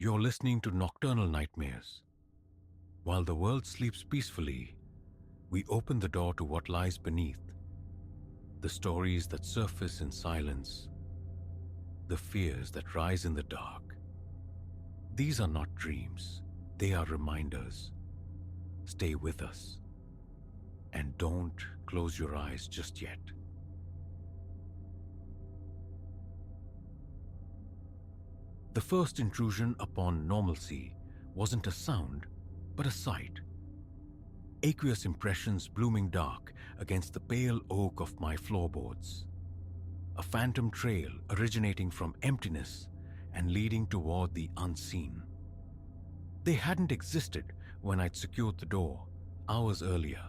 You're listening to Nocturnal Nightmares. While the world sleeps peacefully, we open the door to what lies beneath. The stories that surface in silence, the fears that rise in the dark. These are not dreams, they are reminders. Stay with us. And don't close your eyes just yet. The first intrusion upon normalcy wasn't a sound, but a sight. Aqueous impressions blooming dark against the pale oak of my floorboards. A phantom trail originating from emptiness and leading toward the unseen. They hadn't existed when I'd secured the door hours earlier,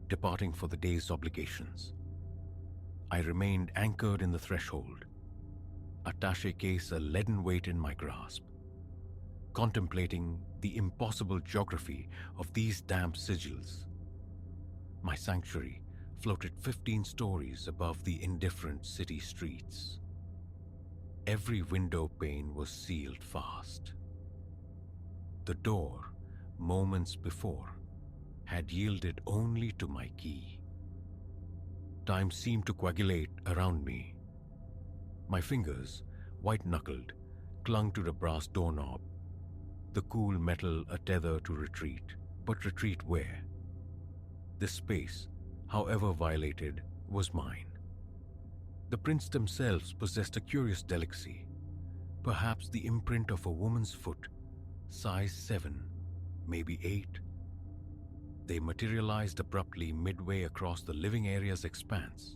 departing for the day's obligations. I remained anchored in the threshold, attaché case a leaden weight in my grasp, contemplating the impossible geography of these damp sigils. My sanctuary floated 15 stories above the indifferent city streets. Every window pane was sealed fast. The door, moments before, had yielded only to my key. Time seemed to coagulate around me. My fingers, white-knuckled, clung to the brass doorknob, the cool metal a tether to retreat. But retreat where? This space, however violated, was mine. The prints themselves possessed a curious delicacy, perhaps the imprint of a woman's foot, size 7, maybe 8. They materialized abruptly midway across the living area's expanse,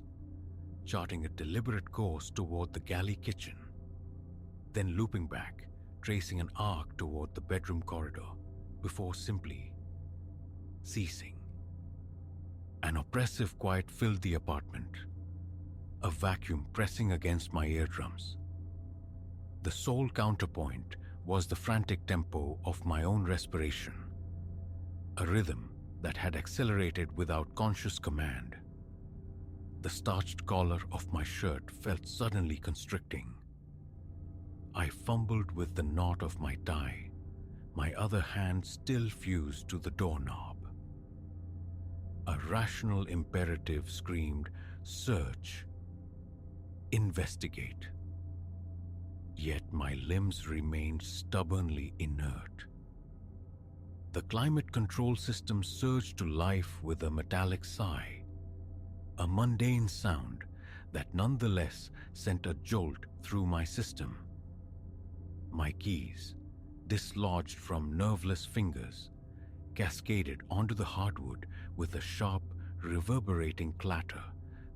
charting a deliberate course toward the galley kitchen, then looping back, tracing an arc toward the bedroom corridor, before simply ceasing. An oppressive quiet filled the apartment, a vacuum pressing against my eardrums. The sole counterpoint was the frantic tempo of my own respiration, a rhythm that had accelerated without conscious command. The starched collar of my shirt felt suddenly constricting. I fumbled with the knot of my tie, my other hand still fused to the doorknob. A rational imperative screamed, "Search, investigate." Yet my limbs remained stubbornly inert. The climate control system surged to life with a metallic sigh, a mundane sound that nonetheless sent a jolt through my system. My keys, dislodged from nerveless fingers, cascaded onto the hardwood with a sharp, reverberating clatter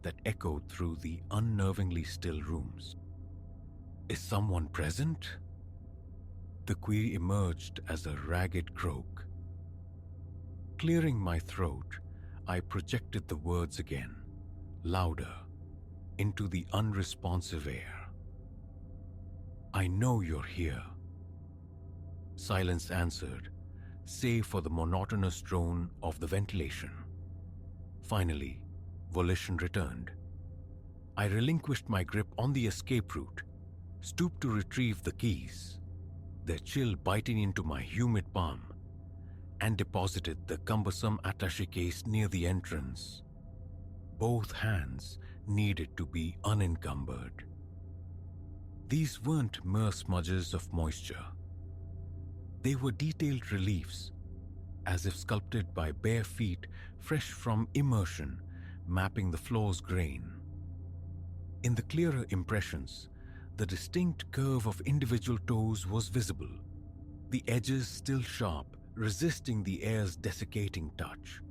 that echoed through the unnervingly still rooms. "Is someone present?" The query emerged as a ragged croak. Clearing my throat, I projected the words again, louder, into the unresponsive air. "I know you're here." Silence answered, save for the monotonous drone of the ventilation. Finally, volition returned. I relinquished my grip on the escape route, stooped to retrieve the keys, their chill biting into my humid palm, and deposited the cumbersome attaché case near the entrance. Both hands needed to be unencumbered. These weren't mere smudges of moisture. They were detailed reliefs, as if sculpted by bare feet fresh from immersion, mapping the floor's grain. In the clearer impressions, the distinct curve of individual toes was visible, the edges still sharp, resisting the air's desiccating touch.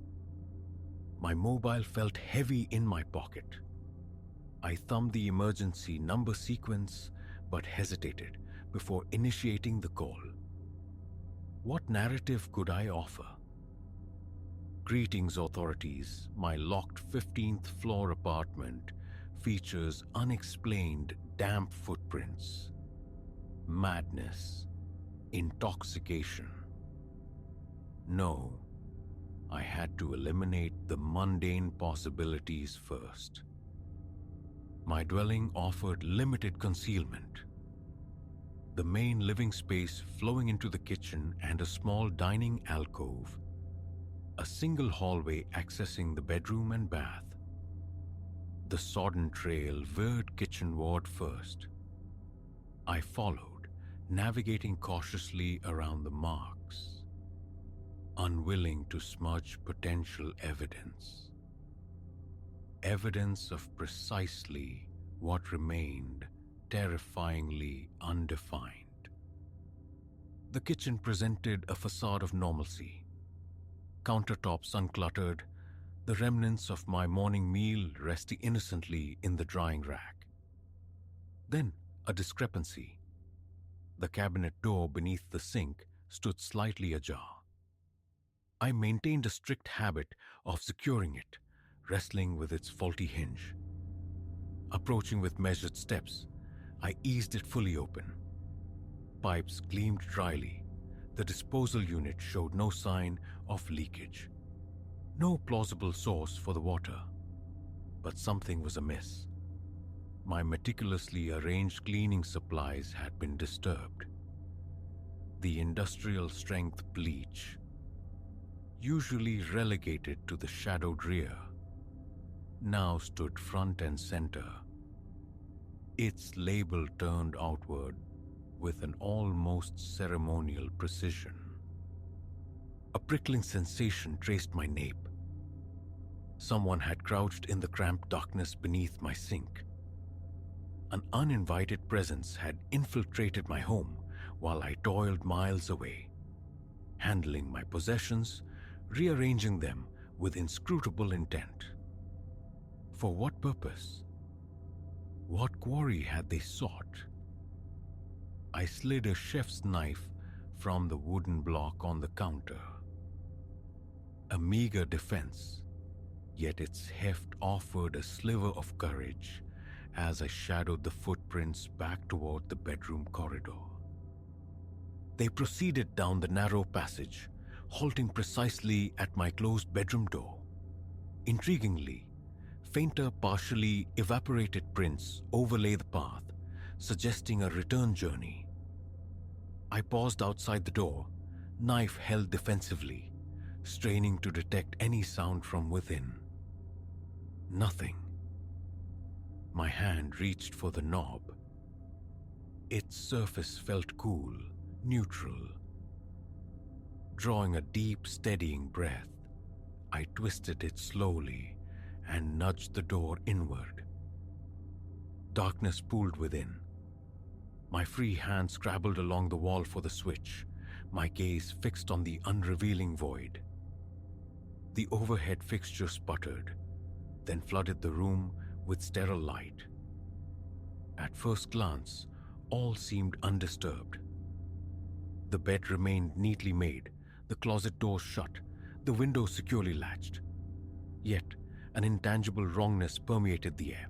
My mobile felt heavy in my pocket. I thumbed the emergency number sequence, but hesitated before initiating the call. What narrative could I offer? "Greetings, authorities. My locked 15th floor apartment features unexplained damp footprints, madness, intoxication." No, I had to eliminate the mundane possibilities first. My dwelling offered limited concealment. the main living space flowing into the kitchen and a small dining alcove, a single hallway accessing the bedroom and bath. The sodden trail veered kitchenward first. I followed, navigating cautiously around the marks, unwilling to smudge potential evidence. Evidence of precisely what remained terrifyingly undefined. The kitchen presented a facade of normalcy. Countertops uncluttered, the remnants of my morning meal resting innocently in the drying rack. Then a discrepancy. The cabinet door beneath the sink stood slightly ajar. I maintained a strict habit of securing it, wrestling with its faulty hinge. Approaching with measured steps, I eased it fully open. Pipes gleamed dryly. The disposal unit showed no sign of leakage. No plausible source for the water. But something was amiss. My meticulously arranged cleaning supplies had been disturbed. The industrial-strength bleach, usually relegated to the shadowed rear, now stood front and center, its label turned outward with an almost ceremonial precision. A prickling sensation traced my nape. Someone had crouched in the cramped darkness beneath my sink. An uninvited presence had infiltrated my home while I toiled miles away, handling my possessions, rearranging them with inscrutable intent. For what purpose? What quarry had they sought? I slid a chef's knife from the wooden block on the counter. A meager defense, yet its heft offered a sliver of courage as I shadowed the footprints back toward the bedroom corridor. They proceeded down the narrow passage, halting precisely at my closed bedroom door. Intriguingly, fainter, partially evaporated prints overlay the path, suggesting a return journey. I paused outside the door, knife held defensively, straining to detect any sound from within. Nothing. My hand reached for the knob. Its surface felt cool, neutral. Drawing a deep, steadying breath, I twisted it slowly and nudged the door inward. Darkness pooled within. My free hand scrabbled along the wall for the switch, my gaze fixed on the unrevealing void. The overhead fixture sputtered, then flooded the room with sterile light. At first glance, all seemed undisturbed. The bed remained neatly made, the closet doors shut, the windows securely latched. Yet, an intangible wrongness permeated the air.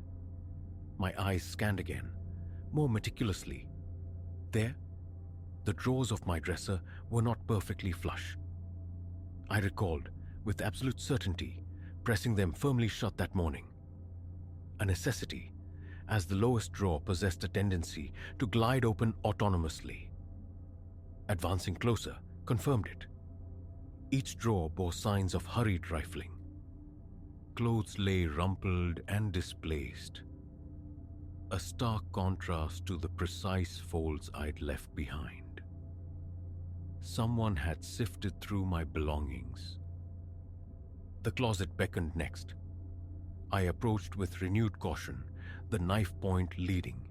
My eyes scanned again, more meticulously. There, the drawers of my dresser were not perfectly flush. I recalled, with absolute certainty, pressing them firmly shut that morning. A necessity, as the lowest drawer possessed a tendency to glide open autonomously. Advancing closer confirmed it. Each drawer bore signs of hurried rifling. Clothes lay rumpled and displaced, a stark contrast to the precise folds I'd left behind. Someone had sifted through my belongings. The closet beckoned next. I approached with renewed caution, the knife point leading.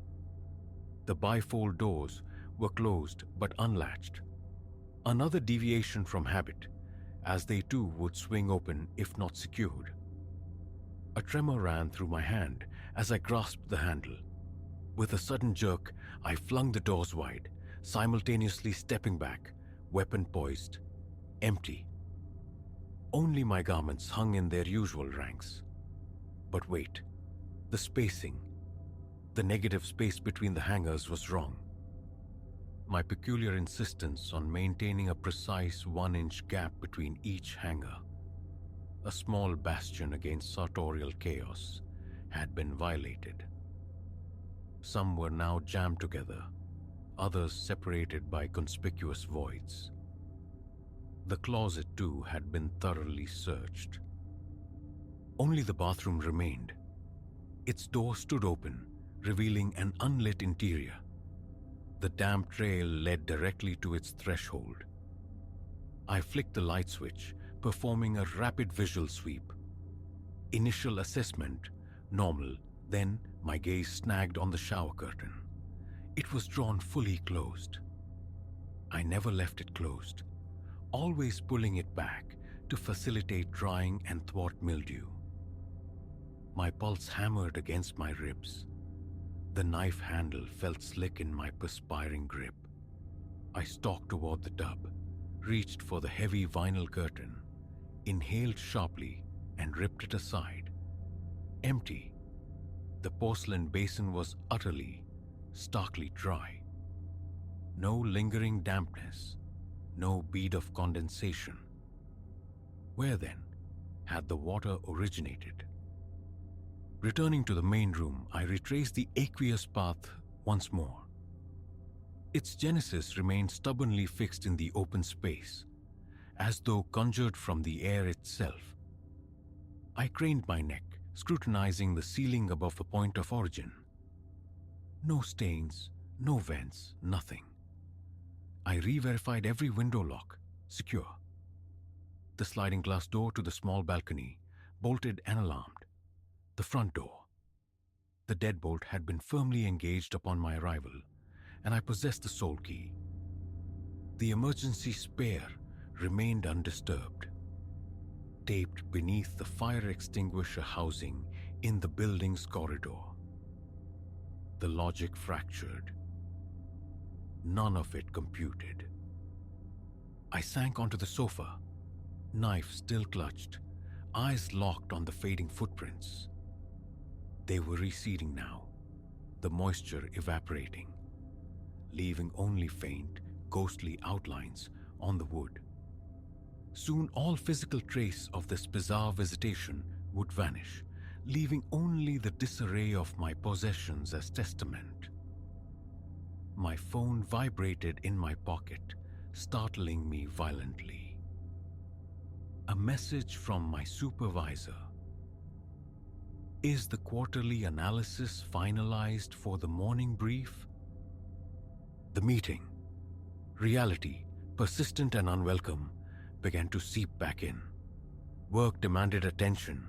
The bifold doors were closed but unlatched. Another deviation from habit, as they too would swing open if not secured. A tremor ran through my hand as I grasped the handle. With a sudden jerk, I flung the doors wide, simultaneously stepping back, weapon poised, empty. Only my garments hung in their usual ranks. But wait, the spacing, the negative space between the hangers was wrong. My peculiar insistence on maintaining a precise 1-inch gap between each hanger, a small bastion against sartorial chaos, had been violated. Some were now jammed together, others separated by conspicuous voids. The closet, too, had been thoroughly searched. Only the bathroom remained. Its door stood open, revealing an unlit interior. The damp trail led directly to its threshold. I flicked the light switch, performing a rapid visual sweep. Initial assessment, normal. Then my gaze snagged on the shower curtain. It was drawn fully closed. I never left it closed, always pulling it back to facilitate drying and thwart mildew. My pulse hammered against my ribs. The knife handle felt slick in my perspiring grip. I stalked toward the tub, reached for the heavy vinyl curtain, inhaled sharply, and ripped it aside. Empty. The porcelain basin was utterly, starkly dry. No lingering dampness, no bead of condensation. Where then had the water originated? Returning to the main room, I retraced the aqueous path once more. Its genesis remained stubbornly fixed in the open space, as though conjured from the air itself. I craned my neck, scrutinizing the ceiling above the point of origin. No stains, no vents, nothing. I re-verified every window lock, secure. The sliding glass door to the small balcony, bolted and alarmed. The front door. The deadbolt had been firmly engaged upon my arrival, and I possessed the sole key. The emergency spare remained undisturbed, taped beneath the fire extinguisher housing in the building's corridor. The logic fractured. None of it computed. I sank onto the sofa, knife still clutched, eyes locked on the fading footprints. They were receding now, the moisture evaporating, leaving only faint, ghostly outlines on the wood. Soon all physical trace of this bizarre visitation would vanish, leaving only the disarray of my possessions as testament. My phone vibrated in my pocket, startling me violently. A message from my supervisor. Is the quarterly analysis finalized for the morning brief? The meeting, reality, persistent and unwelcome, began to seep back in. Work demanded attention.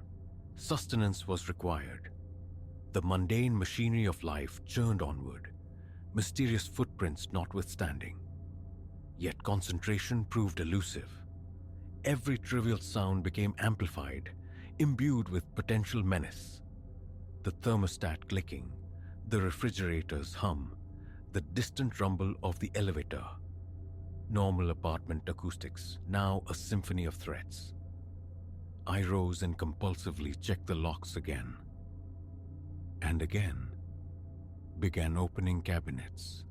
Sustenance was required. The mundane machinery of life churned onward, mysterious footprints notwithstanding. Yet concentration proved elusive. Every trivial sound became amplified, imbued with potential menace. The thermostat clicking, the refrigerator's hum, the distant rumble of the elevator. Normal apartment acoustics, now a symphony of threats. I rose and compulsively checked the locks again. And again, began opening cabinets,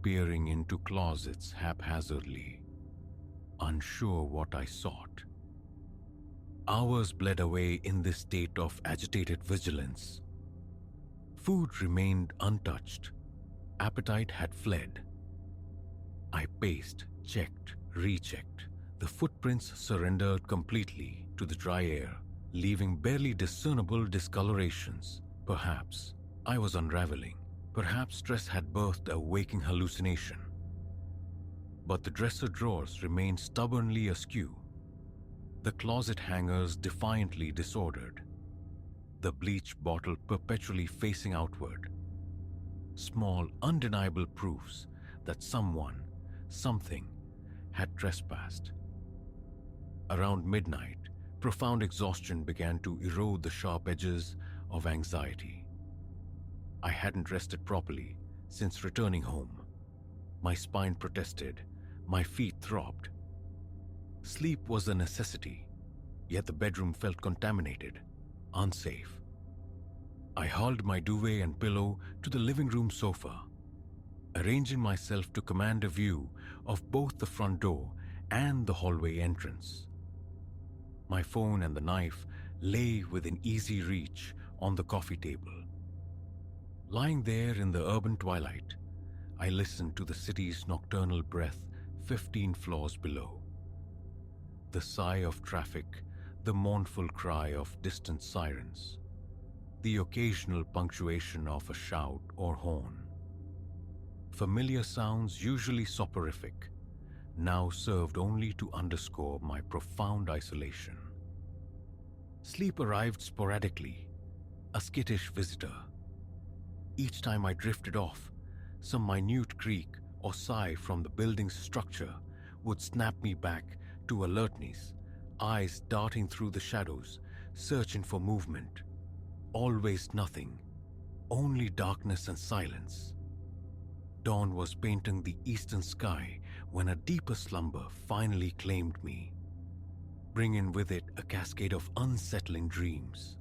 peering into closets haphazardly, unsure what I sought. Hours bled away in this state of agitated vigilance. Food remained untouched. Appetite had fled. I paced, checked, rechecked. The footprints surrendered completely to the dry air, leaving barely discernible discolorations. Perhaps I was unraveling. Perhaps stress had birthed a waking hallucination. But the dresser drawers remained stubbornly askew. The closet hangers defiantly disordered. The bleach bottle perpetually facing outward. Small, undeniable proofs that someone, something, had trespassed. Around midnight, profound exhaustion began to erode the sharp edges of anxiety. I hadn't rested properly since returning home. My spine protested, my feet throbbed. Sleep was a necessity, yet the bedroom felt contaminated, unsafe. I hauled my duvet and pillow to the living room sofa, arranging myself to command a view of both the front door and the hallway entrance. My phone and the knife lay within easy reach on the coffee table. Lying there in the urban twilight, I listened to the city's nocturnal breath 15 floors below. The sigh of traffic, the mournful cry of distant sirens, the occasional punctuation of a shout or horn. Familiar sounds, usually soporific, now served only to underscore my profound isolation. Sleep arrived sporadically, a skittish visitor. Each time I drifted off, some minute creak or sigh from the building's structure would snap me back to alertness, eyes darting through the shadows, searching for movement. Always nothing, only darkness and silence. Dawn was painting the eastern sky when a deeper slumber finally claimed me, bringing with it a cascade of unsettling dreams.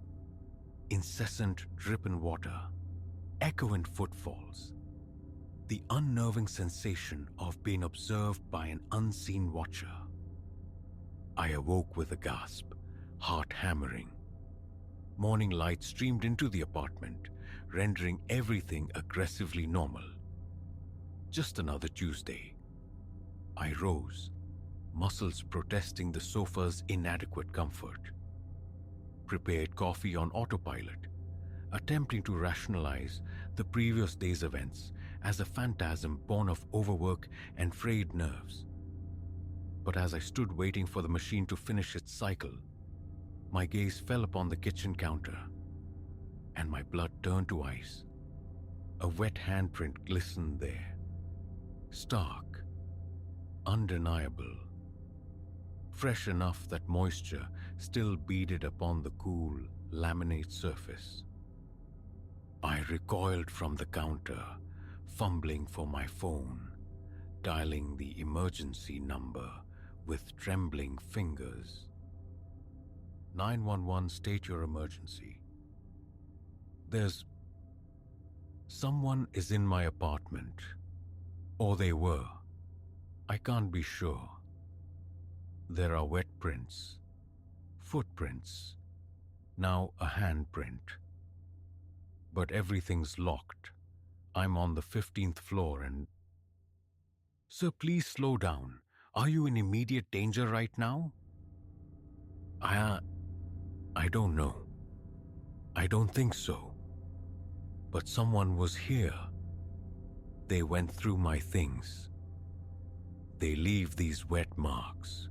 Incessant dripping water, echoing footfalls, the unnerving sensation of being observed by an unseen watcher. I awoke with a gasp, heart hammering. Morning light streamed into the apartment, rendering everything aggressively normal. Just another Tuesday. I rose, muscles protesting the sofa's inadequate comfort. Prepared coffee on autopilot, attempting to rationalize the previous day's events as a phantasm born of overwork and frayed nerves. But as I stood waiting for the machine to finish its cycle, my gaze fell upon the kitchen counter, and my blood turned to ice. A wet handprint glistened there, stark, undeniable, fresh enough that moisture still beaded upon the cool, laminate surface. I recoiled from the counter, fumbling for my phone, dialing the emergency number with trembling fingers. 911, state your emergency. Someone is in my apartment, or they were. I can't be sure. There are wet prints, footprints, now a handprint. But everything's locked. I'm on the 15th floor and... Sir, please slow down. Are you in immediate danger right now? I don't know. I don't think so. But someone was here. They went through my things. They leave these wet marks.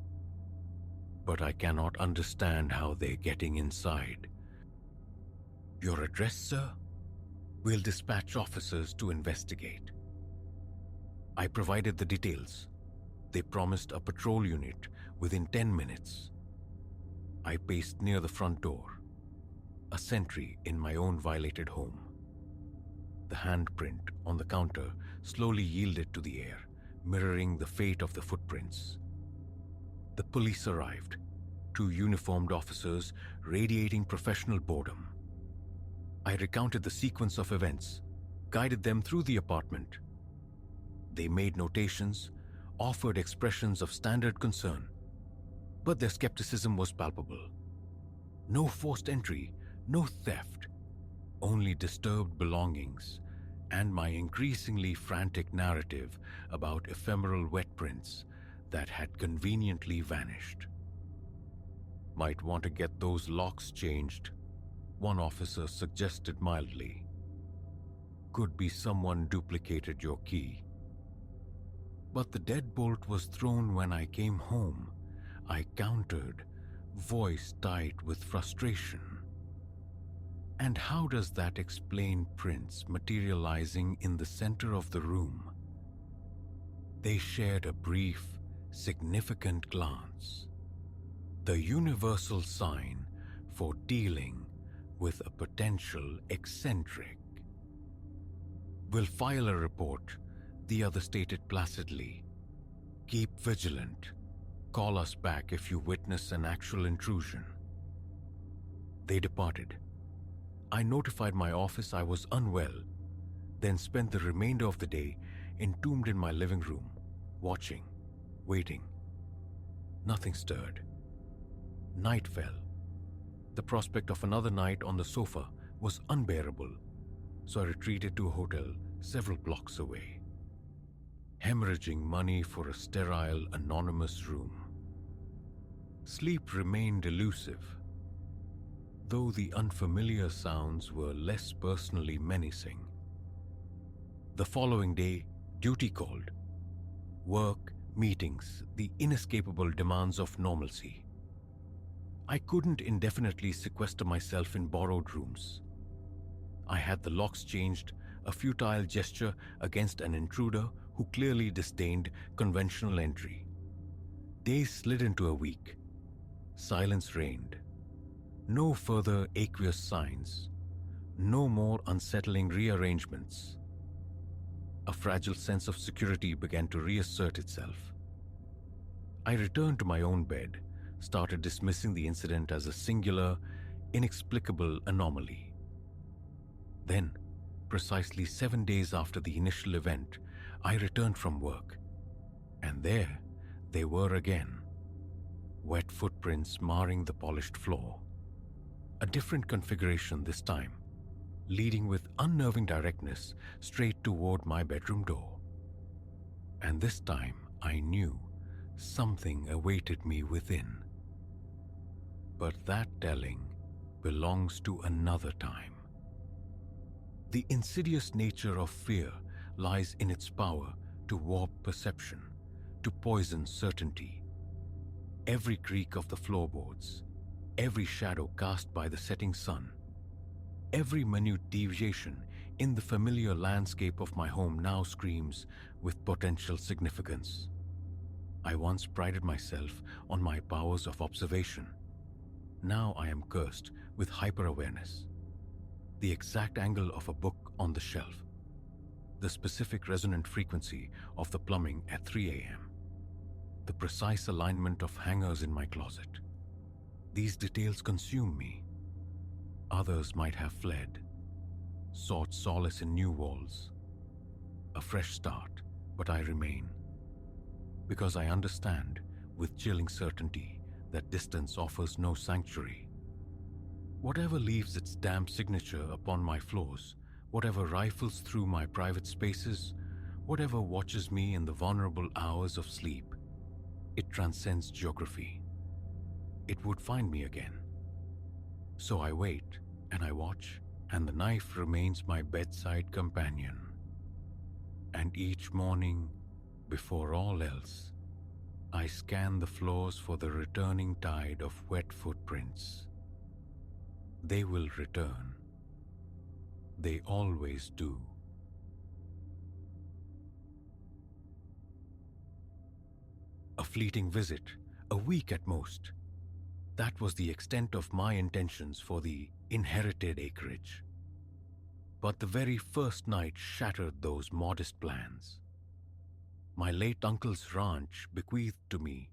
But I cannot understand how they're getting inside. Your address, sir? We'll dispatch officers to investigate. I provided the details. They promised a patrol unit within 10 minutes. I paced near the front door, a sentry in my own violated home. The handprint on the counter slowly yielded to the air, mirroring the fate of the footprints. The police arrived, 2 uniformed officers radiating professional boredom. I recounted the sequence of events, guided them through the apartment. They made notations, offered expressions of standard concern, but their skepticism was palpable. No forced entry, no theft, only disturbed belongings, and my increasingly frantic narrative about ephemeral wet prints that had conveniently vanished. Might want to get those locks changed, one officer suggested mildly. Could be someone duplicated your key. But the deadbolt was thrown when I came home, I countered, voice tight with frustration. And how does that explain prints materializing in the center of the room? They shared a brief, significant glance. The universal sign for dealing with a potential eccentric. We'll file a report, the other stated placidly. Keep vigilant. Call us back if you witness an actual intrusion. They departed. I notified my office I was unwell, then spent the remainder of the day entombed in my living room, watching, waiting. Nothing stirred. Night fell. The prospect of another night on the sofa was unbearable, so I retreated to a hotel several blocks away. hemorrhaging money for a sterile, anonymous room. Sleep remained elusive, though the unfamiliar sounds were less personally menacing. The following day, duty called. Work, meetings, the inescapable demands of normalcy. I couldn't indefinitely sequester myself in borrowed rooms. I had the locks changed, a futile gesture against an intruder who clearly disdained conventional entry. Days slid into a week. Silence reigned. No further aqueous signs. No more unsettling rearrangements. A fragile sense of security began to reassert itself. I returned to my own bed, started dismissing the incident as a singular, inexplicable anomaly. Then, precisely 7 days after the initial event, I returned from work. And there they were again. Wet footprints marring the polished floor. A different configuration this time, leading with unnerving directness straight toward my bedroom door. And this time I knew something awaited me within. But that telling belongs to another time. The insidious nature of fear lies in its power to warp perception, to poison certainty. Every creak of the floorboards, every shadow cast by the setting sun, every minute deviation in the familiar landscape of my home now screams with potential significance. I once prided myself on my powers of observation. Now I am cursed with hyper-awareness. The exact angle of a book on the shelf, the specific resonant frequency of the plumbing at 3 a.m., the precise alignment of hangers in my closet. These details consume me. Others might have fled, sought solace in new walls. A fresh start, but I remain. Because I understand with chilling certainty that distance offers no sanctuary. Whatever leaves its damp signature upon my floors, whatever rifles through my private spaces, whatever watches me in the vulnerable hours of sleep, it transcends geography. It would find me again. So I wait and I watch, and the knife remains my bedside companion. And each morning, before all else, I scan the floors for the returning tide of wet footprints. They will return. They always do. A fleeting visit, a week at most. That was the extent of my intentions for the inherited acreage. But the very first night shattered those modest plans. My late uncle's ranch, bequeathed to me,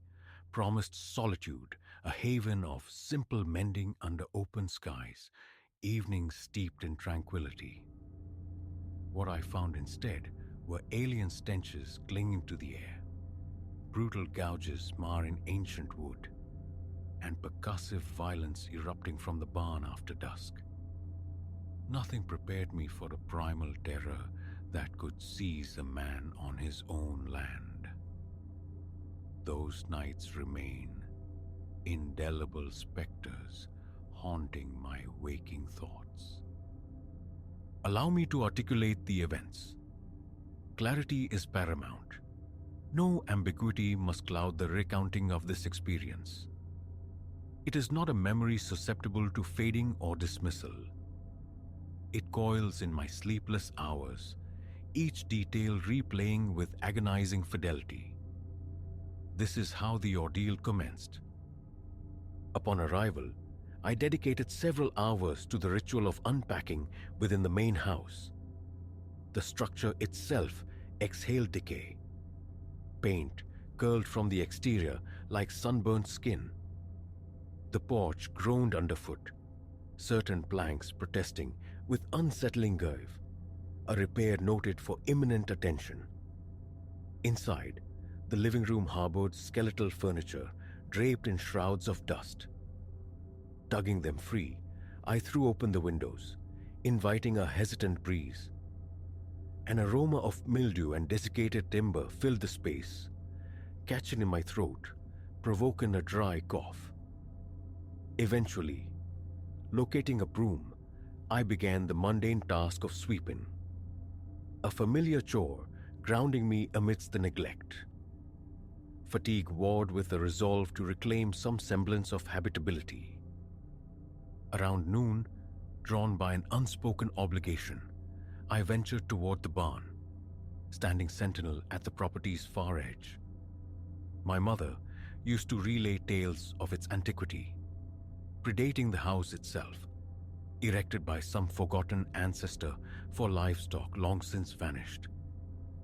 promised solitude, a haven of simple mending under open skies, evenings steeped in tranquility. What I found instead were alien stenches clinging to the air, brutal gouges marring ancient wood, and percussive violence erupting from the barn after dusk. Nothing prepared me for a primal terror that could seize a man on his own land. Those nights remain, indelible specters haunting my waking thoughts. Allow me to articulate the events. Clarity is paramount. No ambiguity must cloud the recounting of this experience. It is not a memory susceptible to fading or dismissal. It coils in my sleepless hours, each detail replaying with agonizing fidelity. This is how the ordeal commenced. Upon arrival, I dedicated several hours to the ritual of unpacking within the main house. The structure itself exhaled decay. Paint curled from the exterior like sunburnt skin. The porch groaned underfoot, certain planks protesting with unsettling verve, a repair noted for imminent attention. Inside, the living room harbored skeletal furniture draped in shrouds of dust. Tugging them free, I threw open the windows, inviting a hesitant breeze. An aroma of mildew and desiccated timber filled the space, catching in my throat, provoking a dry cough. Eventually, locating a broom, I began the mundane task of sweeping. A familiar chore grounding me amidst the neglect. Fatigue warred with the resolve to reclaim some semblance of habitability. Around noon, drawn by an unspoken obligation, I ventured toward the barn, standing sentinel at the property's far edge. My mother used to relay tales of its antiquity, predating the house itself, erected by some forgotten ancestor for livestock long since vanished.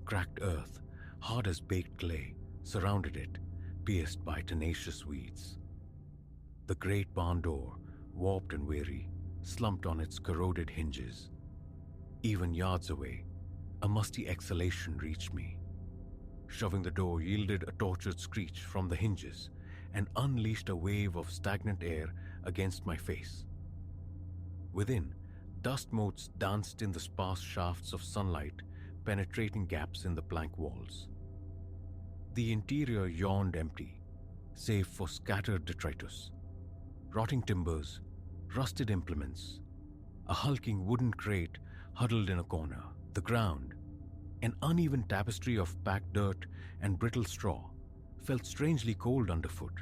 Cracked earth, hard as baked clay, surrounded it, pierced by tenacious weeds. The great barn door, warped and weary, slumped on its corroded hinges. Even yards away, a musty exhalation reached me. Shoving the door yielded a tortured screech from the hinges and unleashed a wave of stagnant air against my face. Within, dust motes danced in the sparse shafts of sunlight, penetrating gaps in the plank walls. The interior yawned empty, save for scattered detritus, rotting timbers, rusted implements, a hulking wooden crate huddled in a corner. The ground, an uneven tapestry of packed dirt and brittle straw, felt strangely cold underfoot.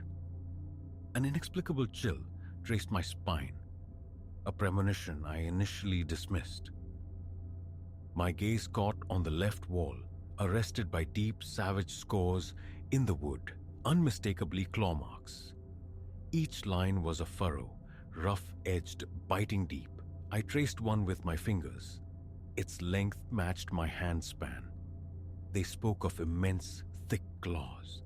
An inexplicable chill traced my spine, a premonition I initially dismissed. My gaze caught on the left wall, arrested by deep, savage scores in the wood, unmistakably claw marks. Each line was a furrow, rough-edged, biting deep. I traced one with my fingers. Its length matched my hand span. They spoke of immense, thick claws.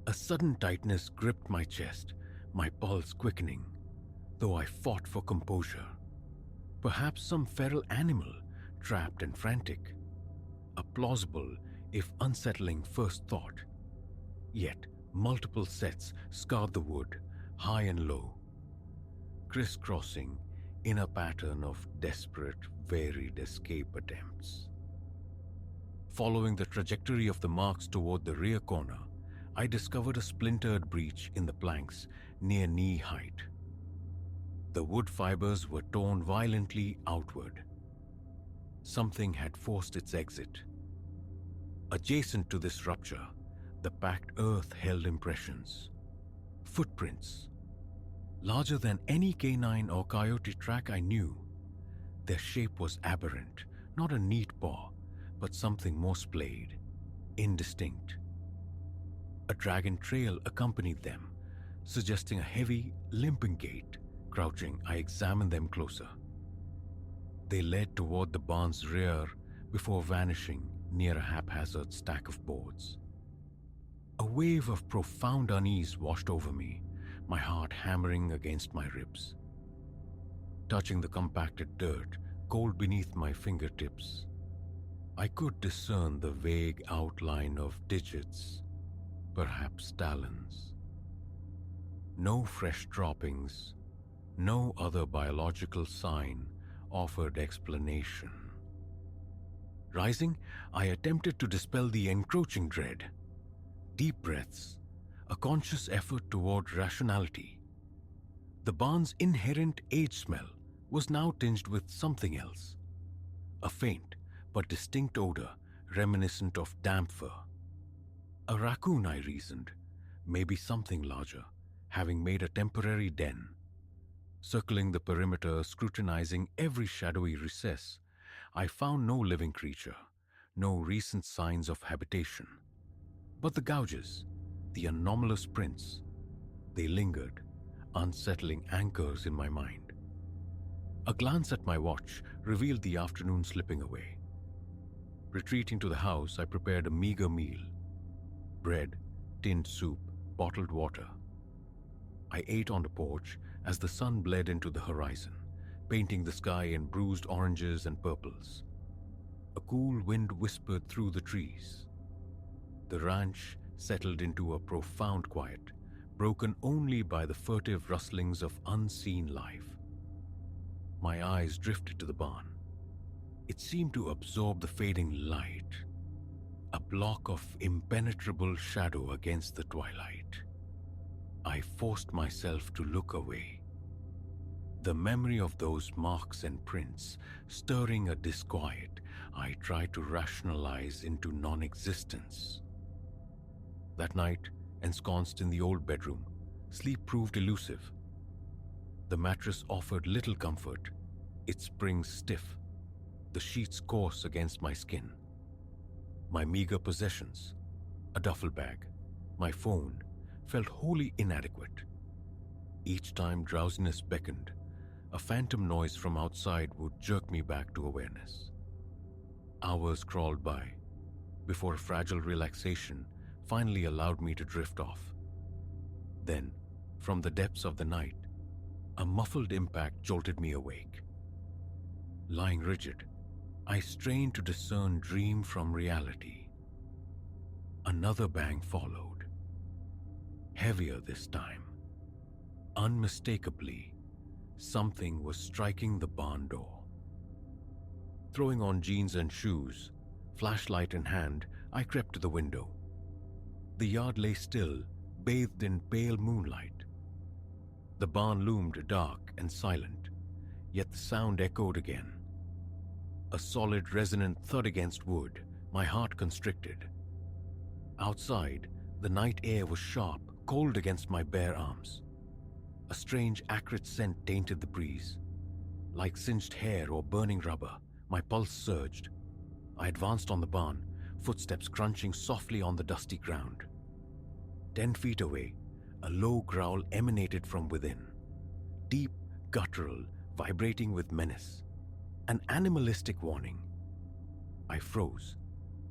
A sudden tightness gripped my chest, my pulse quickening, though I fought for composure. Perhaps some feral animal, trapped and frantic. A plausible, if unsettling first thought. Yet, multiple sets scarred the wood, high and low, crisscrossing in a pattern of desperate, varied escape attempts. Following the trajectory of the marks toward the rear corner, I discovered a splintered breach in the planks near knee height. The wood fibers were torn violently outward. Something had forced its exit. Adjacent to this rupture, the packed earth held impressions. Footprints, larger than any canine or coyote track I knew. Their shape was aberrant, not a neat paw, but something more splayed, indistinct. A dragging trail accompanied them, suggesting a heavy, limping gait. Crouching, I examined them closer. They led toward the barn's rear before vanishing near a haphazard stack of boards. A wave of profound unease washed over me, my heart hammering against my ribs. Touching the compacted dirt, cold beneath my fingertips, I could discern the vague outline of digits, perhaps talons. No fresh droppings, no other biological sign offered explanation. Rising, I attempted to dispel the encroaching dread. Deep breaths, a conscious effort toward rationality. The barn's inherent age smell was now tinged with something else. A faint but distinct odor reminiscent of damp fur. A raccoon, I reasoned, maybe something larger, having made a temporary den. Circling the perimeter, scrutinizing every shadowy recess, I found no living creature, no recent signs of habitation. But the gouges, the anomalous prints, they lingered, unsettling anchors in my mind. A glance at my watch revealed the afternoon slipping away. Retreating to the house, I prepared a meager meal. Bread, tinned soup, bottled water. I ate on the porch as the sun bled into the horizon, painting the sky in bruised oranges and purples. A cool wind whispered through the trees. The ranch settled into a profound quiet, broken only by the furtive rustlings of unseen life. My eyes drifted to the barn. It seemed to absorb the fading light, a block of impenetrable shadow against the twilight. I forced myself to look away, the memory of those marks and prints stirring a disquiet I tried to rationalize into non-existence. That night, ensconced in the old bedroom, sleep proved elusive. The mattress offered little comfort, its springs stiff, the sheets coarse against my skin. My meager possessions, a duffel bag, my phone, felt wholly inadequate. Each time drowsiness beckoned, a phantom noise from outside would jerk me back to awareness. Hours crawled by before a fragile relaxation finally allowed me to drift off. Then, from the depths of the night, a muffled impact jolted me awake. Lying rigid, I strained to discern dream from reality. Another bang followed, heavier this time. Unmistakably, something was striking the barn door. Throwing on jeans and shoes, flashlight in hand, I crept to the window. The yard lay still, bathed in pale moonlight. The barn loomed dark and silent, yet the sound echoed again. A solid, resonant thud against wood, my heart constricted. Outside, the night air was sharp, cold against my bare arms. A strange, acrid scent tainted the breeze. Like singed hair or burning rubber, my pulse surged. I advanced on the barn, footsteps crunching softly on the dusty ground. 10 feet away, a low growl emanated from within. Deep, guttural, vibrating with menace. An animalistic warning. I froze.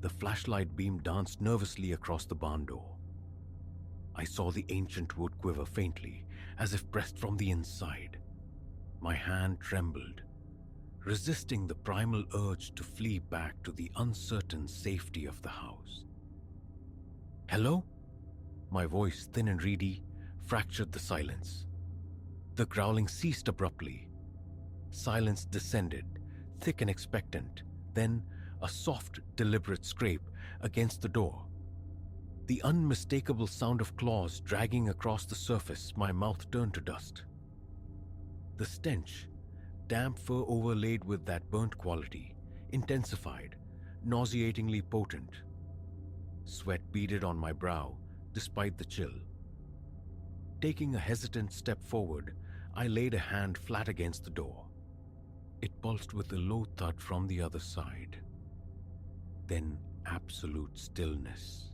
The flashlight beam danced nervously across the barn door. I saw the ancient wood quiver faintly, as if pressed from the inside. My hand trembled, resisting the primal urge to flee back to the uncertain safety of the house. "Hello?" My voice, thin and reedy, fractured the silence. The growling ceased abruptly. Silence descended, thick and expectant, then a soft, deliberate scrape against the door. The unmistakable sound of claws dragging across the surface, my mouth turned to dust. The stench, damp fur overlaid with that burnt quality, intensified, nauseatingly potent. Sweat beaded on my brow despite the chill. Taking a hesitant step forward, I laid a hand flat against the door. It pulsed with a low thud from the other side. Then absolute stillness.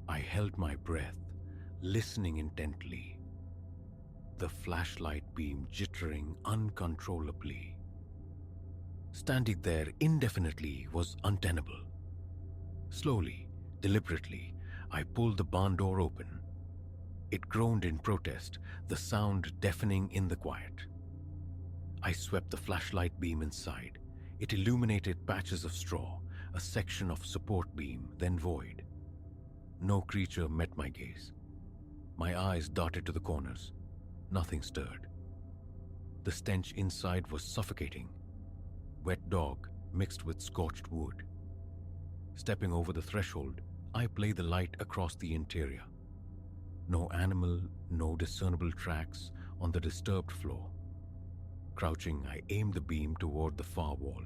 I held my breath, listening intently. The flashlight beam jittering uncontrollably. Standing there indefinitely was untenable. Slowly, deliberately, I pulled the barn door open. It groaned in protest, the sound deafening in the quiet. I swept the flashlight beam inside. It illuminated patches of straw, a section of support beam, then void. No creature met my gaze. My eyes darted to the corners. Nothing stirred. The stench inside was suffocating. Wet dog mixed with scorched wood. Stepping over the threshold, I played the light across the interior. No animal, no discernible tracks on the disturbed floor. Crouching, I aimed the beam toward the far wall.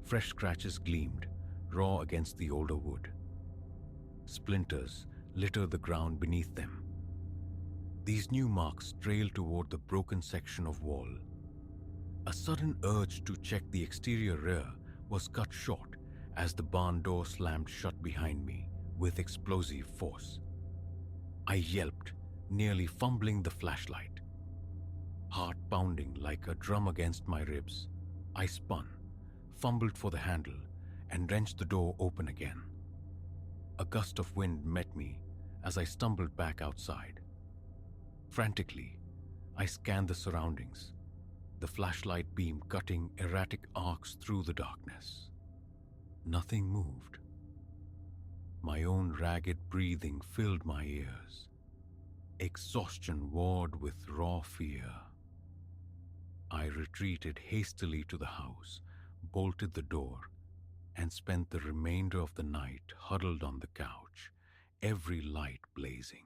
Fresh scratches gleamed, raw against the older wood. Splinters littered the ground beneath them. These new marks trailed toward the broken section of wall. A sudden urge to check the exterior rear was cut short as the barn door slammed shut behind me with explosive force. I yelped, nearly fumbling the flashlight. Heart pounding like a drum against my ribs, I spun, fumbled for the handle, and wrenched the door open again. A gust of wind met me as I stumbled back outside. Frantically, I scanned the surroundings, the flashlight beam cutting erratic arcs through the darkness. Nothing moved. My own ragged breathing filled my ears. Exhaustion warred with raw fear. I retreated hastily to the house, bolted the door, and spent the remainder of the night huddled on the couch, every light blazing.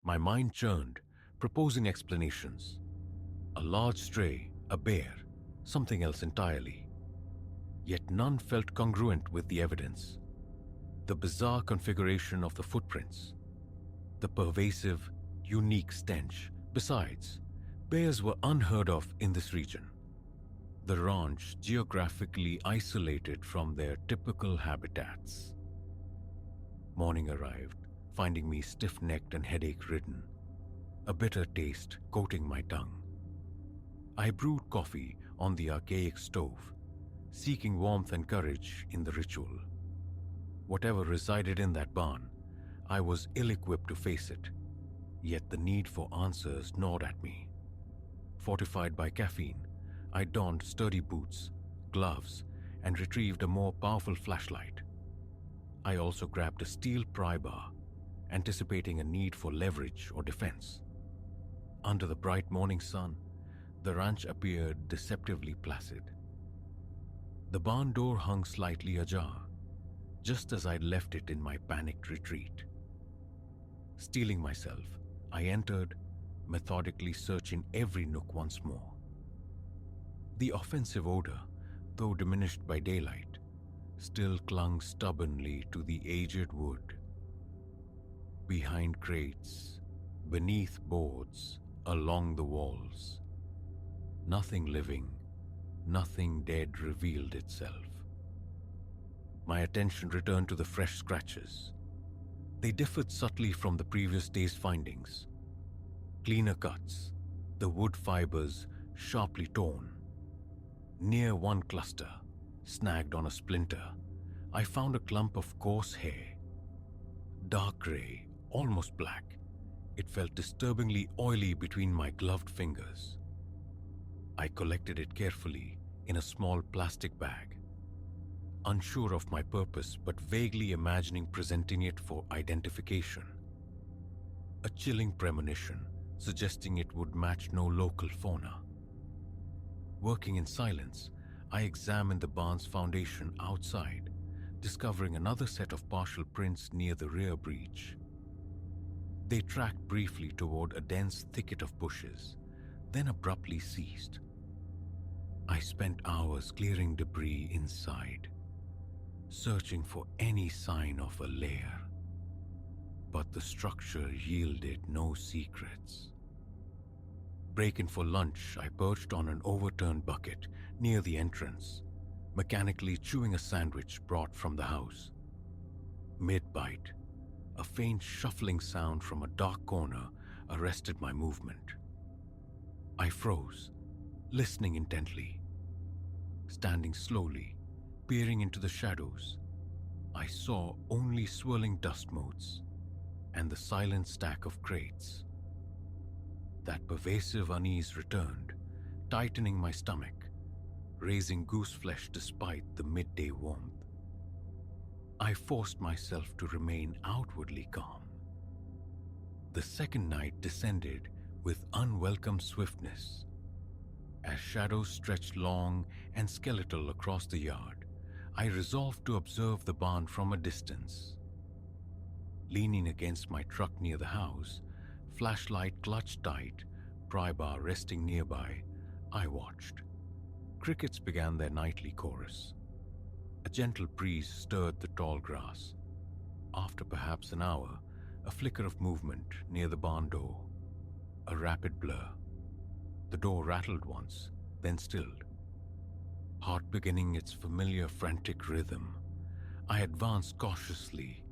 My mind churned, proposing explanations. A large stray, a bear, something else entirely. Yet none felt congruent with the evidence. The bizarre configuration of the footprints, the pervasive, unique stench. Besides, bears were unheard of in this region. The ranch geographically isolated from their typical habitats. Morning arrived, finding me stiff-necked and headache-ridden, a bitter taste coating my tongue. I brewed coffee on the archaic stove, seeking warmth and courage in the ritual. Whatever resided in that barn, I was ill-equipped to face it, yet the need for answers gnawed at me. Fortified by caffeine, I donned sturdy boots, gloves, and retrieved a more powerful flashlight. I also grabbed a steel pry bar, anticipating a need for leverage or defense. Under the bright morning sun, the ranch appeared deceptively placid. The barn door hung slightly ajar, just as I'd left it in my panicked retreat. Steeling myself, I entered, methodically searching every nook once more. The offensive odor, though diminished by daylight, still clung stubbornly to the aged wood. Behind crates, beneath boards, along the walls, nothing living, nothing dead revealed itself. My attention returned to the fresh scratches. They differed subtly from the previous day's findings. Cleaner cuts, the wood fibers sharply torn. Near one cluster, snagged on a splinter, I found a clump of coarse hair. Dark gray, almost black, it felt disturbingly oily between my gloved fingers. I collected it carefully in a small plastic bag, unsure of my purpose but vaguely imagining presenting it for identification. A chilling premonition suggesting it would match no local fauna. Working in silence, I examined the barn's foundation outside, discovering another set of partial prints near the rear breach. They tracked briefly toward a dense thicket of bushes, then abruptly ceased. I spent hours clearing debris inside, searching for any sign of a lair. But the structure yielded no secrets. Breaking for lunch, I perched on an overturned bucket near the entrance, mechanically chewing a sandwich brought from the house. Mid-bite, a faint shuffling sound from a dark corner arrested my movement. I froze, listening intently. Standing slowly, peering into the shadows, I saw only swirling dust motes and the silent stack of crates. That pervasive unease returned, tightening my stomach, raising goose flesh despite the midday warmth. I forced myself to remain outwardly calm. The second night descended with unwelcome swiftness. As shadows stretched long and skeletal across the yard, I resolved to observe the barn from a distance. Leaning against my truck near the house, flashlight clutched tight, pry bar resting nearby, I watched. Crickets began their nightly chorus. A gentle breeze stirred the tall grass. After perhaps an hour, a flicker of movement near the barn door. A rapid blur. The door rattled once, then stilled. Heart beginning its familiar frantic rhythm, I advanced cautiously,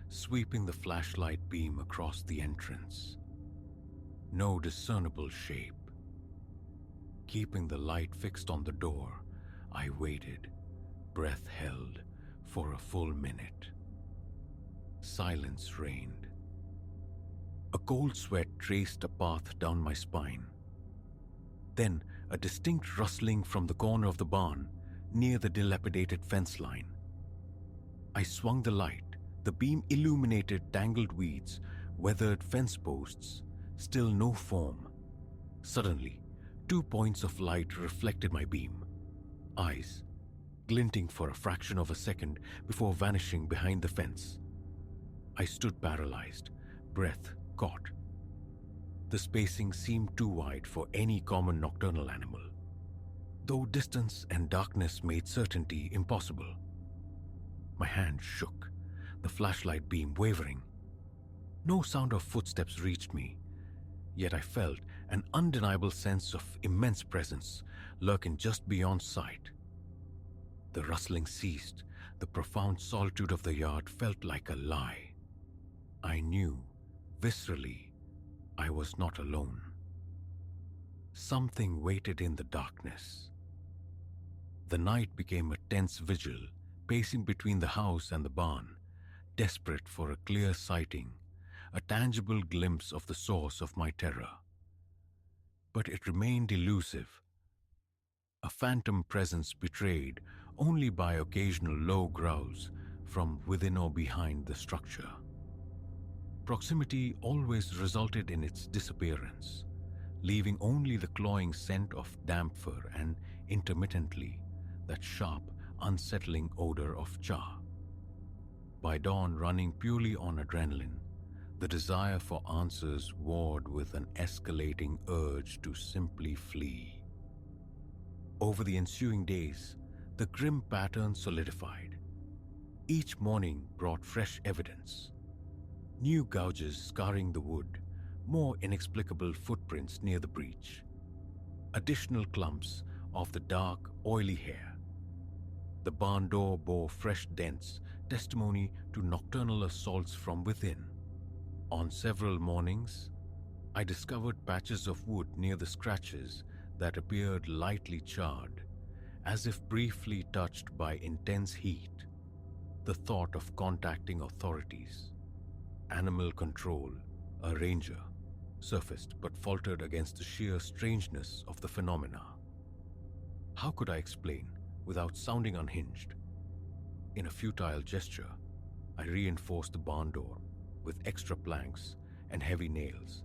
sweeping the flashlight beam across the entrance. No discernible shape. Keeping the light fixed on the door, I waited, breath held, for a full minute. Silence reigned. A cold sweat traced a path down my spine. Then a distinct rustling from the corner of the barn, near the dilapidated fence line. I swung the light. The beam illuminated tangled weeds, weathered fence posts, still no form. Suddenly, 2 points of light reflected my beam. eyes glinting for a fraction of a second before vanishing behind the fence. I stood paralyzed, breath caught. The spacing seemed too wide for any common nocturnal animal, though distance and darkness made certainty impossible. My hand shook, the flashlight beam wavering. No sound of footsteps reached me, yet I felt an undeniable sense of immense presence lurking just beyond sight. The rustling ceased. The profound solitude of the yard felt like a lie. I knew, viscerally, I was not alone. Something waited in the darkness. The night became a tense vigil, pacing between the house and the barn, desperate for a clear sighting, a tangible glimpse of the source of my terror. But it remained elusive, a phantom presence betrayed only by occasional low growls from within or behind the structure. Proximity always resulted in its disappearance, leaving only the cloying scent of damp fur and, intermittently, that sharp, unsettling odor of char. By dawn, running purely on adrenaline, the desire for answers warred with an escalating urge to simply flee. Over the ensuing days, the grim pattern solidified. Each morning brought fresh evidence. New gouges scarring the wood, more inexplicable footprints near the breach, additional clumps of the dark, oily hair. The barn door bore fresh dents, testimony to nocturnal assaults from within. On several mornings, I discovered patches of wood near the scratches that appeared lightly charred, as if briefly touched by intense heat. The thought of contacting authorities, animal control, a ranger, surfaced but faltered against the sheer strangeness of the phenomena. How could I explain without sounding unhinged? In a futile gesture, I reinforced the barn door with extra planks and heavy nails.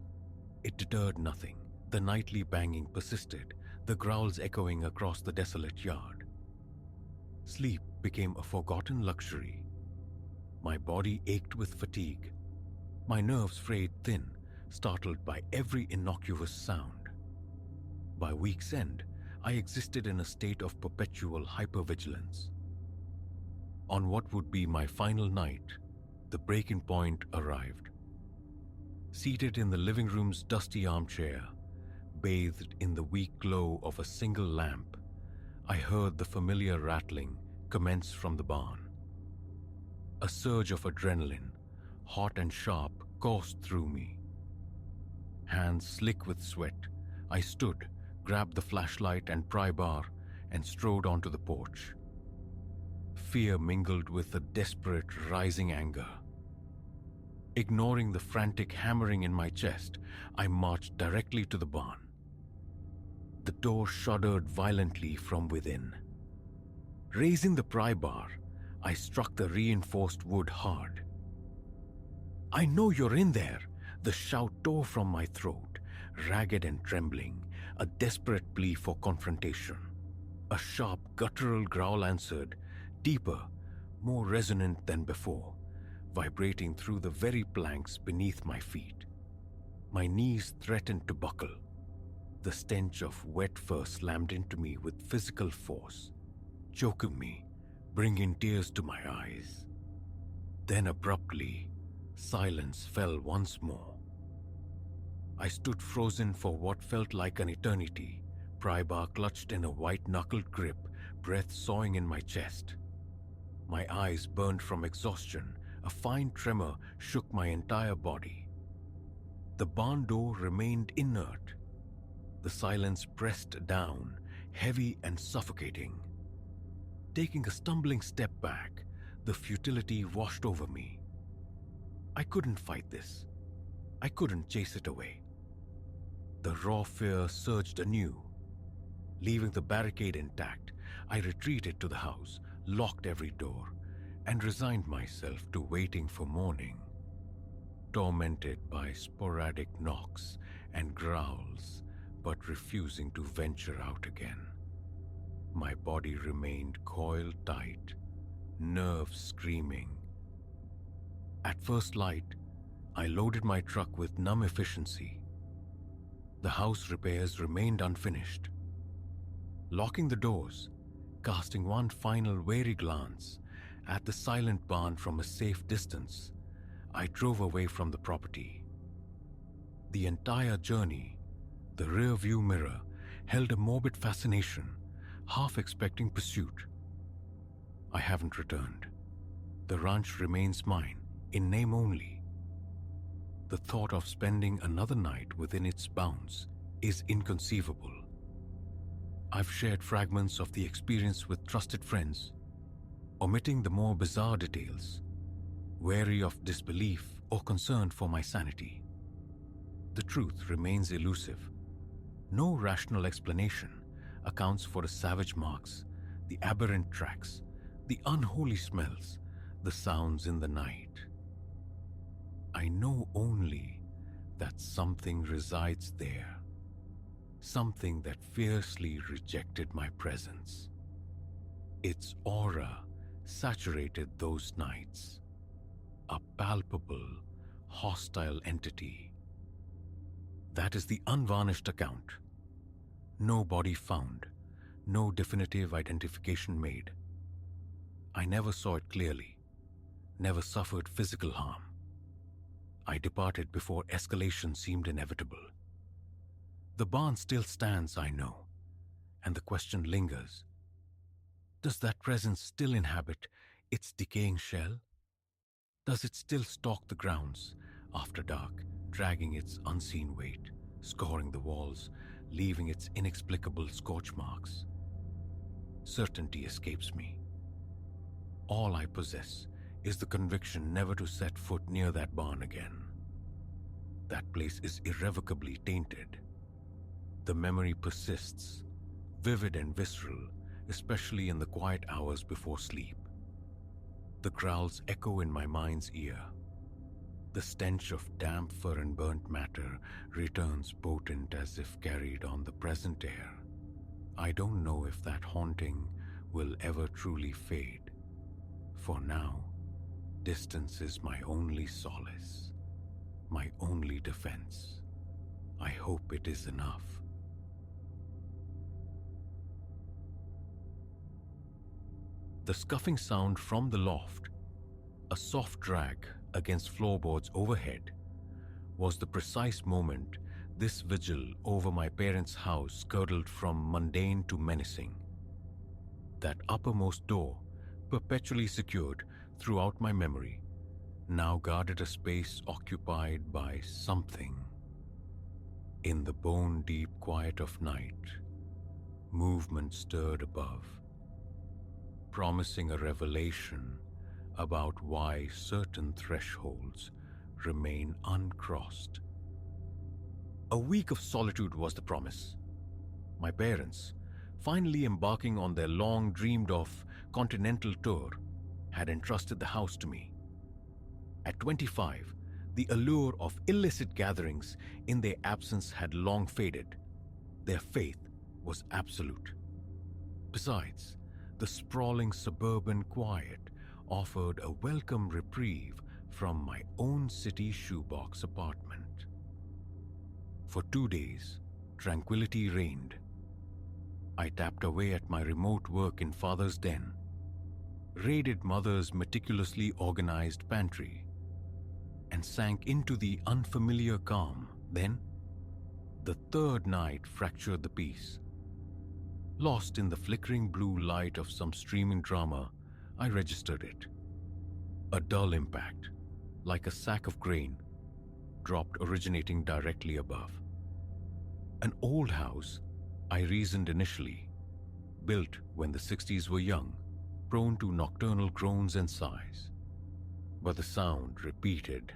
It deterred nothing. The nightly banging persisted, the growls echoing across the desolate yard. Sleep became a forgotten luxury. My body ached with fatigue, my nerves frayed thin, startled by every innocuous sound. By week's end, I existed in a state of perpetual hypervigilance. On what would be my final night, the breaking point arrived. Seated in the living room's dusty armchair, bathed in the weak glow of a single lamp, I heard the familiar rattling commence from the barn. A surge of adrenaline, hot and sharp, coursed through me. Hands slick with sweat, I stood, grabbed the flashlight and pry bar, and strode onto the porch. Fear mingled with a desperate, rising anger. Ignoring the frantic hammering in my chest, I marched directly to the barn. The door shuddered violently from within. Raising the pry bar, I struck the reinforced wood hard. "I know you're in there!" The shout tore from my throat, ragged and trembling, a desperate plea for confrontation. A sharp, guttural growl answered, deeper, more resonant than before, vibrating through the very planks beneath my feet. My knees threatened to buckle. The stench of wet fur slammed into me with physical force, choking me, bringing tears to my eyes. Then abruptly, silence fell once more. I stood frozen for what felt like an eternity, pry bar clutched in a white-knuckled grip, breath sawing in my chest. My eyes burned from exhaustion. A fine tremor shook my entire body. The barn door remained inert. The silence pressed down, heavy and suffocating. Taking a stumbling step back, the futility washed over me. I couldn't fight this. I couldn't chase it away. The raw fear surged anew. Leaving the barricade intact, I retreated to the house, locked every door, and resigned myself to waiting for morning, tormented by sporadic knocks and growls, but refusing to venture out again. My body remained coiled tight, nerves screaming. At first light, I loaded my truck with numb efficiency. The house repairs remained unfinished. Locking the doors, casting one final wary glance at the silent barn from a safe distance, I drove away from the property. The entire journey, the rear-view mirror held a morbid fascination, half expecting pursuit. I haven't returned. The ranch remains mine, in name only. The thought of spending another night within its bounds is inconceivable. I've shared fragments of the experience with trusted friends, omitting the more bizarre details, wary of disbelief or concern for my sanity. The truth remains elusive. No rational explanation accounts for the savage marks, the aberrant tracks, the unholy smells, the sounds in the night. I know only that something resides there, something that fiercely rejected my presence. Its aura saturated those nights, a palpable, hostile entity. That is the unvarnished account. No body found, no definitive identification made. I never saw it clearly, never suffered physical harm. I departed before escalation seemed inevitable. The barn still stands, I know, and the question lingers. Does that presence still inhabit its decaying shell? Does it still stalk the grounds after dark, dragging its unseen weight, scoring the walls, leaving its inexplicable scorch marks? Certainty escapes me. All I possess is the conviction never to set foot near that barn again. That place is irrevocably tainted. The memory persists, vivid and visceral, especially in the quiet hours before sleep. The growls echo in my mind's ear. The stench of damp fur and burnt matter returns potent as if carried on the present air. I don't know if that haunting will ever truly fade. For now, distance is my only solace, my only defense. I hope it is enough. The scuffing sound from the loft, a soft drag against floorboards overhead, was the precise moment this vigil over my parents' house curdled from mundane to menacing. That uppermost door, perpetually secured throughout my memory, now guarded a space occupied by something. In the bone-deep quiet of night, movement stirred above, promising a revelation about why certain thresholds remain uncrossed. A week of solitude was the promise. My parents, finally embarking on their long dreamed-of continental tour, had entrusted the house to me. At 25, the allure of illicit gatherings in their absence had long faded. Their faith was absolute. Besides, the sprawling suburban quiet offered a welcome reprieve from my own city shoebox apartment. For 2 days, tranquility reigned. I tapped away at my remote work in Father's den, raided Mother's meticulously organized pantry, and sank into the unfamiliar calm. Then, the third night fractured the peace. Lost in the flickering blue light of some streaming drama, I registered it. A dull impact, like a sack of grain, dropped originating directly above. An old house, I reasoned initially, built when the 60s were young, prone to nocturnal groans and sighs. But the sound repeated,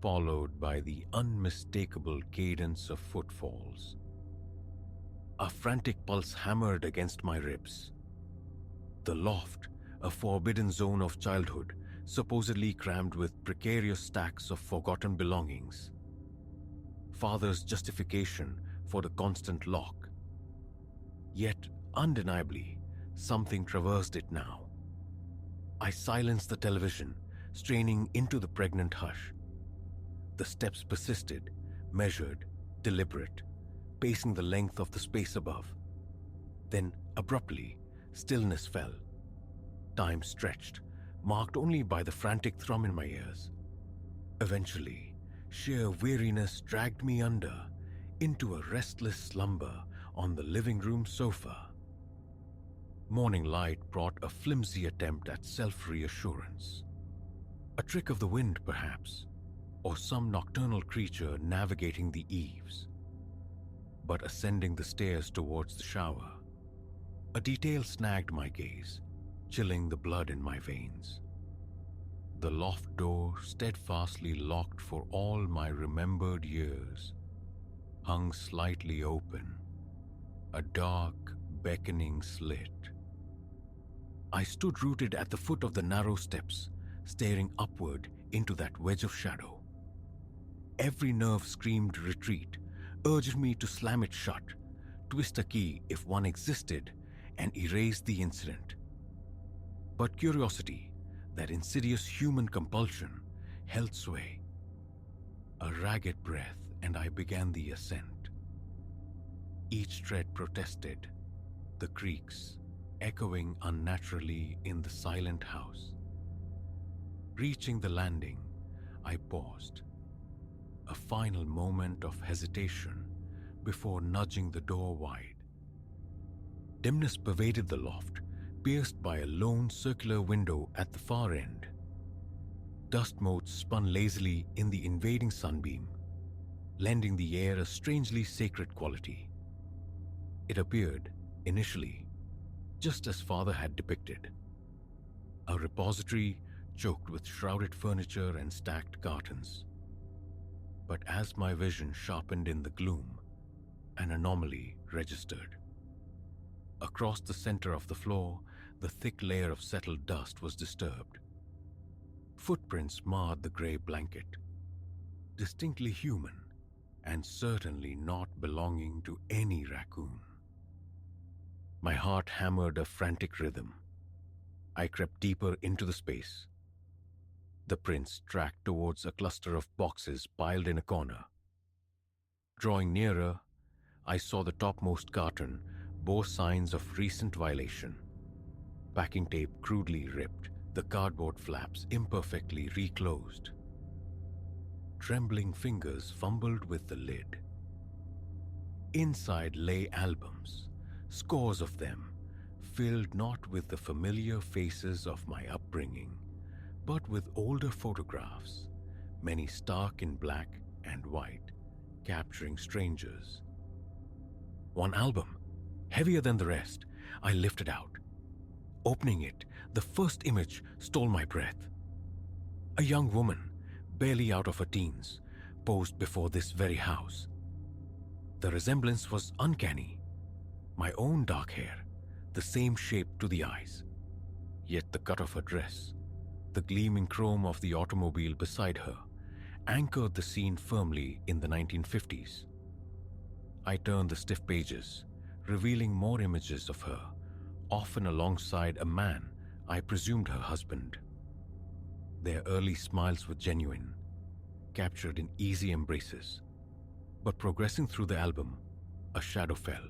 followed by the unmistakable cadence of footfalls. A frantic pulse hammered against my ribs. The loft, a forbidden zone of childhood, supposedly crammed with precarious stacks of forgotten belongings. Father's justification for the constant lock. Yet Undeniably, something traversed it now. I silenced the television, straining into the pregnant hush. The steps persisted, measured, deliberate, pacing the length of the space above. Then, abruptly, stillness fell. Time stretched, marked only by the frantic thrum in my ears. Eventually, sheer weariness dragged me under, into a restless slumber on the living room sofa. Morning light brought a flimsy attempt at self-reassurance. A trick of the wind, perhaps, or some nocturnal creature navigating the eaves. But ascending the stairs towards the shower, a detail snagged my gaze, chilling the blood in my veins. The loft door, steadfastly locked for all my remembered years, hung slightly open, a dark, beckoning slit. I stood rooted at the foot of the narrow steps, staring upward into that wedge of shadow. Every nerve screamed retreat, urged me to slam it shut, twist a key if one existed, and erase the incident. But curiosity, that insidious human compulsion, held sway. A ragged breath, and I began the ascent. Each tread protested, the creaks echoing unnaturally in the silent house. Reaching the landing, I paused. A final moment of hesitation before nudging the door wide. Dimness pervaded the loft, pierced by a lone circular window at the far end. Dust motes spun lazily in the invading sunbeam, lending the air a strangely sacred quality. It appeared, initially, just as Father had depicted. A repository choked with shrouded furniture and stacked cartons. But as my vision sharpened in the gloom, an anomaly registered. Across the center of the floor, the thick layer of settled dust was disturbed. Footprints marred the gray blanket, distinctly human, and certainly not belonging to any raccoon. My heart hammered a frantic rhythm. I crept deeper into the space. The prints tracked towards a cluster of boxes piled in a corner. Drawing nearer, I saw the topmost carton bore signs of recent violation. Packing tape crudely ripped, the cardboard flaps imperfectly reclosed. Trembling fingers fumbled with the lid. Inside lay albums, scores of them, filled not with the familiar faces of my upbringing, but with older photographs, many stark in black and white, capturing strangers. One album, heavier than the rest, I lifted out. Opening it, the first image stole my breath. A young woman, barely out of her teens, posed before this very house. The resemblance was uncanny. My own dark hair, the same shape to the eyes. Yet the cut of her dress, the gleaming chrome of the automobile beside her, anchored the scene firmly in the 1950s. I turned the stiff pages, revealing more images of her, often alongside a man I presumed her husband. Their early smiles were genuine, captured in easy embraces. But progressing through the album, a shadow fell.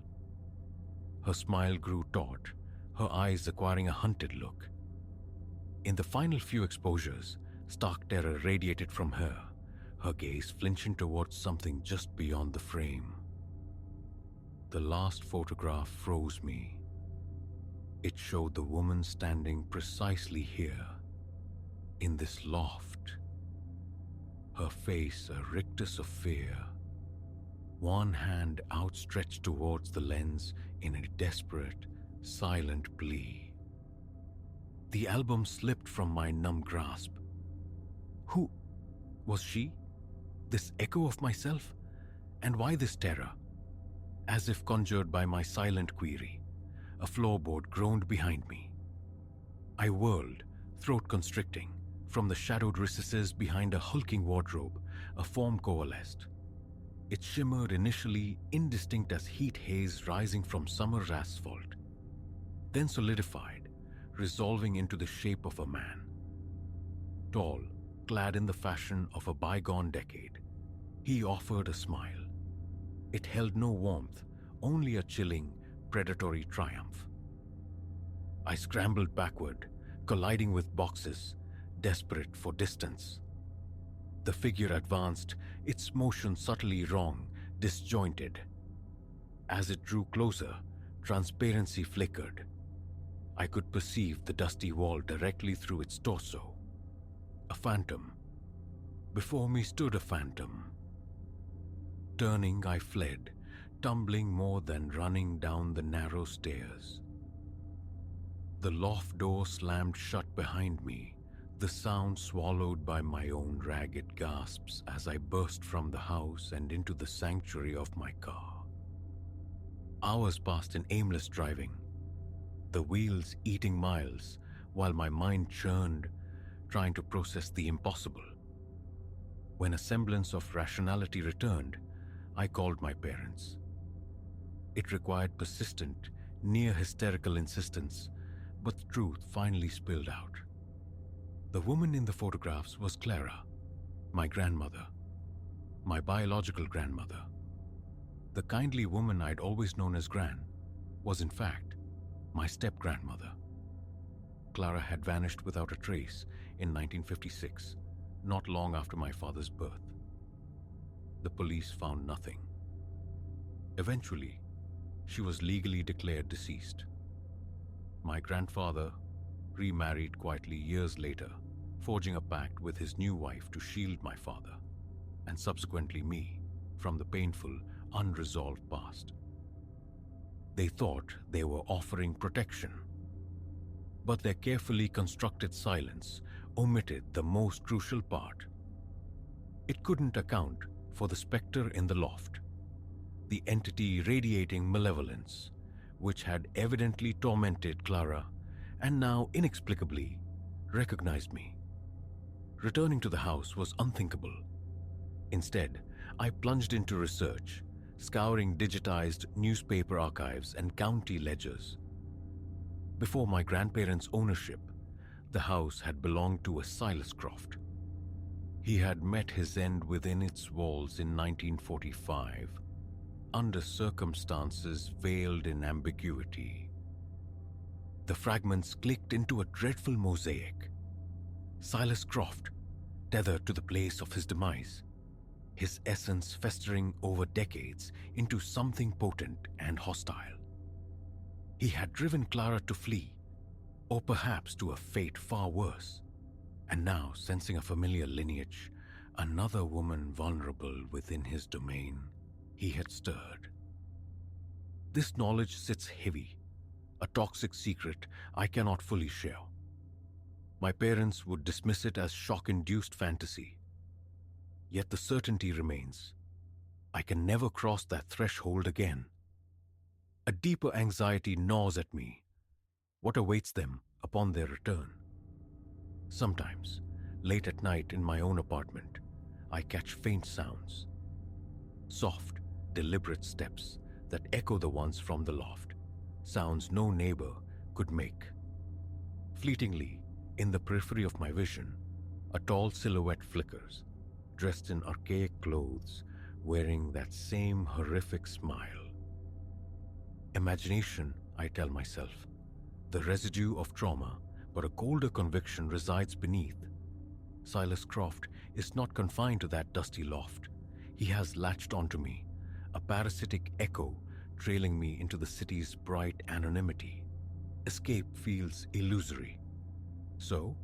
Her smile grew taut, her eyes acquiring a hunted look. In the final few exposures, stark terror radiated from her, her gaze flinching towards something just beyond the frame. The last photograph froze me. It showed the woman standing precisely here, in this loft. Her face a rictus of fear, one hand outstretched towards the lens in a desperate, silent plea. The album slipped from my numb grasp. Who was she? This echo of myself? And why this terror? As if conjured by my silent query, a floorboard groaned behind me. I whirled, throat constricting. From the shadowed recesses behind a hulking wardrobe, a form coalesced. It shimmered initially indistinct as heat haze rising from summer asphalt. then solidified, resolving into the shape of a man. Tall, clad in the fashion of a bygone decade, he offered a smile. It held no warmth, only a chilling, predatory triumph. I scrambled backward, colliding with boxes, desperate for distance. The figure advanced, its motion subtly wrong, disjointed. As it drew closer, transparency flickered. I could perceive the dusty wall directly through its torso. A phantom. Before me stood a phantom. Turning, I fled, tumbling more than running down the narrow stairs. The loft door slammed shut behind me, the sound swallowed by my own ragged gasps as I burst from the house and into the sanctuary of my car. Hours passed in aimless driving, the wheels eating miles while my mind churned, trying to process the impossible. When a semblance of rationality returned, I called my parents. It required persistent, near hysterical insistence, but the truth finally spilled out. The woman in the photographs was Clara, my grandmother, my biological grandmother. The kindly woman I'd always known as Gran was in fact my step-grandmother. Clara had vanished without a trace in 1956, not long after my father's birth. The police found nothing. Eventually, she was legally declared deceased. My grandfather remarried quietly years later, forging a pact with his new wife to shield my father, and subsequently me, from the painful, unresolved past. They thought they were offering protection, but their carefully constructed silence omitted the most crucial part. It couldn't account for the specter in the loft, the entity radiating malevolence, which had evidently tormented Clara and now inexplicably recognized me. Returning to the house was unthinkable. Instead, I plunged into research, scouring digitized newspaper archives and county ledgers. Before my grandparents' ownership, the house had belonged to a Silas Croft. He had met his end within its walls in 1945, under circumstances veiled in ambiguity. The fragments clicked into a dreadful mosaic. Silas Croft, tethered to the place of his demise, his essence festering over decades into something potent and hostile. He had driven Clara to flee, or perhaps to a fate far worse, and now, sensing a familiar lineage, another woman vulnerable within his domain, he had stirred. This knowledge sits heavy, a toxic secret I cannot fully share. My parents would dismiss it as shock-induced fantasy. Yet the certainty remains. I can never cross that threshold again. A deeper anxiety gnaws at me. What awaits them upon their return? Sometimes, late at night in my own apartment, I catch faint sounds. Soft, deliberate steps that echo the ones from the loft. Sounds no neighbor could make. Fleetingly, in the periphery of my vision, a tall silhouette flickers, dressed in archaic clothes, wearing that same horrific smile. Imagination, I tell myself. The residue of trauma, but a colder conviction resides beneath. Silas Croft is not confined to that dusty loft. He has latched onto me, a parasitic echo trailing me into the city's bright anonymity. Escape feels illusory. So,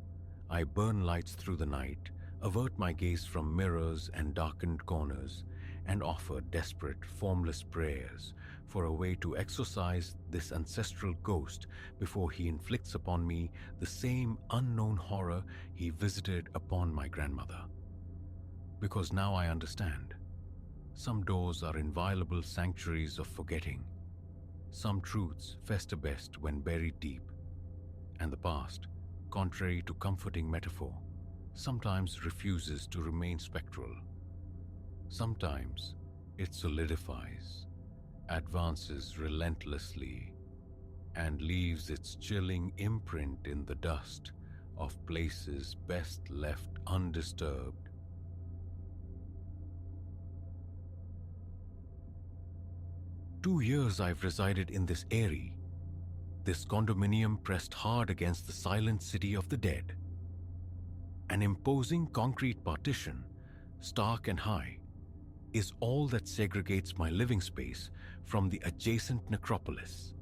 I burn lights through the night, avert my gaze from mirrors and darkened corners, and offer desperate, formless prayers for a way to exorcise this ancestral ghost before he inflicts upon me the same unknown horror he visited upon my grandmother. Because now I understand. Some doors are inviolable sanctuaries of forgetting. Some truths fester best when buried deep. And the past, contrary to comforting metaphor, sometimes refuses to remain spectral. Sometimes it solidifies, advances relentlessly, and leaves its chilling imprint in the dust of places best left undisturbed. "2 years I've resided in this eyrie, this condominium pressed hard against the silent city of the dead. An imposing concrete partition, stark and high, is all that segregates my living space from the adjacent necropolis.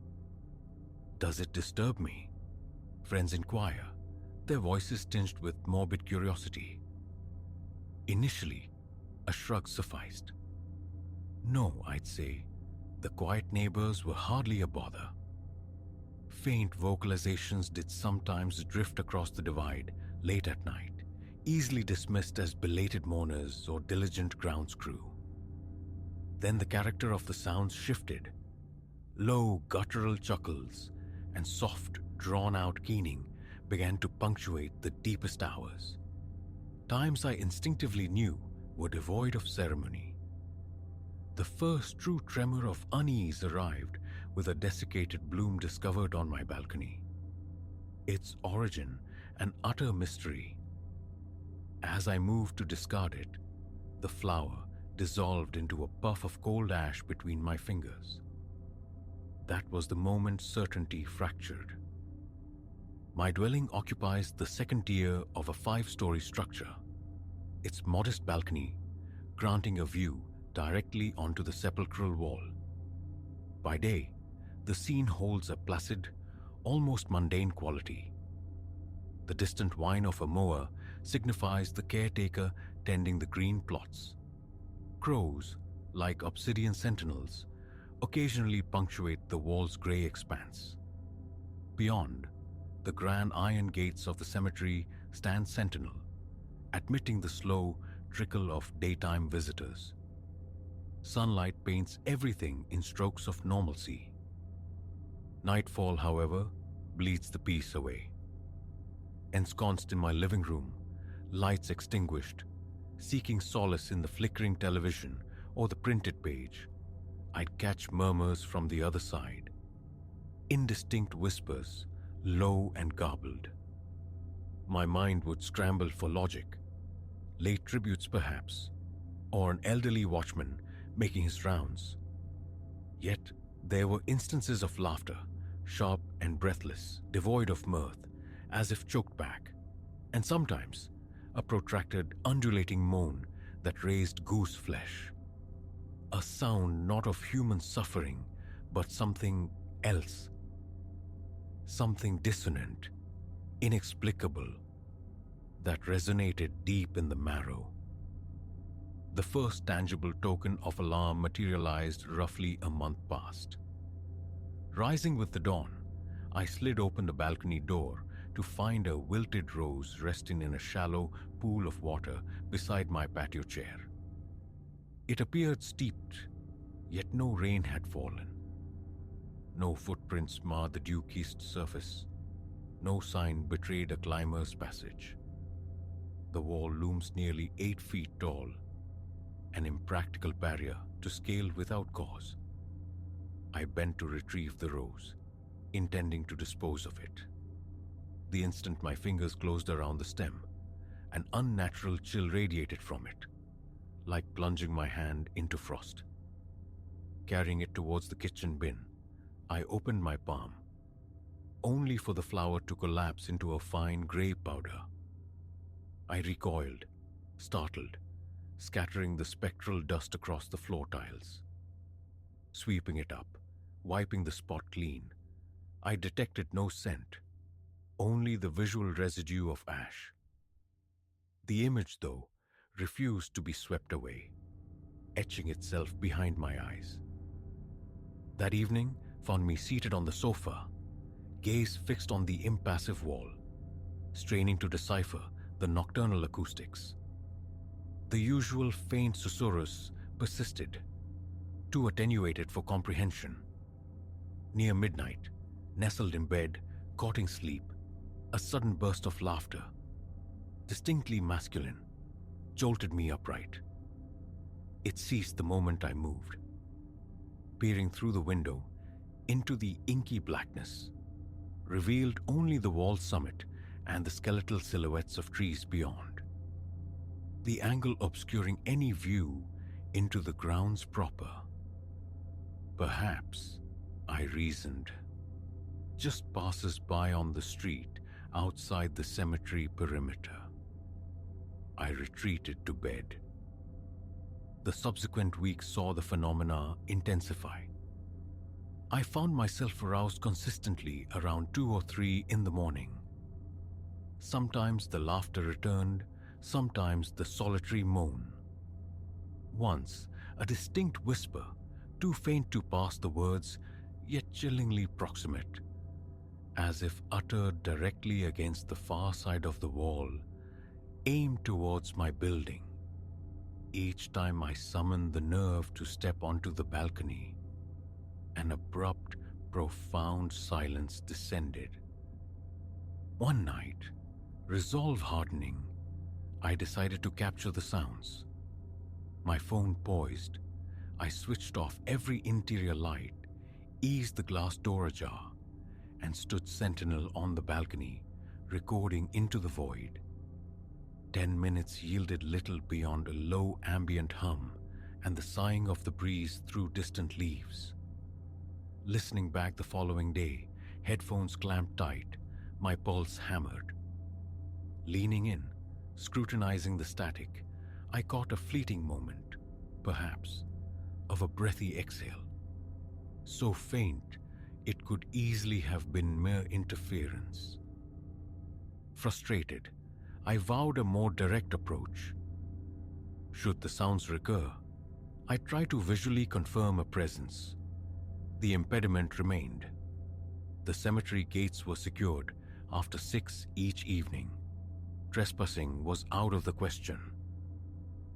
Does it disturb me?" friends inquire, their voices tinged with morbid curiosity. Initially, a shrug sufficed. No, I'd say. The quiet neighbors were hardly a bother. Faint vocalizations did sometimes drift across the divide late at night, easily dismissed as belated mourners or diligent grounds crew. Then the character of the sounds shifted. Low, guttural chuckles and soft, drawn-out keening began to punctuate the deepest hours. Times I instinctively knew were devoid of ceremony. The first true tremor of unease arrived with a desiccated bloom discovered on my balcony. Its origin an utter mystery. As I moved to discard it, the flower dissolved into a puff of cold ash between my fingers. That was the moment certainty fractured. My dwelling occupies the second tier of a 5-story structure, its modest balcony granting a view directly onto the sepulchral wall. By day, the scene holds a placid, almost mundane quality. The distant whine of a mower signifies the caretaker tending the green plots. Crows, like obsidian sentinels, occasionally punctuate the wall's grey expanse. Beyond, the grand iron gates of the cemetery stand sentinel, admitting the slow trickle of daytime visitors. Sunlight paints everything in strokes of normalcy. Nightfall, however, bleeds the peace away. Ensconced in my living room, lights extinguished, seeking solace in the flickering television or the printed page, I'd catch murmurs from the other side. Indistinct whispers, low and garbled. My mind would scramble for logic, late tributes perhaps, or an elderly watchman making his rounds. Yet there were instances of laughter, sharp and breathless, devoid of mirth, as if choked back, and sometimes a protracted, undulating moan that raised goose flesh. A sound not of human suffering, but something else. Something dissonant, inexplicable, that resonated deep in the marrow. The first tangible token of alarm materialized roughly a month past. Rising with the dawn, I slid open the balcony door to find a wilted rose resting in a shallow pool of water beside my patio chair. It appeared steeped, yet no rain had fallen. No footprints marred the dew-kissed surface. No sign betrayed a climber's passage. The wall looms nearly 8 feet tall, an impractical barrier to scale without cause. I bent to retrieve the rose, intending to dispose of it. The instant my fingers closed around the stem, an unnatural chill radiated from it, like plunging my hand into frost. Carrying it towards the kitchen bin, I opened my palm, only for the flower to collapse into a fine grey powder. I recoiled, startled, scattering the spectral dust across the floor tiles. Sweeping it up, wiping the spot clean, I detected no scent, only the visual residue of ash. The image, though, refused to be swept away, etching itself behind my eyes. That evening found me seated on the sofa, gaze fixed on the impassive wall, straining to decipher the nocturnal acoustics. The usual faint susurrus persisted, too attenuated for comprehension. Near midnight, nestled in bed, courting sleep, a sudden burst of laughter, distinctly masculine, jolted me upright. It ceased the moment I moved. Peering through the window, into the inky blackness, revealed only the wall summit and the skeletal silhouettes of trees beyond. The angle obscuring any view into the grounds proper. Perhaps, I reasoned, just passes by on the street outside the cemetery perimeter. I retreated to bed. The subsequent week saw the phenomena intensify. I found myself aroused consistently around 2 or 3 in the morning. Sometimes the laughter returned, sometimes the solitary moan. Once, a distinct whisper, too faint to pass the words, yet chillingly proximate, as if uttered directly against the far side of the wall, aimed towards my building. Each time I summoned the nerve to step onto the balcony, an abrupt, profound silence descended. One night, resolve hardening, I decided to capture the sounds. My phone poised, I switched off every interior light, eased the glass door ajar, and stood sentinel on the balcony, recording into the void. 10 minutes yielded little beyond a low ambient hum and the sighing of the breeze through distant leaves. Listening back the following day, headphones clamped tight, my pulse hammered. Leaning in, scrutinizing the static, I caught a fleeting moment, perhaps, of a breathy exhale. So faint, it could easily have been mere interference. Frustrated, I vowed a more direct approach. Should the sounds recur, I tried to visually confirm a presence. The impediment remained. The cemetery gates were secured after 6 each evening. Trespassing was out of the question.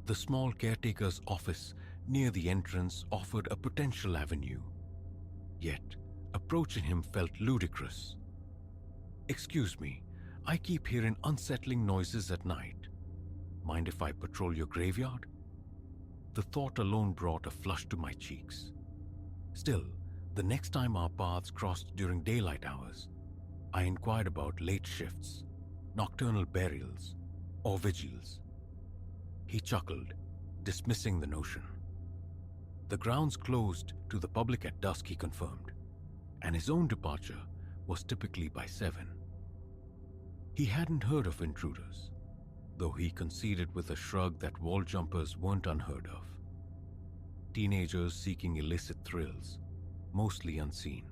The small caretaker's office near the entrance offered a potential avenue. Yet, approaching him felt ludicrous. "Excuse me, I keep hearing unsettling noises at night. Mind if I patrol your graveyard?" The thought alone brought a flush to my cheeks. Still, the next time our paths crossed during daylight hours, I inquired about late shifts, nocturnal burials, or vigils. He chuckled, dismissing the notion. The grounds closed to the public at dusk, he confirmed, and his own departure was typically by 7. He hadn't heard of intruders, though he conceded with a shrug that wall jumpers weren't unheard of. Teenagers seeking illicit thrills, mostly unseen.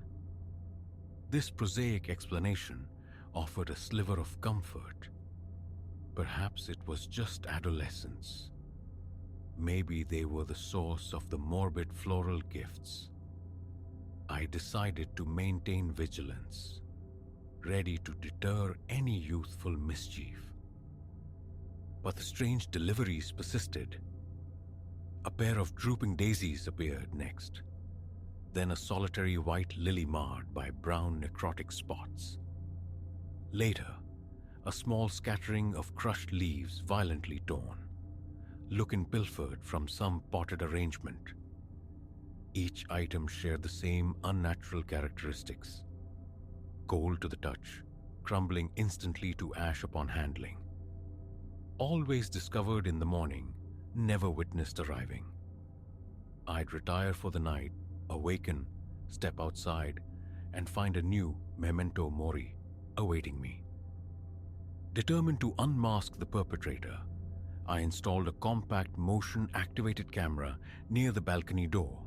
This prosaic explanation offered a sliver of comfort. Perhaps it was just adolescence. Maybe they were the source of the morbid floral gifts. I decided to maintain vigilance, ready to deter any youthful mischief. But the strange deliveries persisted. A pair of drooping daisies appeared next, then a solitary white lily marred by brown necrotic spots. Later, a small scattering of crushed leaves violently torn, looking pilfered from some potted arrangement. Each item shared the same unnatural characteristics. Cold to the touch, crumbling instantly to ash upon handling. Always discovered in the morning, never witnessed arriving. I'd retire for the night, awaken, step outside, and find a new memento mori awaiting me. Determined to unmask the perpetrator, I installed a compact motion-activated camera near the balcony door,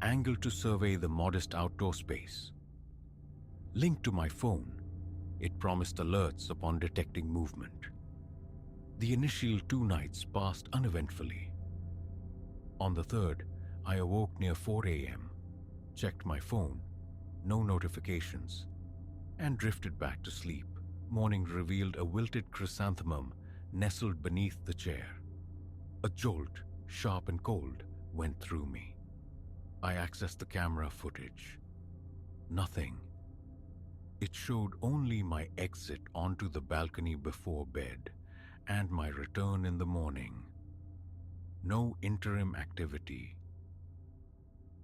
angled to survey the modest outdoor space. Linked to my phone, it promised alerts upon detecting movement. The initial 2 nights passed uneventfully. On the 3rd, I awoke near 4 a.m., checked my phone, no notifications, and drifted back to sleep. Morning revealed a wilted chrysanthemum nestled beneath the chair. A jolt, sharp and cold, went through me. I accessed the camera footage. Nothing. It showed only my exit onto the balcony before bed and my return in the morning. No interim activity.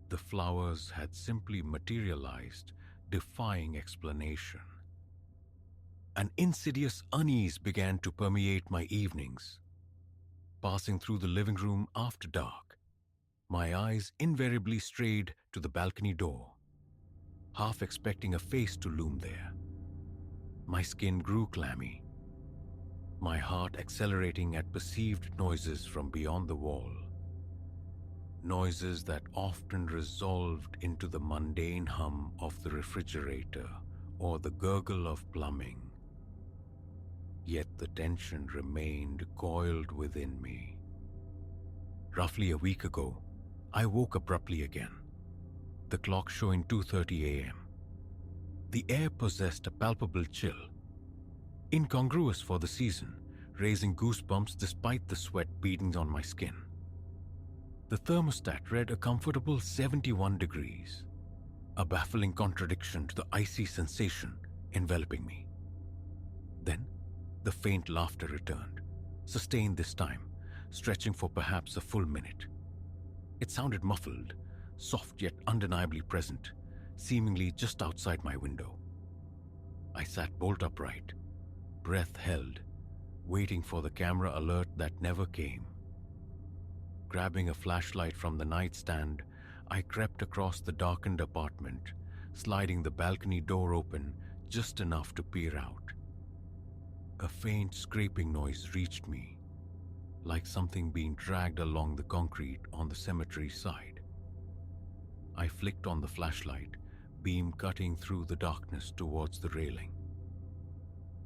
The flowers had simply materialized, defying explanation. An insidious unease began to permeate my evenings. Passing through the living room after dark, my eyes invariably strayed to the balcony door, half expecting a face to loom there. My skin grew clammy, my heart accelerating at perceived noises from beyond the wall. Noises that often resolved into the mundane hum of the refrigerator or the gurgle of plumbing. Yet the tension remained coiled within me. Roughly a week ago, I woke abruptly again, the clock showing 2:30 a.m. The air possessed a palpable chill, incongruous for the season, raising goosebumps despite the sweat beading on my skin. The thermostat read a comfortable 71 degrees, a baffling contradiction to the icy sensation enveloping me. Then, the faint laughter returned, sustained this time, stretching for perhaps a full minute. It sounded muffled, soft yet undeniably present, seemingly just outside my window. I sat bolt upright, breath held, waiting for the camera alert that never came. Grabbing a flashlight from the nightstand, I crept across the darkened apartment, sliding the balcony door open just enough to peer out. A faint scraping noise reached me, like something being dragged along the concrete on the cemetery side. I flicked on the flashlight, beam cutting through the darkness towards the railing.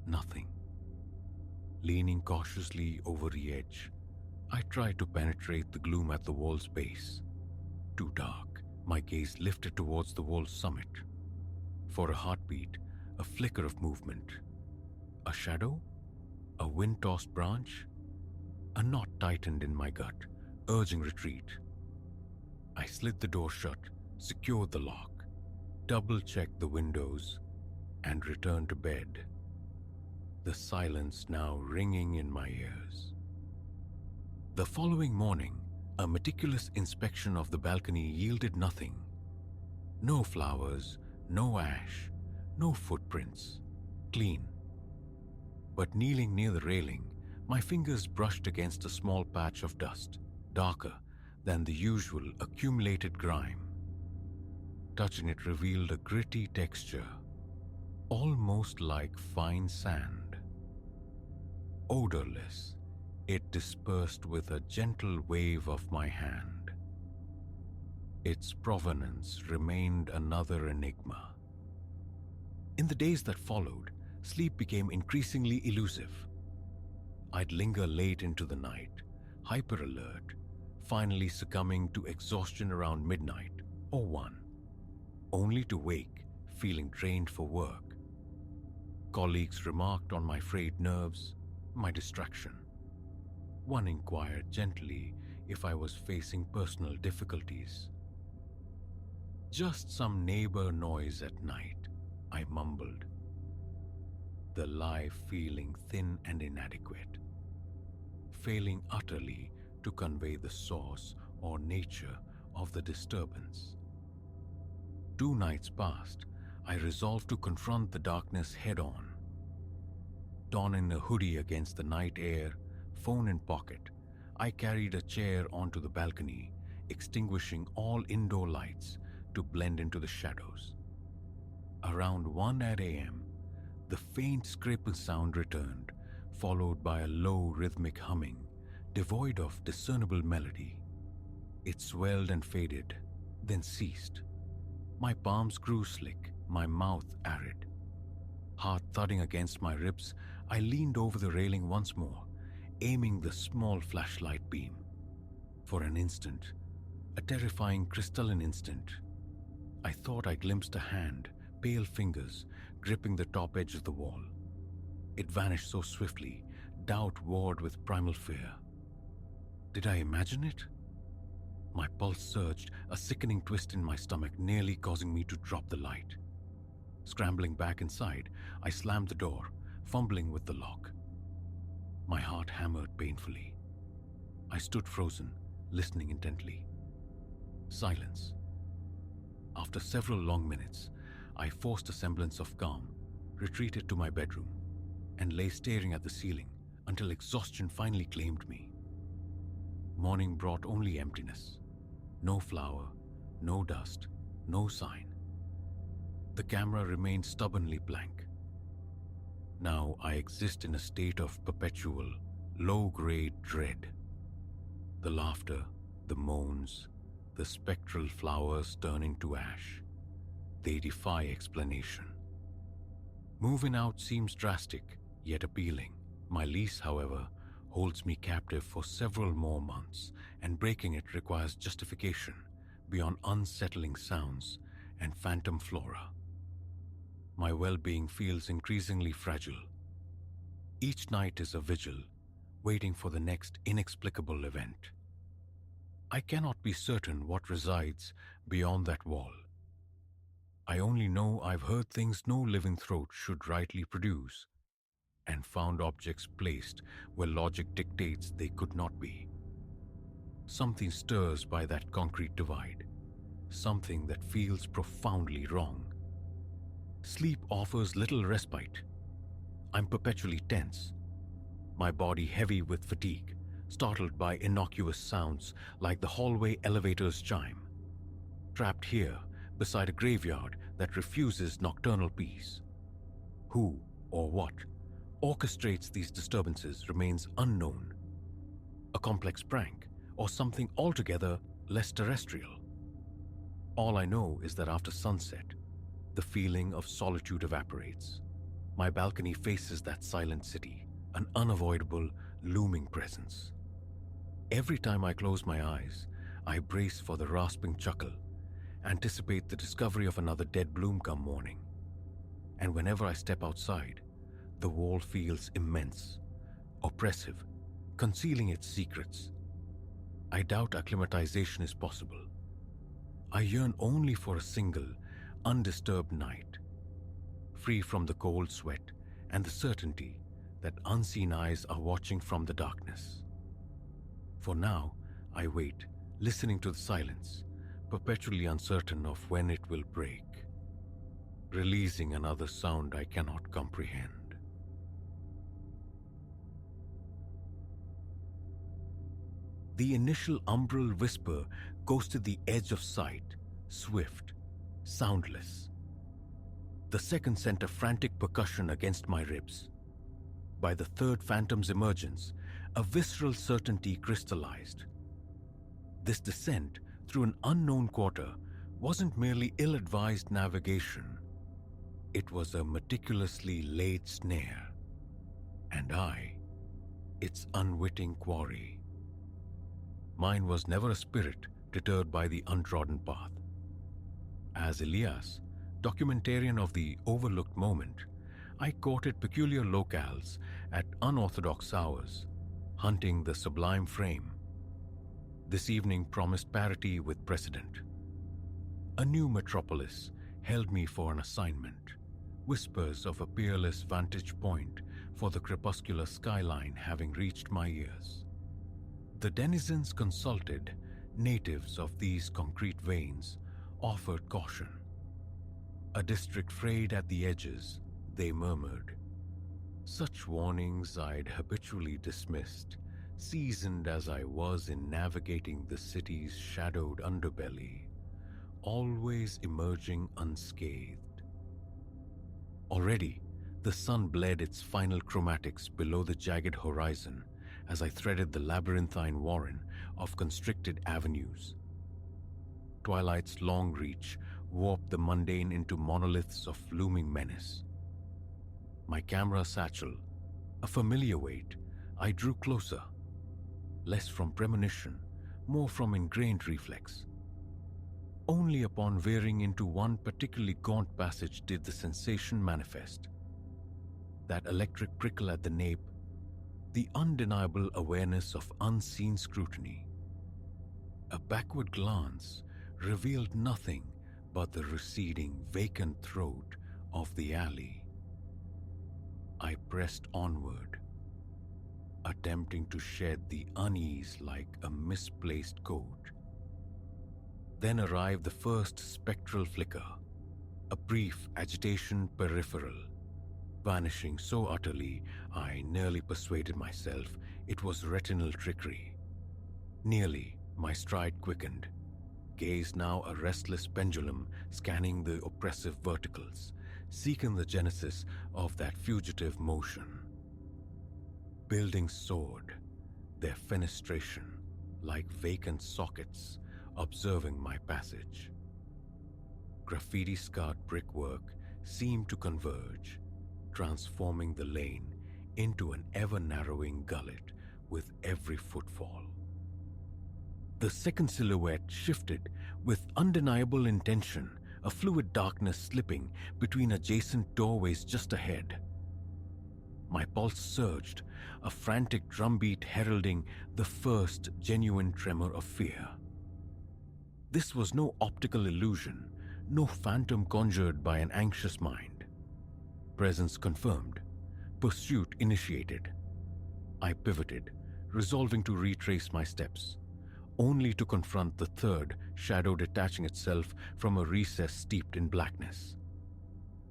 Nothing. Leaning cautiously over the edge, I tried to penetrate the gloom at the wall's base. Too dark, my gaze lifted towards the wall's summit. For a heartbeat, a flicker of movement. A shadow? A wind-tossed branch? A knot tightened in my gut, urging retreat. I slid the door shut, secured the lock, double-checked the windows, and returned to bed, the silence now ringing in my ears. The following morning, a meticulous inspection of the balcony yielded nothing. No flowers, no ash, no footprints. Clean. But kneeling near the railing, my fingers brushed against a small patch of dust, darker than the usual accumulated grime. Touching it revealed a gritty texture, almost like fine sand. Odorless, it dispersed with a gentle wave of my hand. Its provenance remained another enigma. In the days that followed, sleep became increasingly elusive. I'd linger late into the night, hyper-alert, finally succumbing to exhaustion around midnight or 1, only to wake feeling drained for work. Colleagues remarked on my frayed nerves, my distraction. One inquired gently if I was facing personal difficulties. "Just some neighbor noise at night," I mumbled, the lie feeling thin and inadequate, failing utterly to convey the source or nature of the disturbance. 2 nights passed, I resolved to confront the darkness head-on. Donning a hoodie against the night air, phone in pocket, I carried a chair onto the balcony, extinguishing all indoor lights to blend into the shadows. Around 1 a.m., the faint scraping sound returned, followed by a low rhythmic humming, devoid of discernible melody. It swelled and faded, then ceased. My palms grew slick, my mouth arid. Heart thudding against my ribs, I leaned over the railing once more, aiming the small flashlight beam. For an instant, a terrifying crystalline instant, I thought I glimpsed a hand, pale fingers, gripping the top edge of the wall. It vanished so swiftly, doubt warred with primal fear. Did I imagine it? My pulse surged, a sickening twist in my stomach nearly causing me to drop the light. Scrambling back inside, I slammed the door, fumbling with the lock. My heart hammered painfully. I stood frozen, listening intently. Silence. After several long minutes, I forced a semblance of calm, retreated to my bedroom, and lay staring at the ceiling until exhaustion finally claimed me. Morning brought only emptiness. No flower, no dust, no sign. The camera remained stubbornly blank. Now I exist in a state of perpetual, low-grade dread. The laughter, the moans, the spectral flowers turning to ash. They defy explanation. Moving out seems drastic, yet appealing. My lease, however, holds me captive for several more months, and breaking it requires justification beyond unsettling sounds and phantom flora. My well-being feels increasingly fragile. Each night is a vigil, waiting for the next inexplicable event. I cannot be certain what resides beyond that wall. I only know I've heard things no living throat should rightly produce, and found objects placed where logic dictates they could not be. Something stirs by that concrete divide, something that feels profoundly wrong. Sleep offers little respite. I'm perpetually tense, my body heavy with fatigue, startled by innocuous sounds like the hallway elevator's chime. Trapped here beside a graveyard that refuses nocturnal peace. Who or what orchestrates these disturbances remains unknown. A complex prank or something altogether less terrestrial. All I know is that after sunset, the feeling of solitude evaporates. My balcony faces that silent city, an unavoidable, looming presence. Every time I close my eyes, I brace for the rasping chuckle, anticipate the discovery of another dead bloom come morning. And whenever I step outside, the wall feels immense, oppressive, concealing its secrets. I doubt acclimatization is possible. I yearn only for a single, undisturbed night, free from the cold sweat and the certainty that unseen eyes are watching from the darkness. For now, I wait, listening to the silence, perpetually uncertain of when it will break, releasing another sound I cannot comprehend. The initial umbral whisper goes to the edge of sight, swift, soundless. The second sent a frantic percussion against my ribs. By the third phantom's emergence, a visceral certainty crystallized. This descent through an unknown quarter wasn't merely ill-advised navigation. It was a meticulously laid snare, and I, its unwitting quarry. Mine was never a spirit deterred by the untrodden path. As Elias, documentarian of the overlooked moment, I courted peculiar locales at unorthodox hours, hunting the sublime frame. This evening promised parity with precedent. A new metropolis held me for an assignment, whispers of a peerless vantage point for the crepuscular skyline having reached my ears. The denizens consulted, natives of these concrete veins offered caution. A district frayed at the edges, they murmured. Such warnings I'd habitually dismissed, seasoned as I was in navigating the city's shadowed underbelly, always emerging unscathed. Already, the sun bled its final chromatics below the jagged horizon as I threaded the labyrinthine warren of constricted avenues. Twilight's long reach warped the mundane into monoliths of looming menace. My camera satchel, a familiar weight, I drew closer, less from premonition, more from ingrained reflex. Only upon veering into one particularly gaunt passage did the sensation manifest. That electric prickle at the nape, the undeniable awareness of unseen scrutiny. A backward glance revealed nothing but the receding, vacant throat of the alley. I pressed onward, attempting to shed the unease like a misplaced coat. Then arrived the first spectral flicker, a brief agitation peripheral, vanishing so utterly I nearly persuaded myself it was retinal trickery. Nearly, my stride quickened, gaze now a restless pendulum scanning the oppressive verticals, seeking the genesis of that fugitive motion. Buildings soared, their fenestration like vacant sockets observing my passage. Graffiti-scarred brickwork seemed to converge, transforming the lane into an ever-narrowing gullet with every footfall. The second silhouette shifted with undeniable intention, a fluid darkness slipping between adjacent doorways just ahead. My pulse surged, a frantic drumbeat heralding the first genuine tremor of fear. This was no optical illusion, no phantom conjured by an anxious mind. Presence confirmed, pursuit initiated. I pivoted, resolving to retrace my steps, only to confront the third shadow detaching itself from a recess steeped in blackness.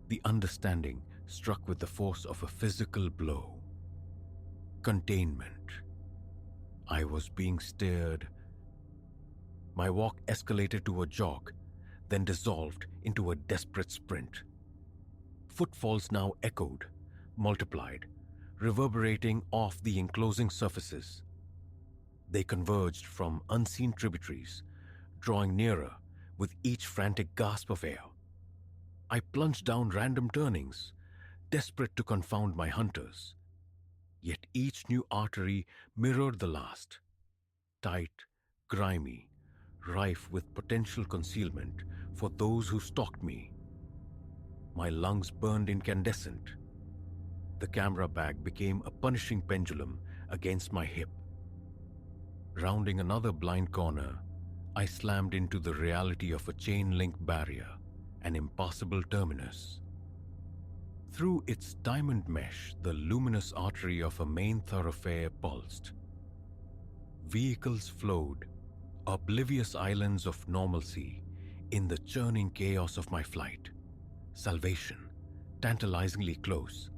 The understanding struck with the force of a physical blow. Containment. I was being steered. My walk escalated to a jog, then dissolved into a desperate sprint. Footfalls now echoed, multiplied, reverberating off the enclosing surfaces. They converged from unseen tributaries, drawing nearer with each frantic gasp of air. I plunged down random turnings, desperate to confound my hunters. Yet each new artery mirrored the last, tight, grimy, rife with potential concealment for those who stalked me. My lungs burned incandescent. The camera bag became a punishing pendulum against my hip. Rounding another blind corner, I slammed into the reality of a chain-link barrier, an impassable terminus. Through its diamond mesh, the luminous artery of a main thoroughfare pulsed. Vehicles flowed, oblivious islands of normalcy, in the churning chaos of my flight. Salvation, tantalizingly close,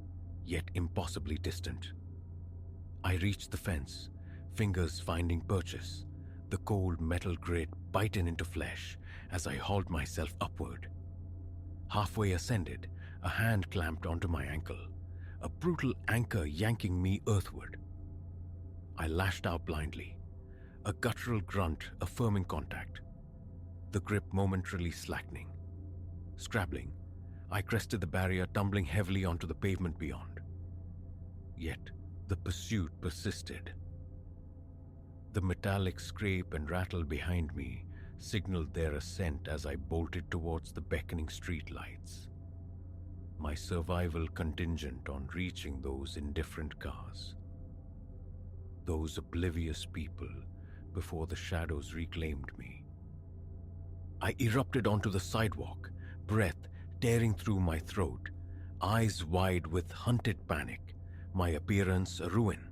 yet impossibly distant. I reached the fence, fingers finding purchase, the cold metal grid bitten into flesh as I hauled myself upward. Halfway ascended, a hand clamped onto my ankle, a brutal anchor yanking me earthward. I lashed out blindly, a guttural grunt affirming contact, the grip momentarily slackening. Scrabbling, I crested the barrier, tumbling heavily onto the pavement beyond. Yet the pursuit persisted. The metallic scrape and rattle behind me signaled their ascent as I bolted towards the beckoning streetlights. My survival contingent on reaching those indifferent cars. Those oblivious people before the shadows reclaimed me. I erupted onto the sidewalk, breath tearing through my throat, eyes wide with hunted panic, my appearance a ruin.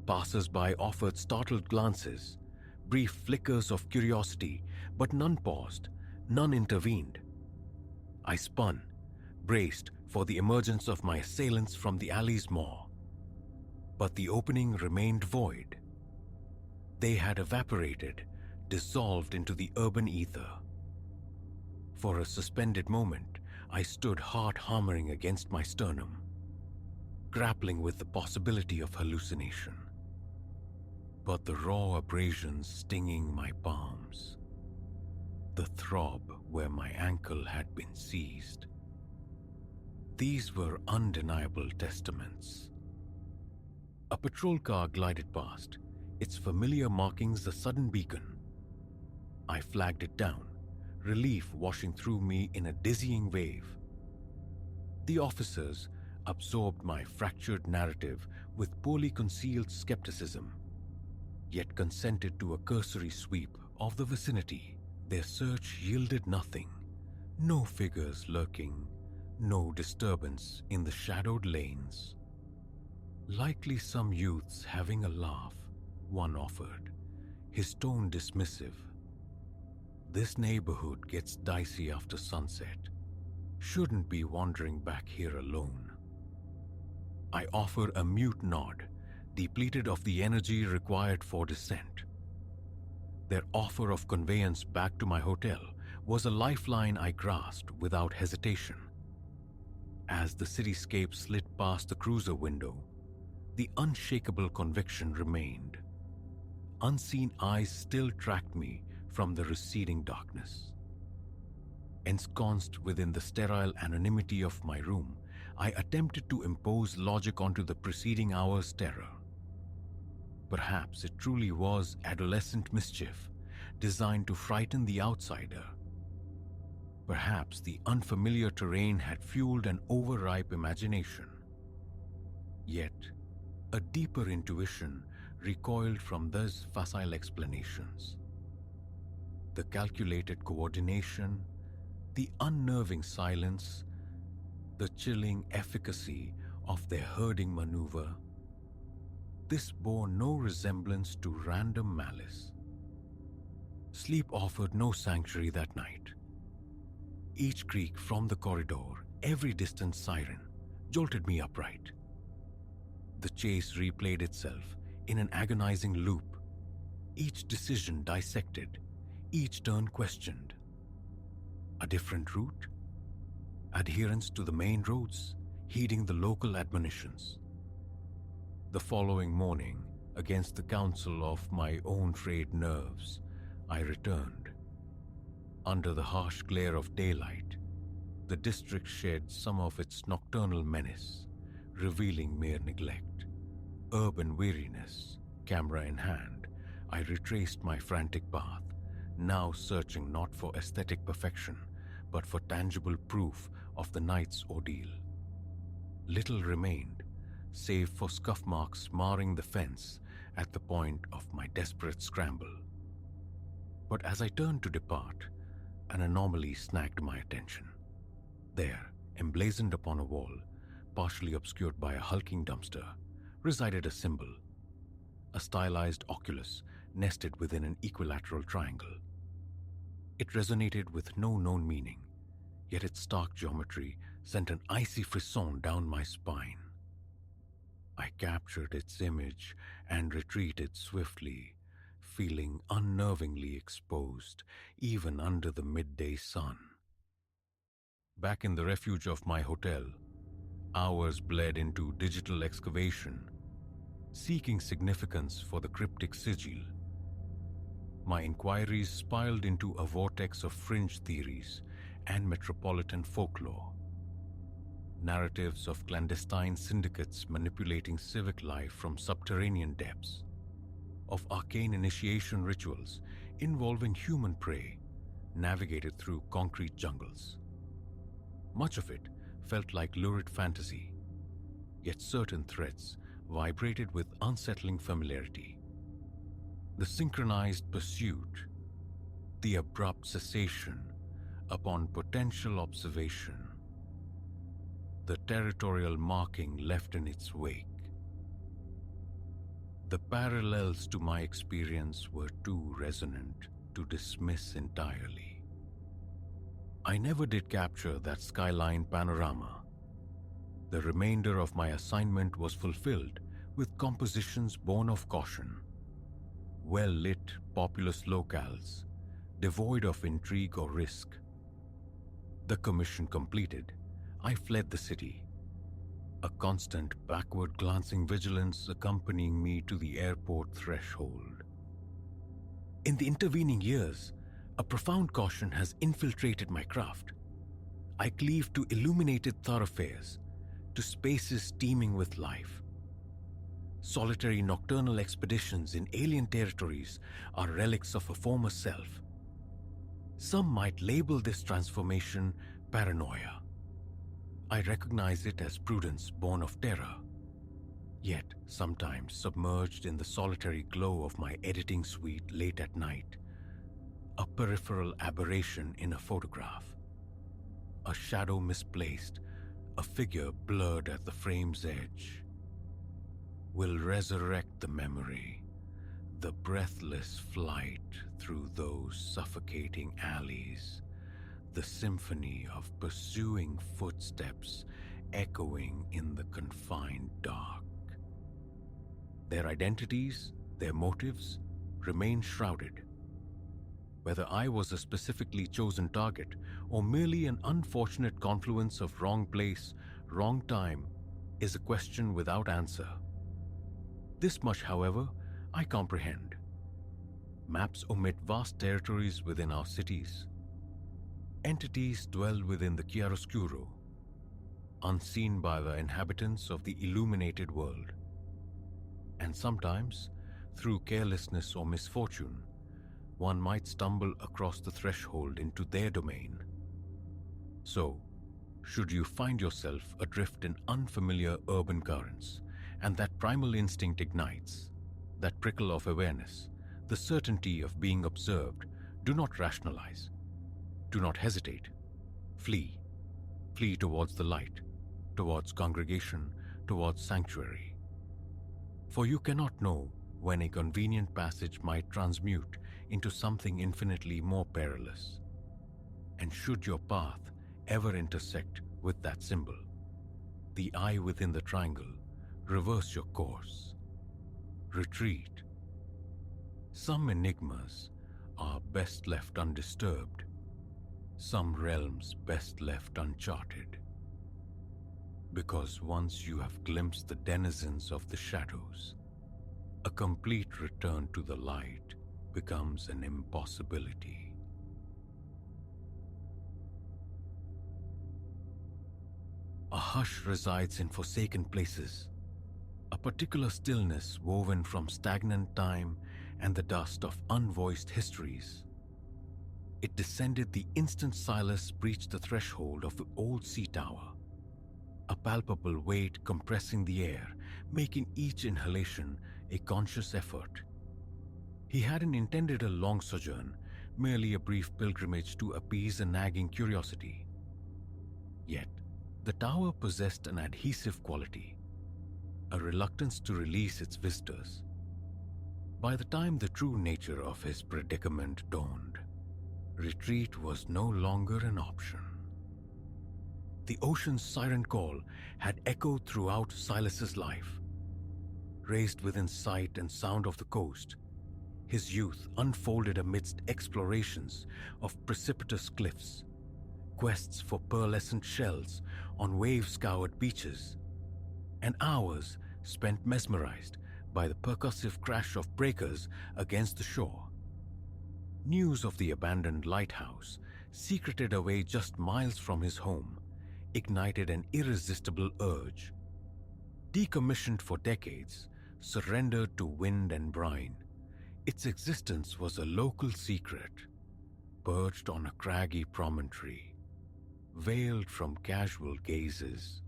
Passers-by offered startled glances, brief flickers of curiosity, but none paused, none intervened. I spun, braced for the emergence of my assailants from the alley's maw. But the opening remained void. They had evaporated, dissolved into the urban ether. For a suspended moment, I stood heart-hammering against my sternum, grappling with the possibility of hallucination. But the raw abrasions stinging my palms, the throb where my ankle had been seized, these were undeniable testaments. A patrol car glided past, its familiar markings a sudden beacon. I flagged it down, relief washing through me in a dizzying wave. The officers absorbed my fractured narrative with poorly concealed skepticism, yet consented to a cursory sweep of the vicinity. Their search yielded nothing, no figures lurking, no disturbance in the shadowed lanes. Likely some youths having a laugh, one offered, his tone dismissive. This neighborhood gets dicey after sunset. Shouldn't be wandering back here alone. I offer a mute nod, depleted of the energy required for descent. Their offer of conveyance back to my hotel was a lifeline I grasped without hesitation. As the cityscape slid past the cruiser window, the unshakable conviction remained. Unseen eyes still tracked me from the receding darkness. Ensconced within the sterile anonymity of my room, I attempted to impose logic onto the preceding hour's terror. Perhaps it truly was adolescent mischief designed to frighten the outsider. Perhaps the unfamiliar terrain had fueled an overripe imagination. Yet, a deeper intuition recoiled from those facile explanations. The calculated coordination, the unnerving silence, the chilling efficacy of their herding maneuver. This bore no resemblance to random malice. Sleep offered no sanctuary that night. Each creak from the corridor, every distant siren, jolted me upright. The chase replayed itself in an agonizing loop, each decision dissected, each turn questioned. A different route? Adherence to the main roads, heeding the local admonitions. The following morning, against the counsel of my own frayed nerves, I returned. Under the harsh glare of daylight, the district shed some of its nocturnal menace, revealing mere neglect, urban weariness. Camera in hand, I retraced my frantic path, now searching not for aesthetic perfection, but for tangible proof of the night's ordeal. Little remained, save for scuff marks marring the fence at the point of my desperate scramble. But as I turned to depart, an anomaly snagged my attention. There, emblazoned upon a wall, partially obscured by a hulking dumpster, resided a symbol, a stylized oculus nested within an equilateral triangle. It resonated with no known meaning, yet its stark geometry sent an icy frisson down my spine. I captured its image and retreated swiftly, feeling unnervingly exposed even under the midday sun. Back in the refuge of my hotel, hours bled into digital excavation, seeking significance for the cryptic sigil. My inquiries spiraled into a vortex of fringe theories and metropolitan folklore. Narratives of clandestine syndicates manipulating civic life from subterranean depths, of arcane initiation rituals involving human prey navigated through concrete jungles. Much of it felt like lurid fantasy, yet certain threads vibrated with unsettling familiarity. The synchronized pursuit, the abrupt cessation upon potential observation, the territorial marking left in its wake. The parallels to my experience were too resonant to dismiss entirely. I never did capture that skyline panorama. The remainder of my assignment was fulfilled with compositions born of caution. Well-lit, populous locales, devoid of intrigue or risk. The commission completed, I fled the city, a constant backward-glancing vigilance accompanying me to the airport threshold. In the intervening years, a profound caution has infiltrated my craft. I cleave to illuminated thoroughfares, to spaces teeming with life. Solitary nocturnal expeditions in alien territories are relics of a former self. Some might label this transformation paranoia. I recognize it as prudence born of terror. Yet, sometimes submerged in the solitary glow of my editing suite late at night, a peripheral aberration in a photograph, a shadow misplaced, a figure blurred at the frame's edge, will resurrect the memory, the breathless flight through those those suffocating alleys, the symphony of pursuing footsteps echoing in the confined dark. Their identities, their motives, remain shrouded. Whether I was a specifically chosen target or merely an unfortunate confluence of wrong place, wrong time, is a question without answer. This much, however, I comprehend. Maps omit vast territories within our cities. Entities dwell within the chiaroscuro, unseen by the inhabitants of the illuminated world. And sometimes, through carelessness or misfortune, one might stumble across the threshold into their domain. So, should you find yourself adrift in unfamiliar urban currents, and that primal instinct ignites, that prickle of awareness, the certainty of being observed, do not rationalize. Do not hesitate. Flee. Flee towards the light, towards congregation, towards sanctuary. For you cannot know when a convenient passage might transmute into something infinitely more perilous. And should your path ever intersect with that symbol, the eye within the triangle, reverse your course. Retreat. Some enigmas are best left undisturbed, some realms best left uncharted. Because once you have glimpsed the denizens of the shadows, a complete return to the light becomes an impossibility. A hush resides in forsaken places, a particular stillness woven from stagnant time and the dust of unvoiced histories. It descended the instant Silas breached the threshold of the old sea tower, a palpable weight compressing the air, making each inhalation a conscious effort. He hadn't intended a long sojourn, merely a brief pilgrimage to appease a nagging curiosity. Yet, the tower possessed an adhesive quality, a reluctance to release its visitors. By the time the true nature of his predicament dawned, retreat was no longer an option. The ocean's siren call had echoed throughout Silas's life. Raised within sight and sound of the coast, his youth unfolded amidst explorations of precipitous cliffs, quests for pearlescent shells on wave-scoured beaches, and hours spent mesmerized by the percussive crash of breakers against the shore. News of the abandoned lighthouse, secreted away just miles from his home, ignited an irresistible urge. Decommissioned for decades, surrendered to wind and brine, its existence was a local secret, perched on a craggy promontory, veiled from casual gazes.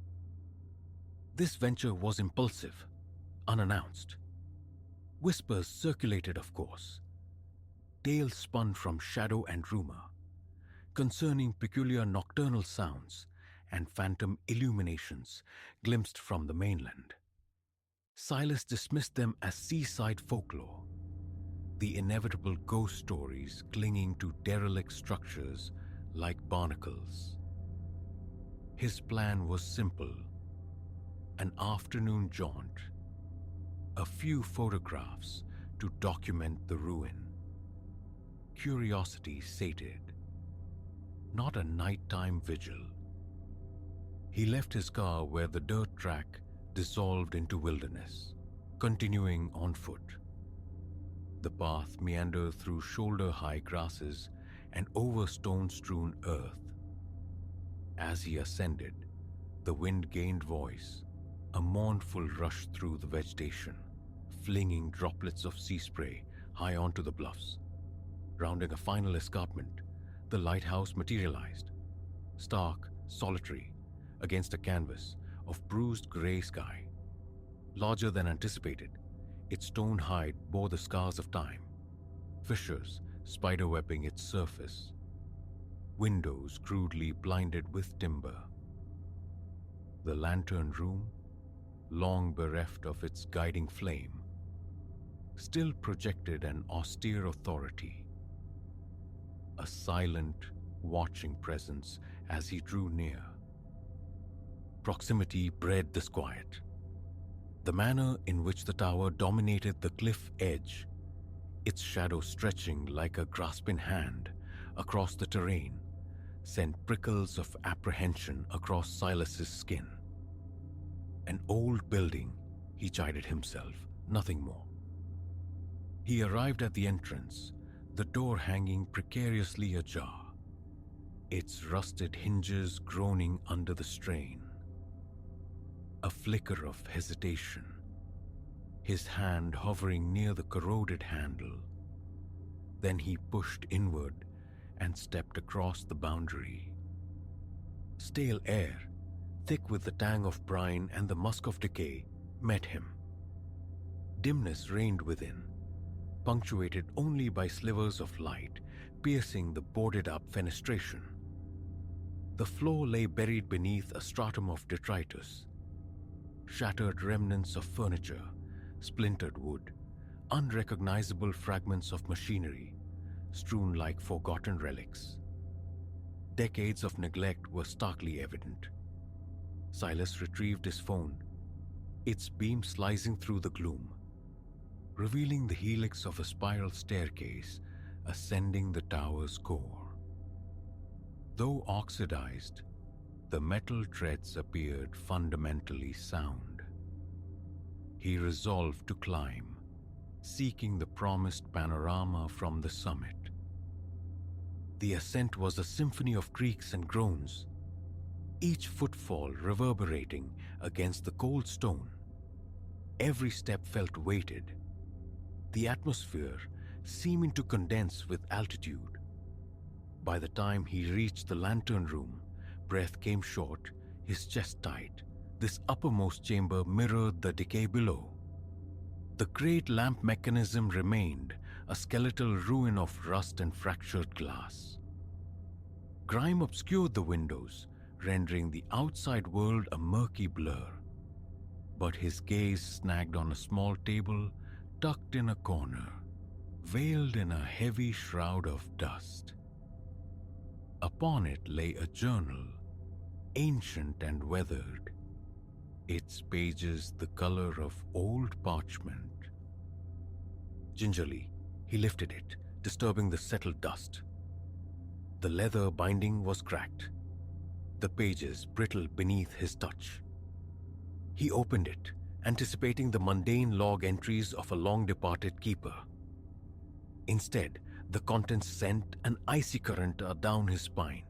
This venture was impulsive, unannounced. Whispers circulated, of course, tales spun from shadow and rumor, concerning peculiar nocturnal sounds and phantom illuminations glimpsed from the mainland. Silas dismissed them as seaside folklore, the inevitable ghost stories clinging to derelict structures like barnacles. His plan was simple: an afternoon jaunt, a few photographs to document the ruin. Curiosity sated, not a nighttime vigil. He left his car where the dirt track dissolved into wilderness, continuing on foot. The path meandered through shoulder-high grasses and over stone-strewn earth. As he ascended, the wind gained voice, a mournful rush through the vegetation, flinging droplets of sea spray high onto the bluffs. Rounding a final escarpment, the lighthouse materialized, stark, solitary, against a canvas of bruised gray sky. Larger than anticipated, its stone hide bore the scars of time, fissures spiderwebbing its surface, windows crudely blinded with timber. The lantern room, long bereft of its guiding flame, still projected an austere authority. a silent, watching presence as he drew near. Proximity bred disquiet. The manner in which the tower dominated the cliff edge, its shadow stretching like a grasping hand across the terrain, sent prickles of apprehension across Silas's skin. An old building, he chided himself, nothing more. He arrived at the entrance, the door hanging precariously ajar, its rusted hinges groaning under the strain. A flicker of hesitation, his hand hovering near the corroded handle. Then he pushed inward and stepped across the boundary. Stale air, thick with the tang of brine and the musk of decay, met him. Dimness reigned within, punctuated only by slivers of light piercing the boarded-up fenestration. The floor lay buried beneath a stratum of detritus, shattered remnants of furniture, splintered wood, unrecognizable fragments of machinery, strewn like forgotten relics. Decades of neglect were starkly evident. Silas retrieved his phone, its beam slicing through the gloom, revealing the helix of a spiral staircase ascending the tower's core. Though oxidized, the metal treads appeared fundamentally sound. He resolved to climb, seeking the promised panorama from the summit. The ascent was a symphony of creaks and groans, each footfall reverberating against the cold stone. Every step felt weighted, the atmosphere seeming to condense with altitude. By the time he reached the lantern room, breath came short, his chest tight. This uppermost chamber mirrored the decay below. The great lamp mechanism remained, a skeletal ruin of rust and fractured glass. Grime obscured the windows, rendering the outside world a murky blur. But his gaze snagged on a small table tucked in a corner, veiled in a heavy shroud of dust. Upon it lay a journal, ancient and weathered, its pages the color of old parchment. Gingerly, he lifted it, disturbing the settled dust. The leather binding was cracked, the pages brittle beneath his touch. He opened it, anticipating the mundane log entries of a long-departed keeper. Instead, the contents sent an icy current down his spine.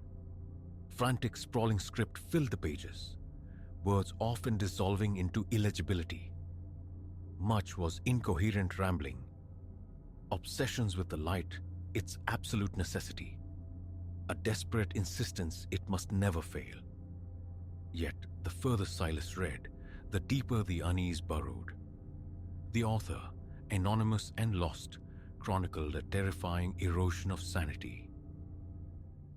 Frantic, sprawling script filled the pages, words often dissolving into illegibility. Much was incoherent rambling. Obsessions with the light, its absolute necessity. A desperate insistence it must never fail. Yet, the further Silas read, the deeper the unease burrowed. The author, anonymous and lost, chronicled a terrifying erosion of sanity.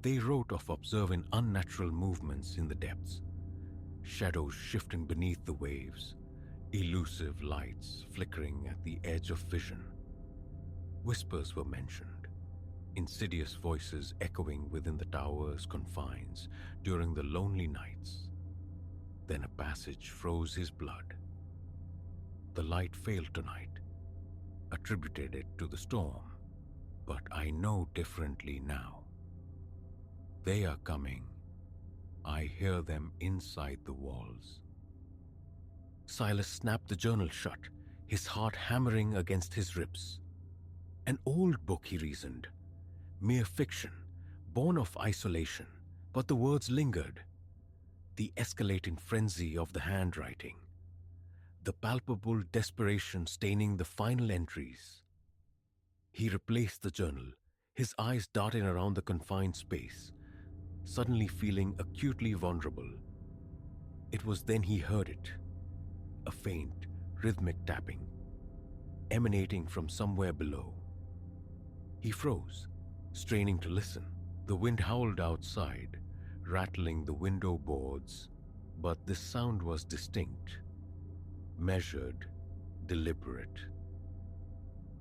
They wrote of observing unnatural movements in the depths, shadows shifting beneath the waves, elusive lights flickering at the edge of vision. Whispers were mentioned, insidious voices echoing within the tower's confines during the lonely nights. Then a passage froze his blood. The light failed tonight, attributed it to the storm, but I know differently now. They are coming. I hear them inside the walls. Silas snapped the journal shut, his heart hammering against his ribs. An old book, he reasoned. Mere fiction, born of isolation, but the words lingered. The escalating frenzy of the handwriting, the palpable desperation staining the final entries. He replaced the journal, his eyes darting around the confined space, suddenly feeling acutely vulnerable. It was then he heard it, a faint, rhythmic tapping, emanating from somewhere below. He froze, straining to listen. The wind howled outside, rattling the window boards, but this sound was distinct, measured, deliberate,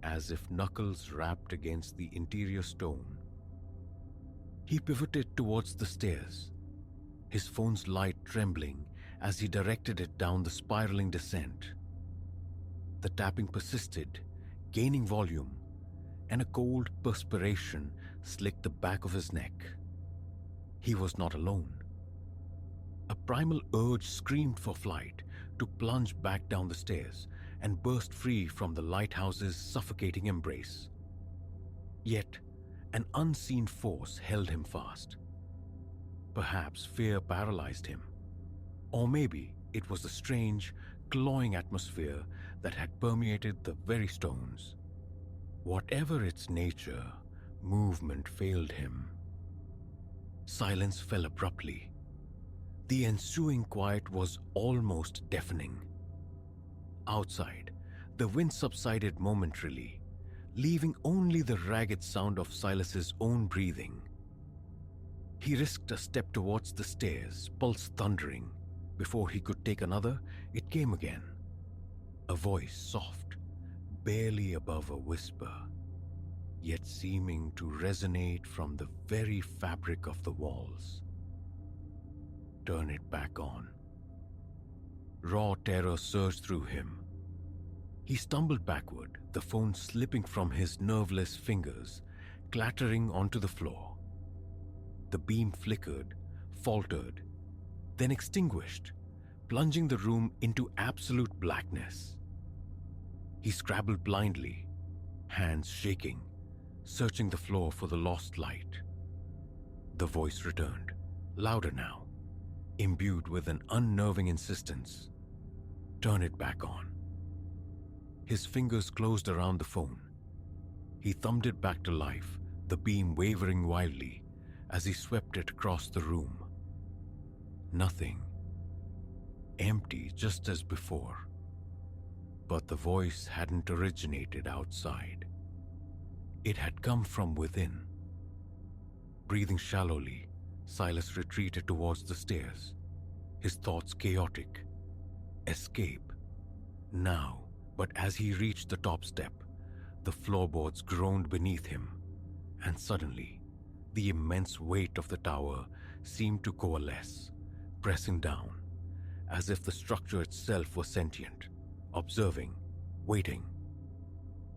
as if knuckles rapped against the interior stone. He pivoted towards the stairs, his phone's light trembling as he directed it down the spiraling descent. The tapping persisted, gaining volume, and a cold perspiration slicked the back of his neck. He was not alone. A primal urge screamed for flight, to plunge back down the stairs and burst free from the lighthouse's suffocating embrace. Yet, an unseen force held him fast. Perhaps fear paralyzed him. Or maybe it was the strange, clawing atmosphere that had permeated the very stones. Whatever its nature, movement failed him. Silence fell abruptly. The ensuing quiet was almost deafening. Outside, the wind subsided momentarily, leaving only the ragged sound of Silas's own breathing. He risked a step towards the stairs, pulse thundering. Before he could take another, it came again. A voice, soft, barely above a whisper, yet seeming to resonate from the very fabric of the walls. Turn it back on. Raw terror surged through him. He stumbled backward, the phone slipping from his nerveless fingers, clattering onto the floor. The beam flickered, faltered, then extinguished, plunging the room into absolute blackness. He scrabbled blindly, hands shaking, searching the floor for the lost light. The voice returned, louder now, imbued with an unnerving insistence. Turn it back on. His fingers closed around the phone. He thumbed it back to life, the beam wavering wildly as he swept it across the room. Nothing. Empty just as before. But the voice hadn't originated outside. It had come from within. Breathing shallowly, Silas retreated towards the stairs, his thoughts chaotic. Escape. Now, but as he reached the top step, the floorboards groaned beneath him, and suddenly, the immense weight of the tower seemed to coalesce, pressing down, as if the structure itself was sentient, observing, waiting.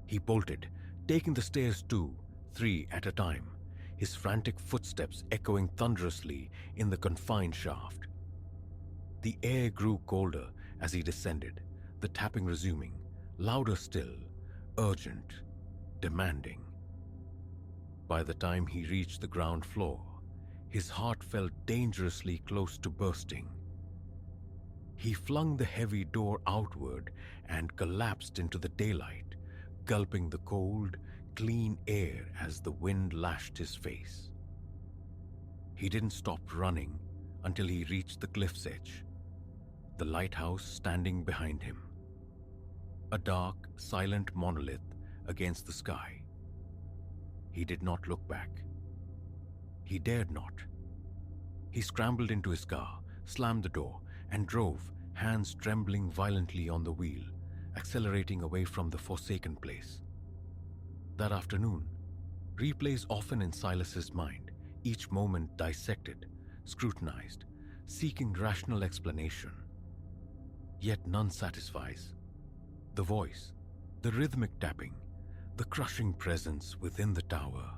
He bolted, taking the stairs 2, 3 at a time, his frantic footsteps echoing thunderously in the confined shaft. The air grew colder as he descended, the tapping resuming, louder still, urgent, demanding. By the time he reached the ground floor, his heart felt dangerously close to bursting. He flung the heavy door outward and collapsed into the daylight, gulping the cold, clean air as the wind lashed his face. He didn't stop running until he reached the cliff's edge, the lighthouse standing behind him. A dark, silent monolith against the sky. He did not look back. He dared not. He scrambled into his car, slammed the door, and drove, hands trembling violently on the wheel, accelerating away from the forsaken place. That afternoon, replays often in Silas's mind, each moment dissected, scrutinized, seeking rational explanation. Yet none satisfies. The voice, the rhythmic tapping, the crushing presence within the tower.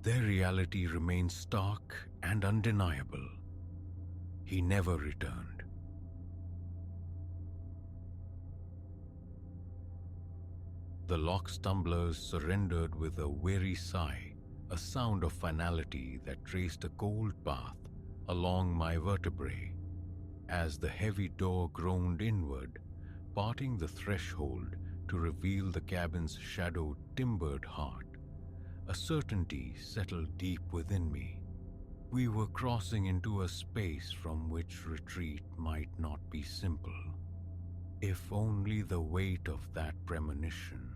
Their reality remains stark and undeniable. He never returned. The lock's tumblers surrendered with a weary sigh, a sound of finality that traced a cold path along my vertebrae, as the heavy door groaned inward, parting the threshold to reveal the cabin's shadowed, timbered heart. A certainty settled deep within me. We were crossing into a space from which retreat might not be simple. If only the weight of that premonition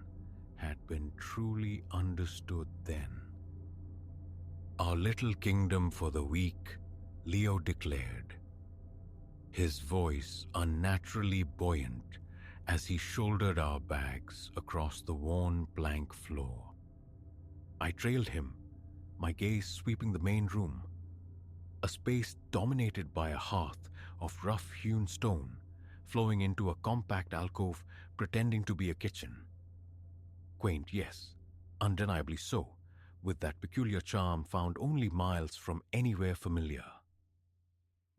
had been truly understood then. Our little kingdom for the weak, Leo declared, his voice unnaturally buoyant as he shouldered our bags across the worn plank floor. I trailed him, my gaze sweeping the main room, a space dominated by a hearth of rough-hewn stone flowing into a compact alcove pretending to be a kitchen. Quaint, yes, undeniably so, with that peculiar charm found only miles from anywhere familiar.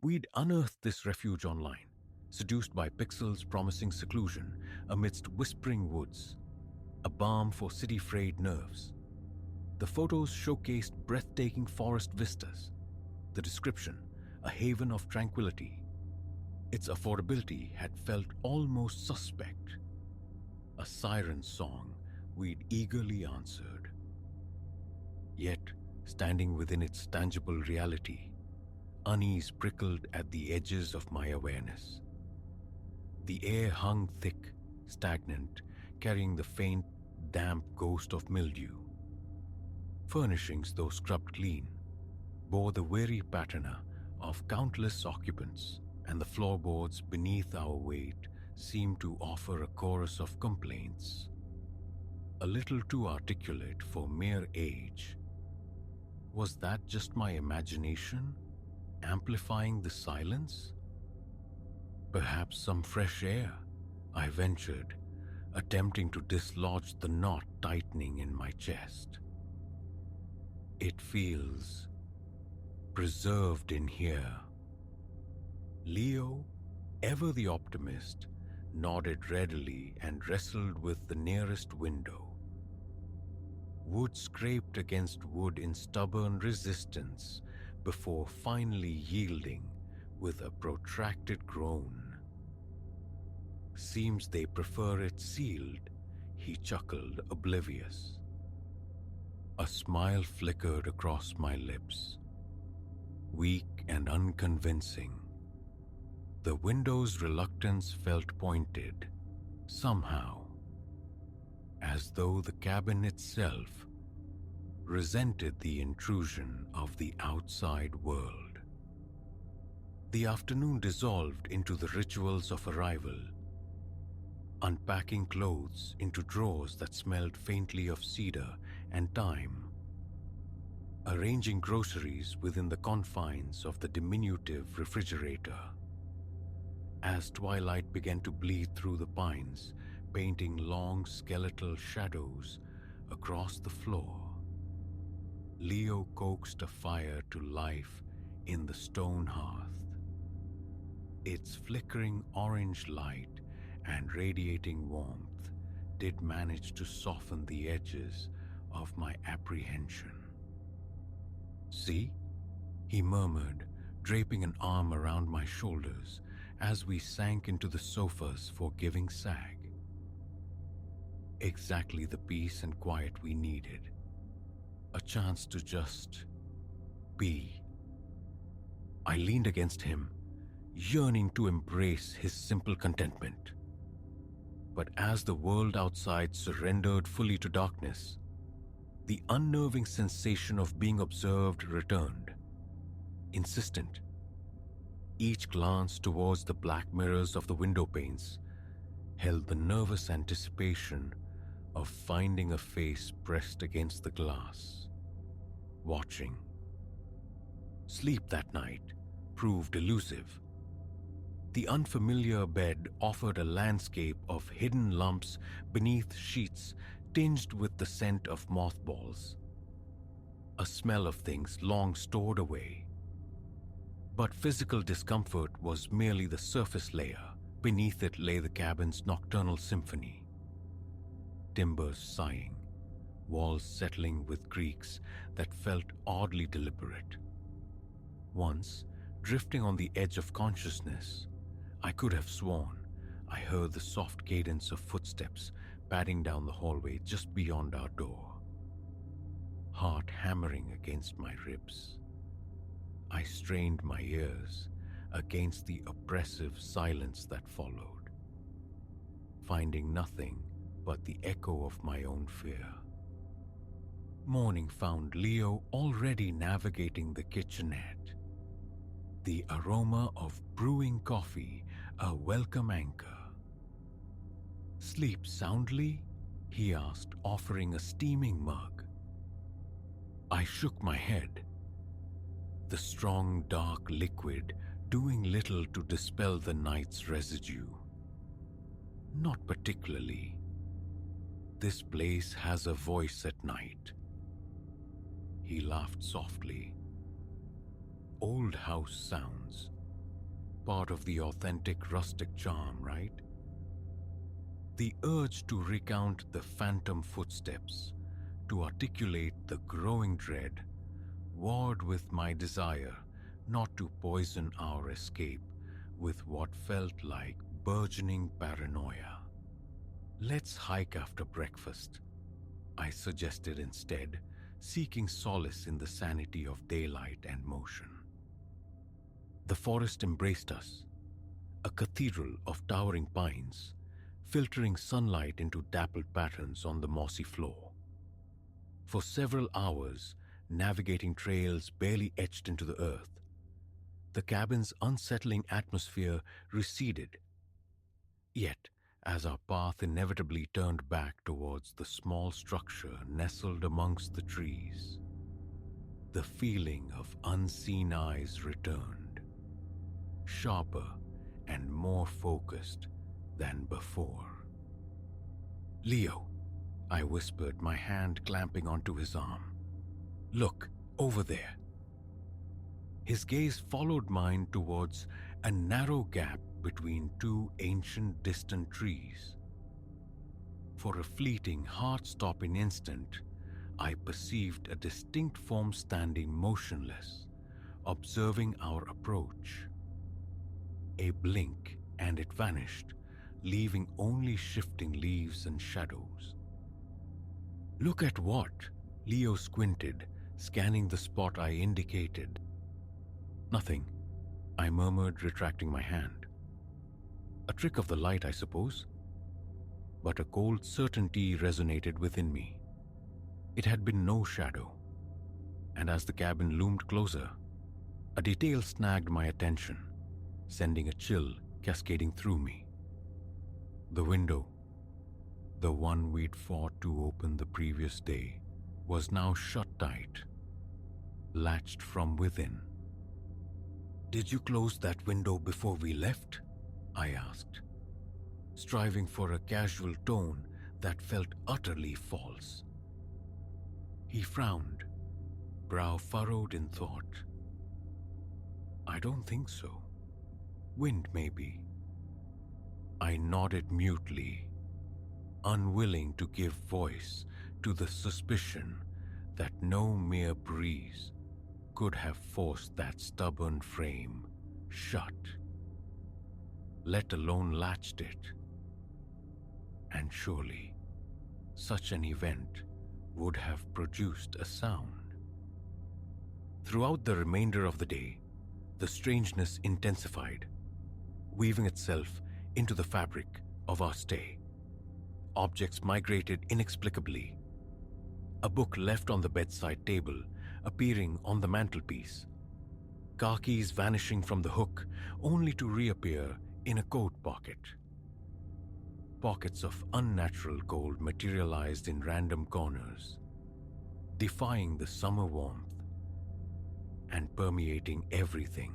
We'd unearthed this refuge online, seduced by pixels promising seclusion amidst whispering woods, a balm for city-frayed nerves. The photos showcased breathtaking forest vistas, the description, a haven of tranquility. Its affordability had felt almost suspect. A siren song we'd eagerly answered. Yet, standing within its tangible reality, unease prickled at the edges of my awareness. The air hung thick, stagnant, carrying the faint, damp ghost of mildew. Furnishings, though scrubbed clean, bore the weary patina of countless occupants, and the floorboards beneath our weight seemed to offer a chorus of complaints. A little too articulate for mere age. Was that just my imagination, amplifying the silence? Perhaps some fresh air, I ventured, attempting to dislodge the knot tightening in my chest. It feels preserved in here. Leo, ever the optimist, nodded readily and wrestled with the nearest window. Wood scraped against wood in stubborn resistance before finally yielding with a protracted groan. Seems they prefer it sealed, he chuckled, oblivious. A smile flickered across my lips, weak and unconvincing. The window's reluctance felt pointed, somehow, as though the cabin itself resented the intrusion of the outside world. The afternoon dissolved into the rituals of arrival, unpacking clothes into drawers that smelled faintly of cedar and thyme, arranging groceries within the confines of the diminutive refrigerator. As twilight began to bleed through the pines, painting long skeletal shadows across the floor, Leo coaxed a fire to life in the stone hearth. Its flickering orange light and radiating warmth did manage to soften the edges of my apprehension. "See?" he murmured, draping an arm around my shoulders as we sank into the sofa's forgiving sag. Exactly the peace and quiet we needed. A chance to just be. I leaned against him, yearning to embrace his simple contentment. But as the world outside surrendered fully to darkness, the unnerving sensation of being observed returned, insistent. Each glance towards the black mirrors of the window panes held the nervous anticipation of finding a face pressed against the glass, watching. Sleep that night proved elusive. The unfamiliar bed offered a landscape of hidden lumps beneath sheets tinged with the scent of mothballs, a smell of things long stored away. But physical discomfort was merely the surface layer. Beneath it lay the cabin's nocturnal symphony. Timbers sighing, walls settling with creaks that felt oddly deliberate. Once, drifting on the edge of consciousness, I could have sworn I heard the soft cadence of footsteps padding down the hallway just beyond our door. Heart hammering against my ribs. I strained my ears against the oppressive silence that followed, finding nothing but the echo of my own fear. Morning found Leo already navigating the kitchenette, the aroma of brewing coffee a welcome anchor. "Sleep soundly?" he asked, offering a steaming mug. I shook my head. The strong, dark liquid doing little to dispel the night's residue. Not particularly. This place has a voice at night. He laughed softly. Old house sounds. Part of the authentic rustic charm, right? The urge to recount the phantom footsteps, to articulate the growing dread, warred with my desire not to poison our escape with what felt like burgeoning paranoia. Let's hike after breakfast, I suggested instead, seeking solace in the sanity of daylight and motion. The forest embraced us, a cathedral of towering pines, filtering sunlight into dappled patterns on the mossy floor. For several hours, navigating trails barely etched into the earth, the cabin's unsettling atmosphere receded. Yet, as our path inevitably turned back towards the small structure nestled amongst the trees, the feeling of unseen eyes returned, sharper and more focused than before. "Leo," I whispered, my hand clamping onto his arm. "Look, over there." His gaze followed mine towards a narrow gap between two ancient distant trees. For a fleeting, heart-stopping instant, I perceived a distinct form standing motionless, observing our approach. A blink, and it vanished, leaving only shifting leaves and shadows. "Look at what?" Leo squinted, scanning the spot I indicated. "Nothing," I murmured, retracting my hand. "A trick of the light, I suppose." But a cold certainty resonated within me. It had been no shadow. And as the cabin loomed closer, a detail snagged my attention, sending a chill cascading through me. The window, the one we'd fought to open the previous day, was now shut tight, latched from within. "Did you close that window before we left?" I asked, striving for a casual tone that felt utterly false. He frowned, brow furrowed in thought. "I don't think so. Wind, maybe." I nodded mutely, unwilling to give voice to the suspicion that no mere breeze could have forced that stubborn frame shut, let alone latched it. And surely, such an event would have produced a sound. Throughout the remainder of the day, the strangeness intensified, weaving itself into the fabric of our stay. Objects migrated inexplicably. A book left on the bedside table appearing on the mantelpiece. Car keys vanishing from the hook only to reappear in a coat pocket. Pockets of unnatural gold materialized in random corners, defying the summer warmth and permeating everything.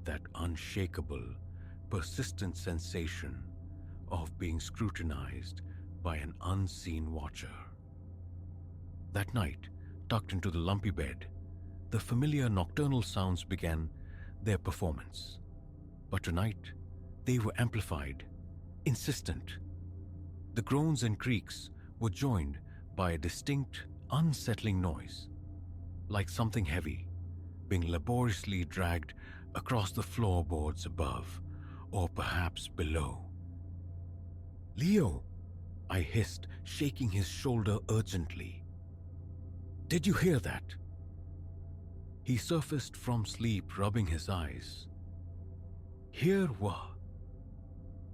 That unshakable, persistent sensation of being scrutinized by an unseen watcher. That night, tucked into the lumpy bed, the familiar nocturnal sounds began their performance. But tonight, they were amplified, insistent. The groans and creaks were joined by a distinct, unsettling noise, like something heavy being laboriously dragged across the floorboards above, or perhaps below. "Leo," I hissed, shaking his shoulder urgently. "Did you hear that?" He surfaced from sleep, rubbing his eyes. "Hear what?"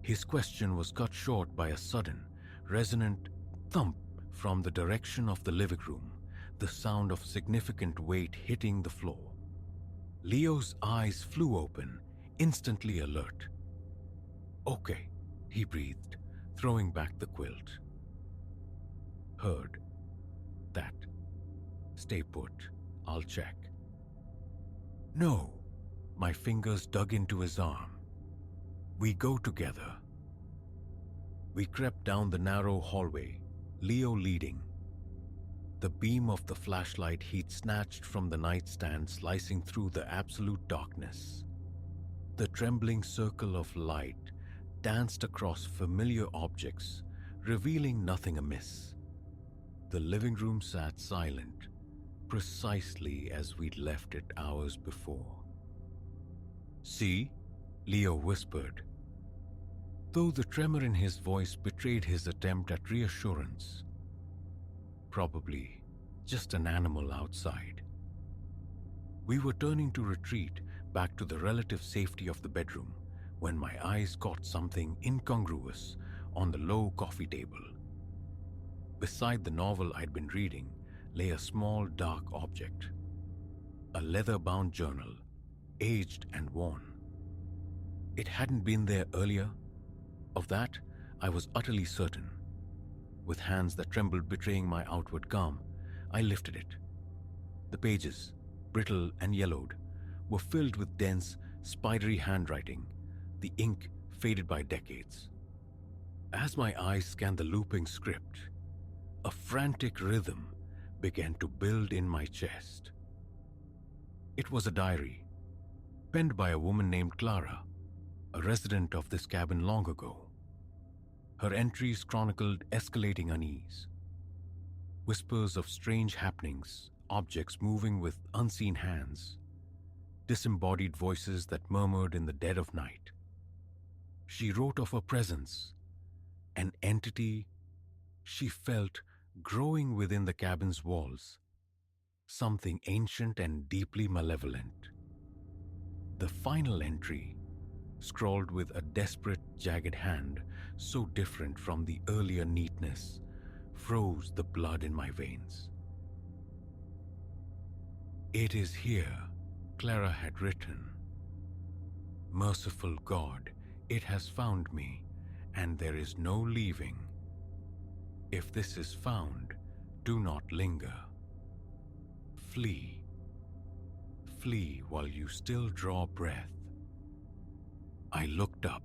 His question was cut short by a sudden, resonant thump from the direction of the living room, the sound of significant weight hitting the floor. Leo's eyes flew open, instantly alert. "Okay," he breathed, throwing back the quilt. "Heard that. Stay put. I'll check. No. My fingers dug into his arm. We go together. We crept down the narrow hallway, Leo leading. The beam of the flashlight he'd snatched from the nightstand slicing through the absolute darkness. The trembling circle of light danced across familiar objects, revealing nothing amiss. The living room sat silent, precisely as we'd left it hours before. "See?" Leo whispered, though the tremor in his voice betrayed his attempt at reassurance. Probably just an animal outside. We were turning to retreat back to the relative safety of the bedroom when my eyes caught something incongruous on the low coffee table. Beside the novel I'd been reading lay a small dark object, a leather-bound journal, aged and worn. It hadn't been there earlier. Of that, I was utterly certain. With hands that trembled betraying my outward calm, I lifted it. The pages, brittle and yellowed, were filled with dense, spidery handwriting, the ink faded by decades. As my eyes scanned the looping script, a frantic rhythm began to build in my chest. It was a diary, penned by a woman named Clara, a resident of this cabin long ago. Her entries chronicled escalating unease, whispers of strange happenings, objects moving with unseen hands, disembodied voices that murmured in the dead of night. She wrote of a presence, an entity she felt growing within the cabin's walls, something ancient and deeply malevolent. The final entry, scrawled with a desperate, jagged hand so different from the earlier neatness, froze the blood in my veins. "It is here," Clara had written. "Merciful God, it has found me, and there is no leaving. If this is found, do not linger. Flee. Flee while you still draw breath." I looked up,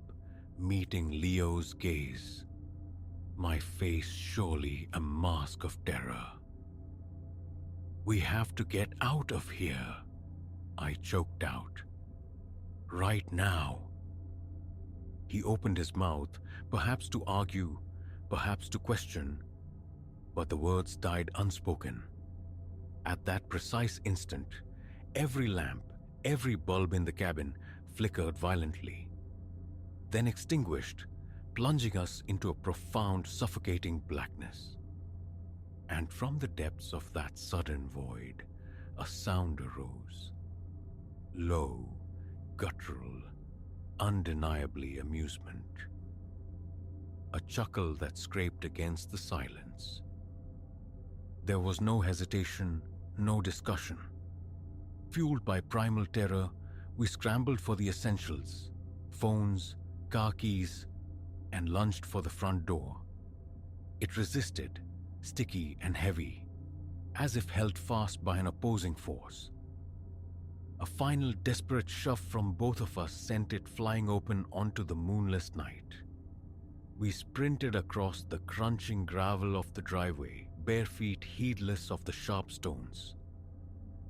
meeting Leo's gaze, my face surely a mask of terror. "We have to get out of here," I choked out. "Right now." He opened his mouth, perhaps to argue, perhaps to question, but the words died unspoken. At that precise instant, every lamp, every bulb in the cabin flickered violently, then extinguished, plunging us into a profound, suffocating blackness. And from the depths of that sudden void, a sound arose. Low, guttural, undeniably amusement. A chuckle that scraped against the silence. There was no hesitation, no discussion. Fueled by primal terror, we scrambled for the essentials, phones, car keys, and lunged for the front door. It resisted, sticky and heavy, as if held fast by an opposing force. A final desperate shove from both of us sent it flying open onto the moonless night. We sprinted across the crunching gravel of the driveway, bare feet heedless of the sharp stones.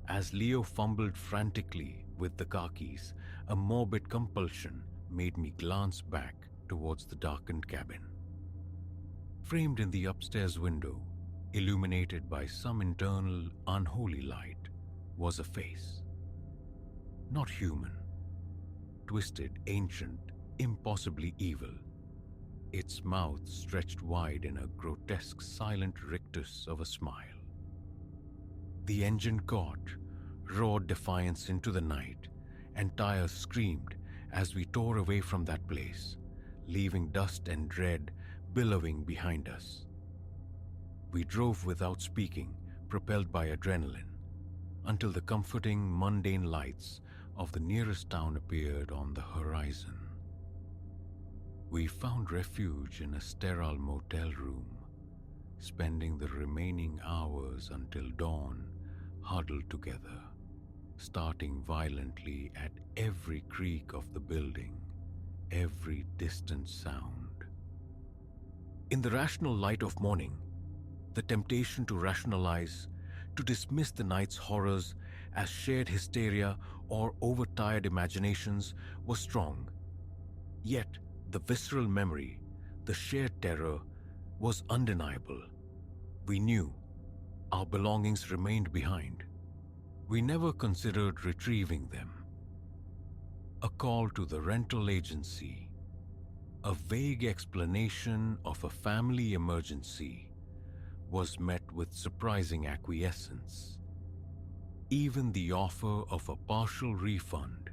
As Leo fumbled frantically with the car keys, a morbid compulsion made me glance back towards the darkened cabin. Framed in the upstairs window, illuminated by some internal unholy light, was a face. Not human. Twisted, ancient, impossibly evil. Its mouth stretched wide in a grotesque silent rictus of a smile. The engine caught, roared defiance into the night, and tires screamed as we tore away from that place, leaving dust and dread billowing behind us. We drove without speaking, propelled by adrenaline, until the comforting, mundane lights of the nearest town appeared on the horizon. We found refuge in a sterile motel room, spending the remaining hours until dawn huddled together, starting violently at every creak of the building, every distant sound. In the rational light of morning, the temptation to rationalize, to dismiss the night's horrors as shared hysteria or overtired imaginations was strong. Yet, the visceral memory, the shared terror, was undeniable. We knew our belongings remained behind. We never considered retrieving them. A call to the rental agency, a vague explanation of a family emergency, was met with surprising acquiescence. Even the offer of a partial refund.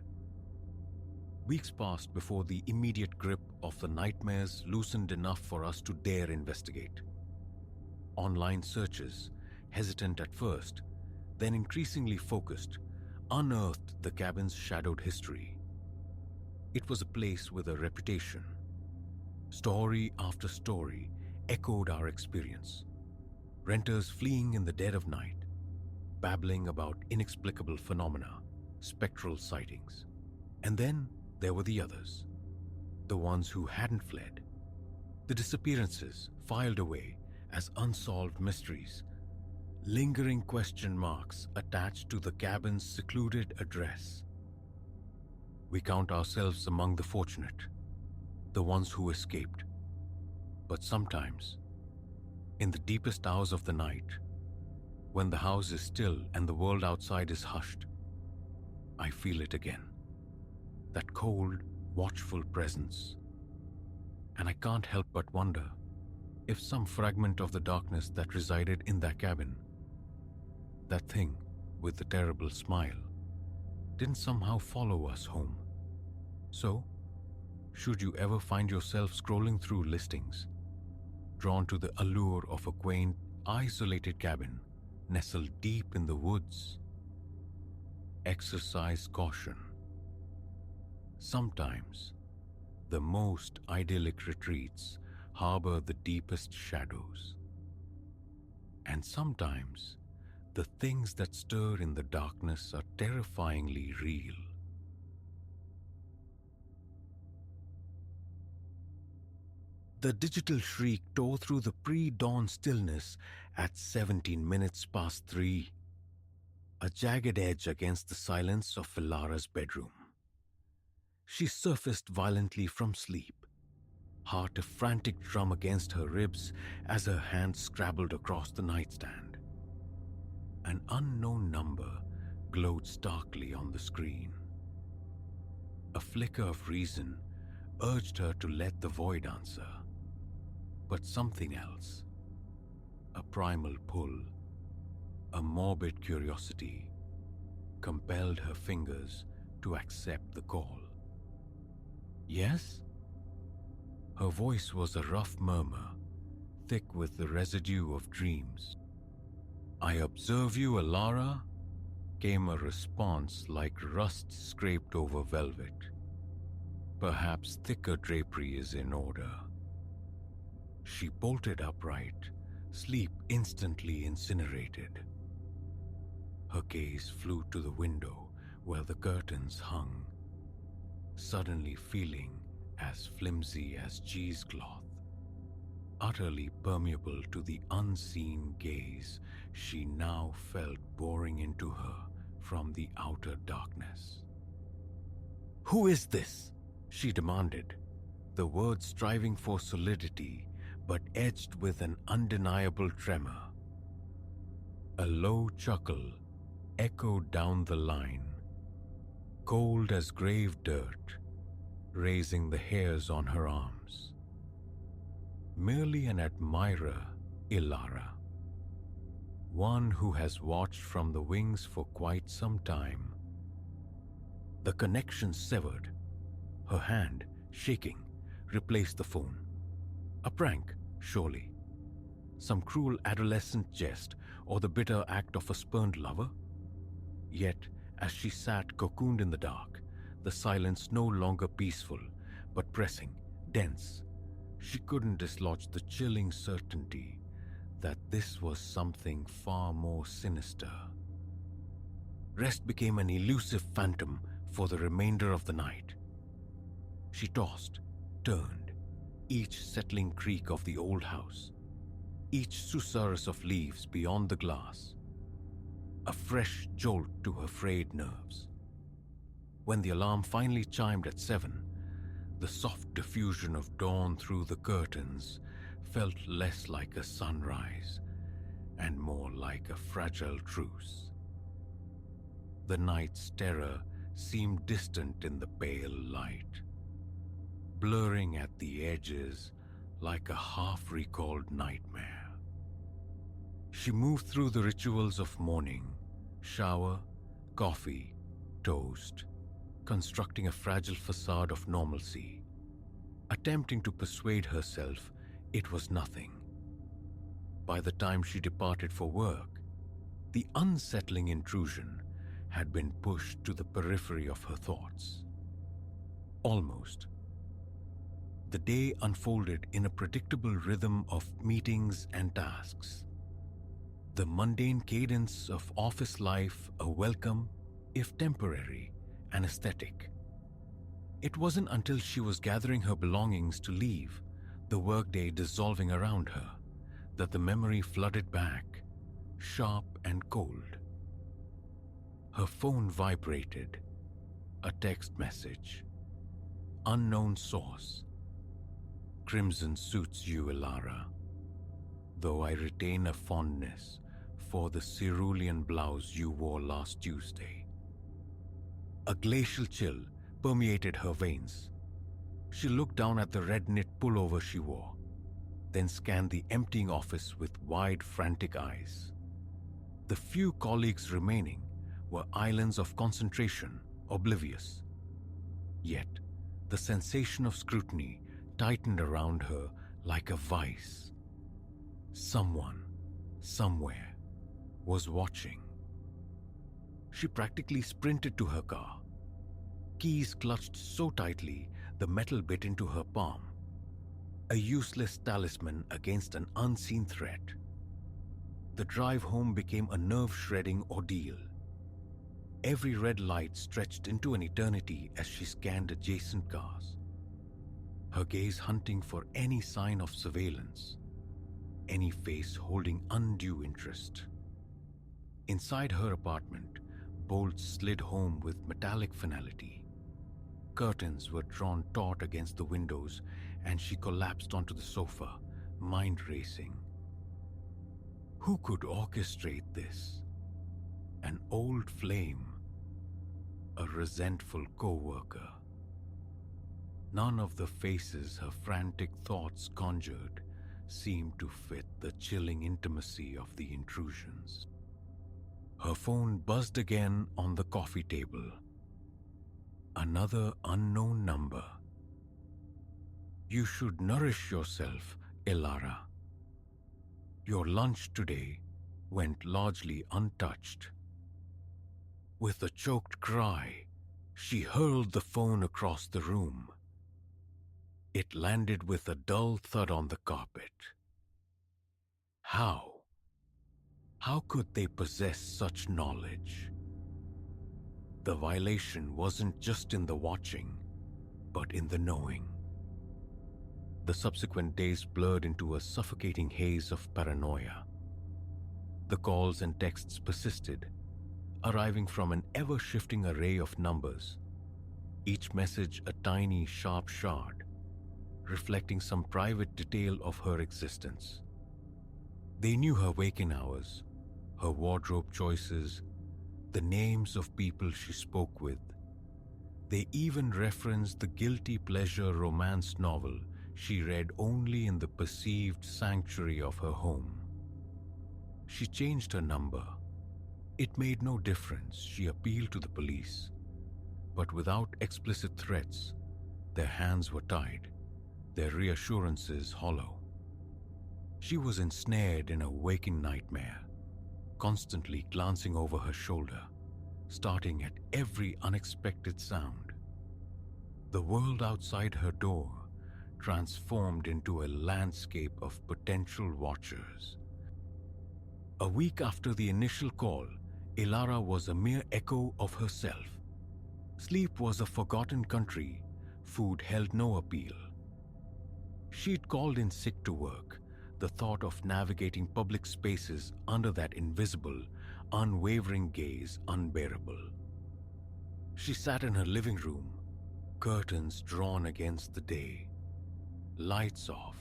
Weeks passed before the immediate grip of the nightmares loosened enough for us to dare investigate. Online searches, hesitant at first, then increasingly focused, unearthed the cabin's shadowed history. It was a place with a reputation. Story after story echoed our experience. Renters fleeing in the dead of night, babbling about inexplicable phenomena, spectral sightings. And then there were the others, the ones who hadn't fled. The disappearances filed away as unsolved mysteries, lingering question marks attached to the cabin's secluded address. We count ourselves among the fortunate, the ones who escaped. But sometimes, in the deepest hours of the night, when the house is still and the world outside is hushed, I feel it again. That cold, watchful presence. And I can't help but wonder if some fragment of the darkness that resided in that cabin, that thing with the terrible smile, didn't somehow follow us home. So, should you ever find yourself scrolling through listings, drawn to the allure of a quaint, isolated cabin nestled deep in the woods, exercise caution. Sometimes, the most idyllic retreats harbor the deepest shadows. And sometimes, the things that stir in the darkness are terrifyingly real. The digital shriek tore through the pre-dawn stillness at 17 minutes past 3, a jagged edge against the silence of Ilara's bedroom. She surfaced violently from sleep, heart a frantic drum against her ribs as her hand scrabbled across the nightstand. An unknown number glowed starkly on the screen. A flicker of reason urged her to let the void answer. But something else, a primal pull, a morbid curiosity, compelled her fingers to accept the call. Yes? Her voice was a rough murmur, thick with the residue of dreams. I observe you, Ilara, came a response like rust scraped over velvet. Perhaps thicker drapery is in order. She bolted upright, sleep instantly incinerated. Her gaze flew to the window where the curtains hung, suddenly feeling as flimsy as cheesecloth, utterly permeable to the unseen gaze she now felt boring into her from the outer darkness. "Who is this?" she demanded, the words striving for solidity but edged with an undeniable tremor. A low chuckle echoed down the line, cold as grave dirt, raising the hairs on her arms. Merely an admirer, Ilara. One who has watched from the wings for quite some time. The connection severed. Her hand, shaking, replaced the phone. A prank, surely. Some cruel adolescent jest or the bitter act of a spurned lover? Yet, as she sat cocooned in the dark, the silence no longer peaceful, but pressing, dense, she couldn't dislodge the chilling certainty that this was something far more sinister. Rest became an elusive phantom for the remainder of the night. She tossed, turned, each settling creak of the old house, each susurrus of leaves beyond the glass, a fresh jolt to her frayed nerves. When the alarm finally chimed at 7, the soft diffusion of dawn through the curtains felt less like a sunrise and more like a fragile truce. The night's terror seemed distant in the pale light, blurring at the edges like a half-recalled nightmare. She moved through the rituals of morning, shower, coffee, toast, constructing a fragile facade of normalcy, attempting to persuade herself it was nothing. By the time she departed for work, the unsettling intrusion had been pushed to the periphery of her thoughts. Almost. The day unfolded in a predictable rhythm of meetings and tasks. The mundane cadence of office life a welcome, if temporary, anesthetic. It wasn't until she was gathering her belongings to leave, the workday dissolving around her, that the memory flooded back, sharp and cold. Her phone vibrated. A text message. Unknown source. Crimson suits you, Elara, though I retain a fondness for the cerulean blouse you wore last Tuesday. A glacial chill permeated her veins. She looked down at the red knit pullover she wore, then scanned the emptying office with wide, frantic eyes. The few colleagues remaining were islands of concentration, oblivious. Yet, the sensation of scrutiny tightened around her like a vice. Someone, somewhere, was watching. She practically sprinted to her car. Keys clutched so tightly the metal bit into her palm. A useless talisman against an unseen threat. The drive home became a nerve-shredding ordeal. Every red light stretched into an eternity as she scanned adjacent cars, her gaze hunting for any sign of surveillance, any face holding undue interest. Inside her apartment, bolts slid home with metallic finality. Curtains were drawn taut against the windows, and she collapsed onto the sofa, mind racing. Who could orchestrate this? An old flame? A resentful co-worker? None of the faces her frantic thoughts conjured seemed to fit the chilling intimacy of the intrusions. Her phone buzzed again on the coffee table. Another unknown number. You should nourish yourself, Elara. Your lunch today went largely untouched. With a choked cry, she hurled the phone across the room. It landed with a dull thud on the carpet. How? How could they possess such knowledge? The violation wasn't just in the watching, but in the knowing. The subsequent days blurred into a suffocating haze of paranoia. The calls and texts persisted, arriving from an ever-shifting array of numbers, each message a tiny, sharp shard, reflecting some private detail of her existence. They knew her waking hours, her wardrobe choices, the names of people she spoke with. They even referenced the guilty pleasure romance novel she read only in the perceived sanctuary of her home. She changed her number. It made no difference. She appealed to the police. But without explicit threats, their hands were tied, their reassurances hollow. She was ensnared in a waking nightmare, constantly glancing over her shoulder, starting at every unexpected sound. The world outside her door transformed into a landscape of potential watchers. A week after the initial call, Elara was a mere echo of herself. Sleep was a forgotten country. Food held no appeal. She'd called in sick to work, the thought of navigating public spaces under that invisible, unwavering gaze unbearable. She sat in her living room, curtains drawn against the day, lights off,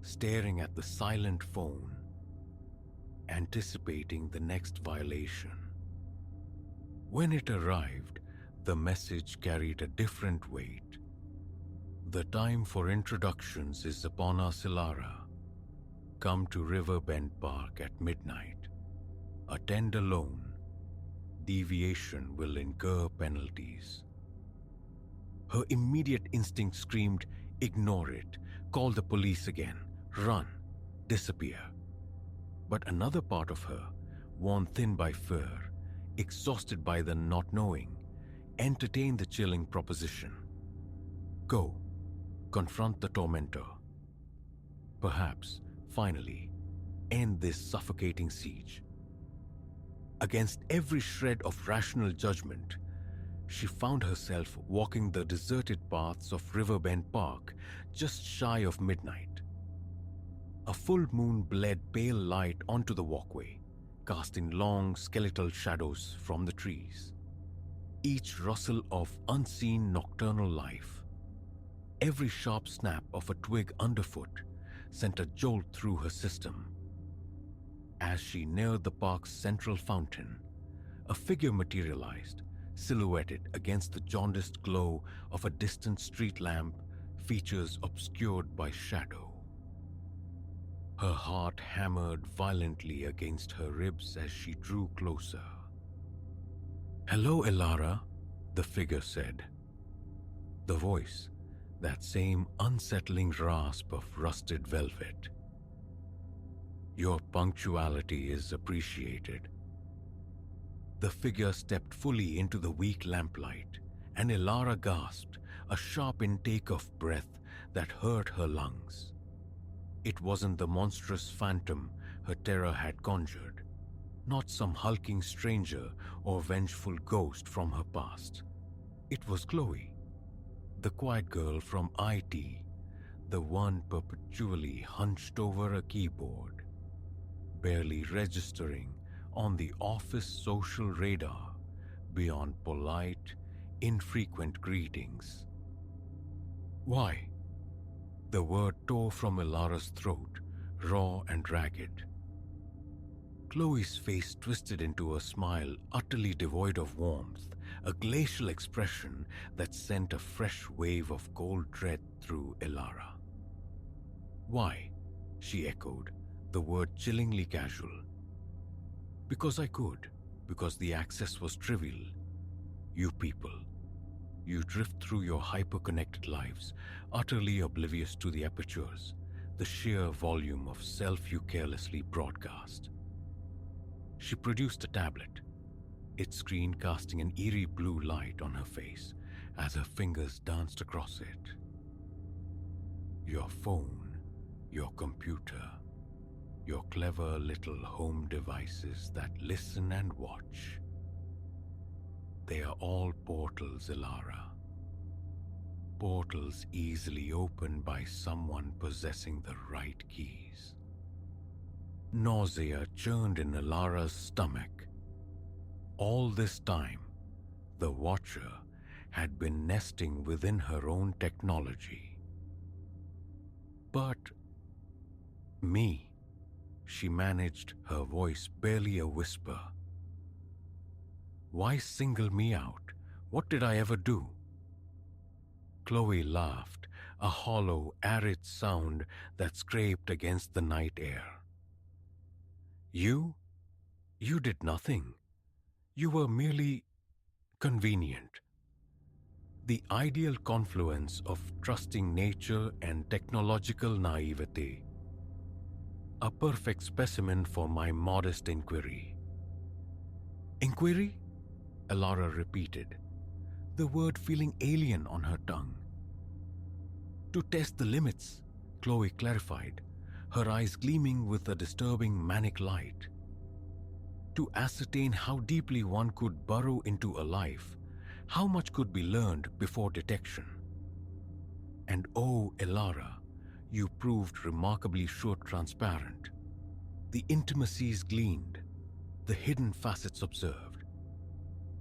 staring at the silent phone, anticipating the next violation. When it arrived, the message carried a different weight. The time for introductions is upon us, Elara. Come to Riverbend Park at midnight. Attend alone. Deviation will incur penalties. Her immediate instinct screamed, ignore it, call the police again, run, disappear. But another part of her, worn thin by fear, exhausted by the not knowing, entertained the chilling proposition. Go, confront the tormentor. Perhaps, finally, end this suffocating siege. Against every shred of rational judgment, she found herself walking the deserted paths of Riverbend Park just shy of midnight. A full moon bled pale light onto the walkway, casting long skeletal shadows from the trees. Each rustle of unseen nocturnal life, every sharp snap of a twig underfoot sent a jolt through her system. As she neared the park's central fountain, a figure materialized, silhouetted against the jaundiced glow of a distant street lamp, features obscured by shadow. Her heart hammered violently against her ribs as she drew closer. "Hello, Elara," the figure said. The voice, that same unsettling rasp of rusted velvet. "Your punctuality is appreciated." The figure stepped fully into the weak lamplight, and Elara gasped, a sharp intake of breath that hurt her lungs. It wasn't the monstrous phantom her terror had conjured, not some hulking stranger or vengeful ghost from her past. It was Chloe, the quiet girl from IT, the one perpetually hunched over a keyboard, barely registering on the office social radar beyond polite, infrequent greetings. "Why?" The word tore from Elara's throat, raw and ragged. Chloe's face twisted into a smile utterly devoid of warmth, a glacial expression that sent a fresh wave of cold dread through Elara. "Why?" she echoed, the word chillingly casual. "Because I could, because the access was trivial. You people, you drift through your hyper-connected lives, utterly oblivious to the apertures, the sheer volume of self you carelessly broadcast." She produced a tablet, its screen casting an eerie blue light on her face as her fingers danced across it. "Your phone, your computer, your clever little home devices that listen and watch. They are all portals, Elara. Portals easily opened by someone possessing the right keys." Nausea churned in Elara's stomach. All this time, the Watcher had been nesting within her own technology. "But me," she managed, her voice barely a whisper. "Why single me out? What did I ever do?" Chloe laughed, a hollow, arid sound that scraped against the night air. You did nothing. You were merely convenient. The ideal confluence of trusting nature and technological naivete. A perfect specimen for my modest inquiry." "Inquiry?" Elara repeated, the word feeling alien on her tongue. "To test the limits," Chloe clarified, her eyes gleaming with a disturbing manic light. To ascertain how deeply one could burrow into a life, how much could be learned before detection. And oh, Elara, you proved remarkably transparent. The intimacies gleaned, the hidden facets observed.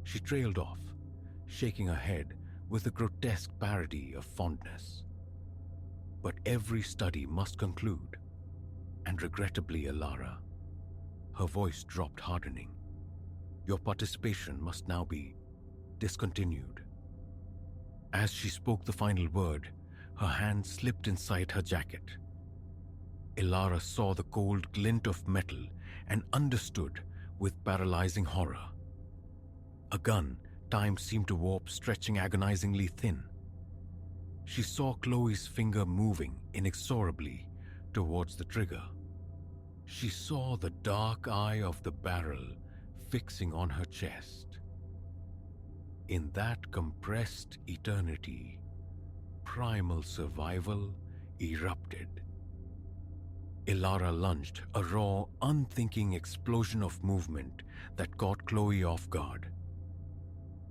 She trailed off, shaking her head with a grotesque parody of fondness. But every study must conclude, and regrettably, Elara, her voice dropped, hardening. Your participation must now be discontinued. As she spoke the final word, her hand slipped inside her jacket. Elara saw the cold glint of metal and understood with paralyzing horror. A gun, time seemed to warp, stretching agonizingly thin. She saw Chloe's finger moving inexorably towards the trigger. She saw the dark eye of the barrel fixing on her chest. In that compressed eternity, primal survival erupted. Elara lunged, a raw, unthinking explosion of movement that caught Chloe off guard.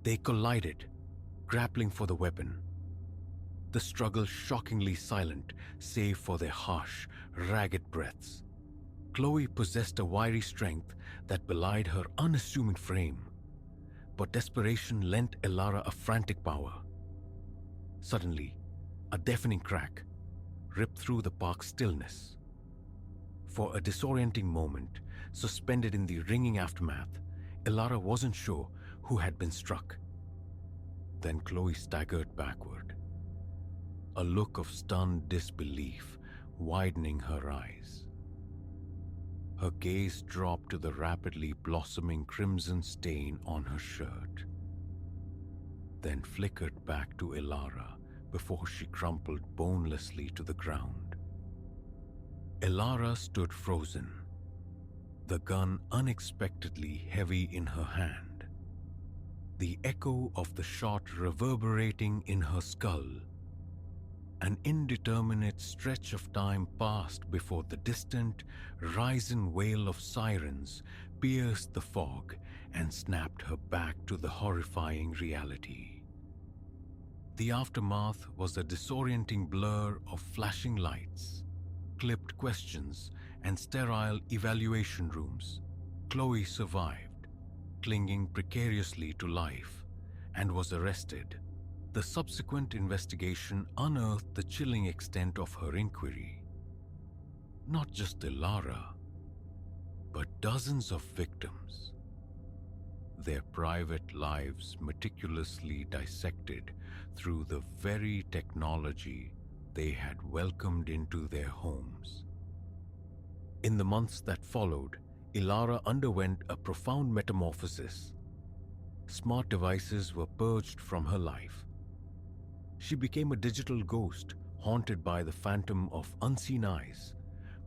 They collided, grappling for the weapon. The struggle shockingly silent, save for their harsh, ragged breaths. Chloe possessed a wiry strength that belied her unassuming frame, but desperation lent Elara a frantic power. Suddenly, a deafening crack ripped through the park's stillness. For a disorienting moment, suspended in the ringing aftermath, Elara wasn't sure who had been struck. Then Chloe staggered backward, a look of stunned disbelief widening her eyes. Her gaze dropped to the rapidly blossoming crimson stain on her shirt, then flickered back to Elara before she crumpled bonelessly to the ground. Elara stood frozen, the gun unexpectedly heavy in her hand, the echo of the shot reverberating in her skull. An indeterminate stretch of time passed before the distant, risen wail of sirens pierced the fog and snapped her back to the horrifying reality. The aftermath was a disorienting blur of flashing lights, clipped questions, and sterile evaluation rooms. Chloe survived, clinging precariously to life, and was arrested. The subsequent investigation unearthed the chilling extent of her inquiry. Not just Elara, but dozens of victims. Their private lives meticulously dissected through the very technology they had welcomed into their homes. In the months that followed, Elara underwent a profound metamorphosis. Smart devices were purged from her life. She became a digital ghost, haunted by the phantom of unseen eyes,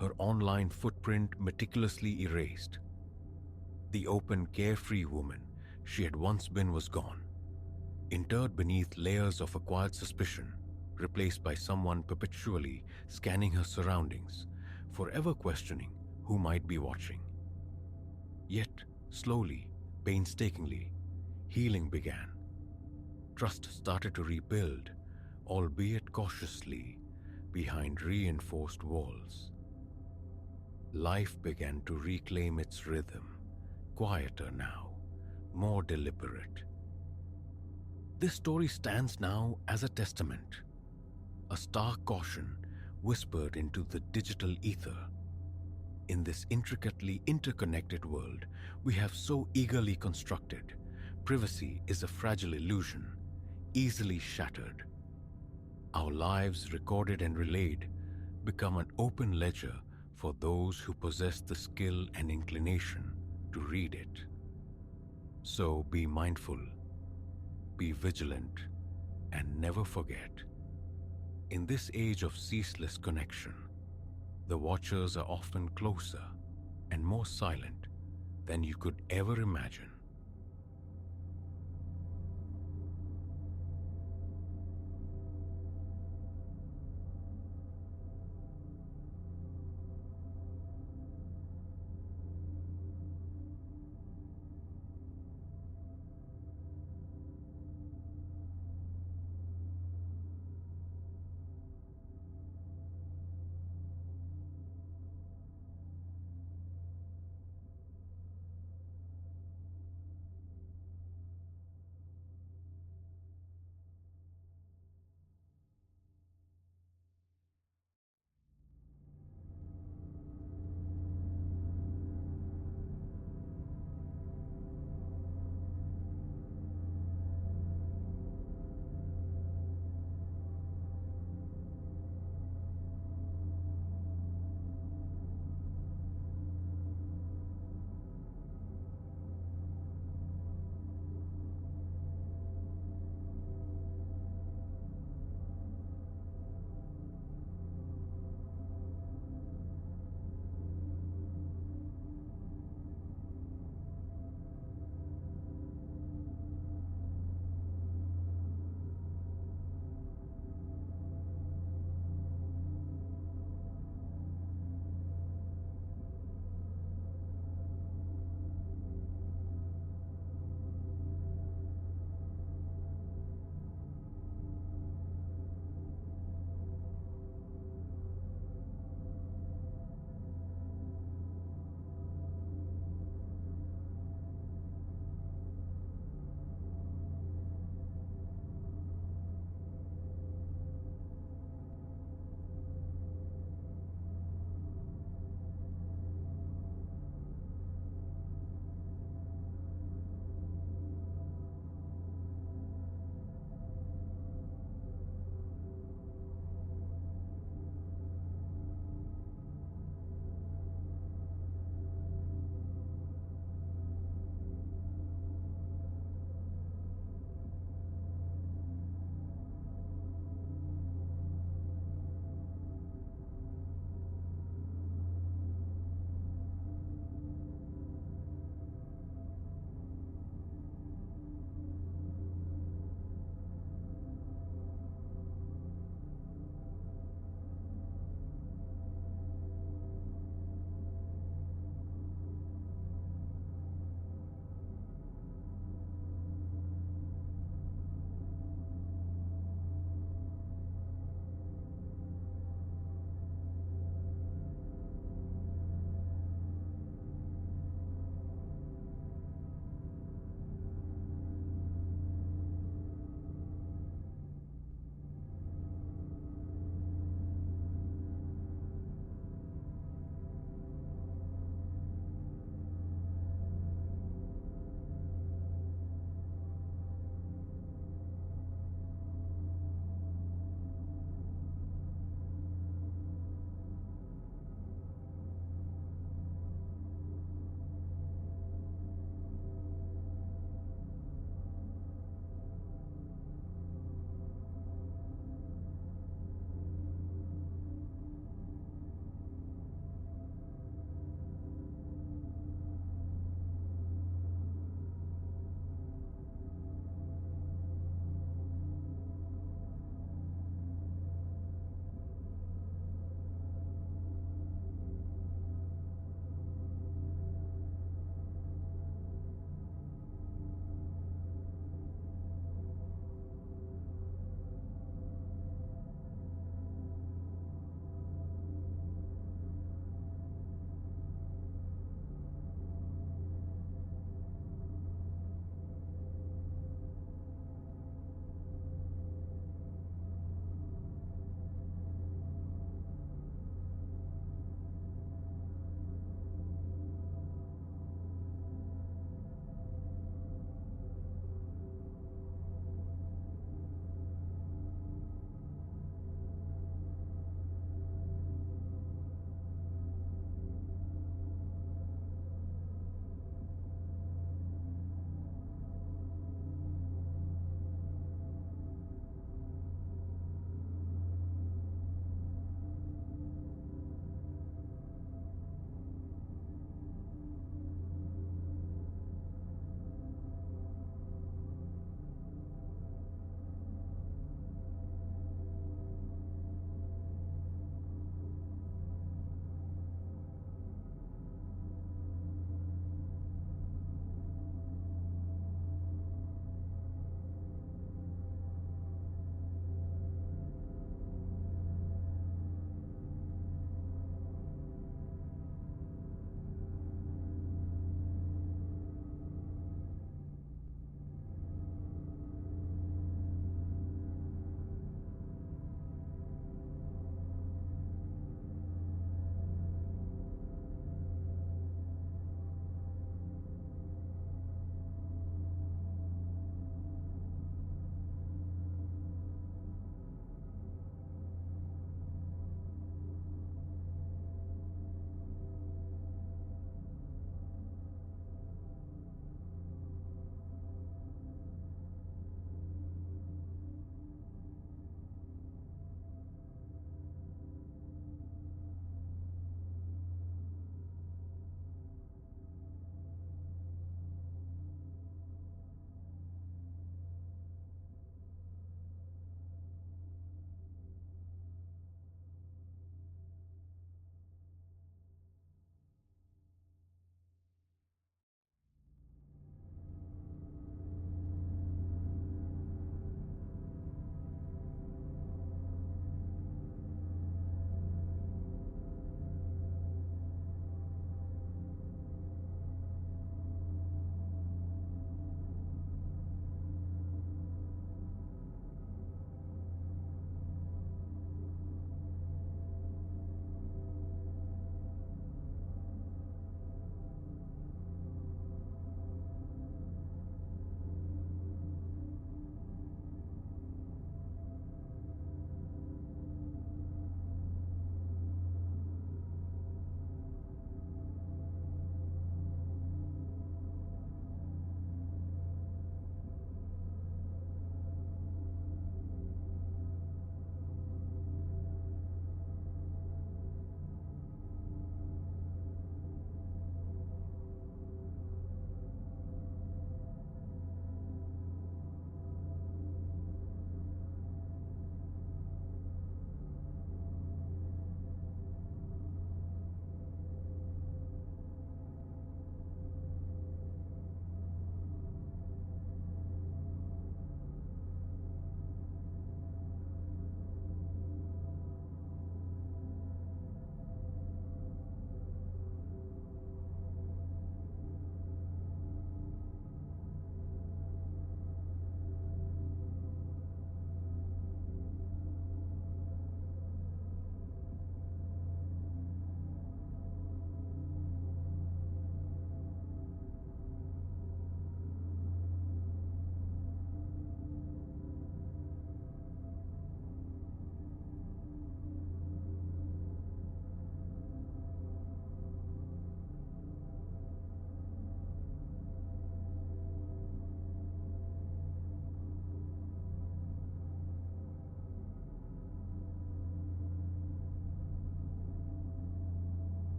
her online footprint meticulously erased. The open, carefree woman she had once been was gone, interred beneath layers of acquired suspicion, replaced by someone perpetually scanning her surroundings, forever questioning who might be watching. Yet, slowly, painstakingly, healing began. Trust started to rebuild, albeit cautiously, behind reinforced walls. Life began to reclaim its rhythm, quieter now, more deliberate. This story stands now as a testament, a stark caution whispered into the digital ether. In this intricately interconnected world we have so eagerly constructed, privacy is a fragile illusion, easily shattered. Our lives, recorded and relayed, become an open ledger for those who possess the skill and inclination to read it. So be mindful, be vigilant, and never forget. In this age of ceaseless connection, the watchers are often closer and more silent than you could ever imagine.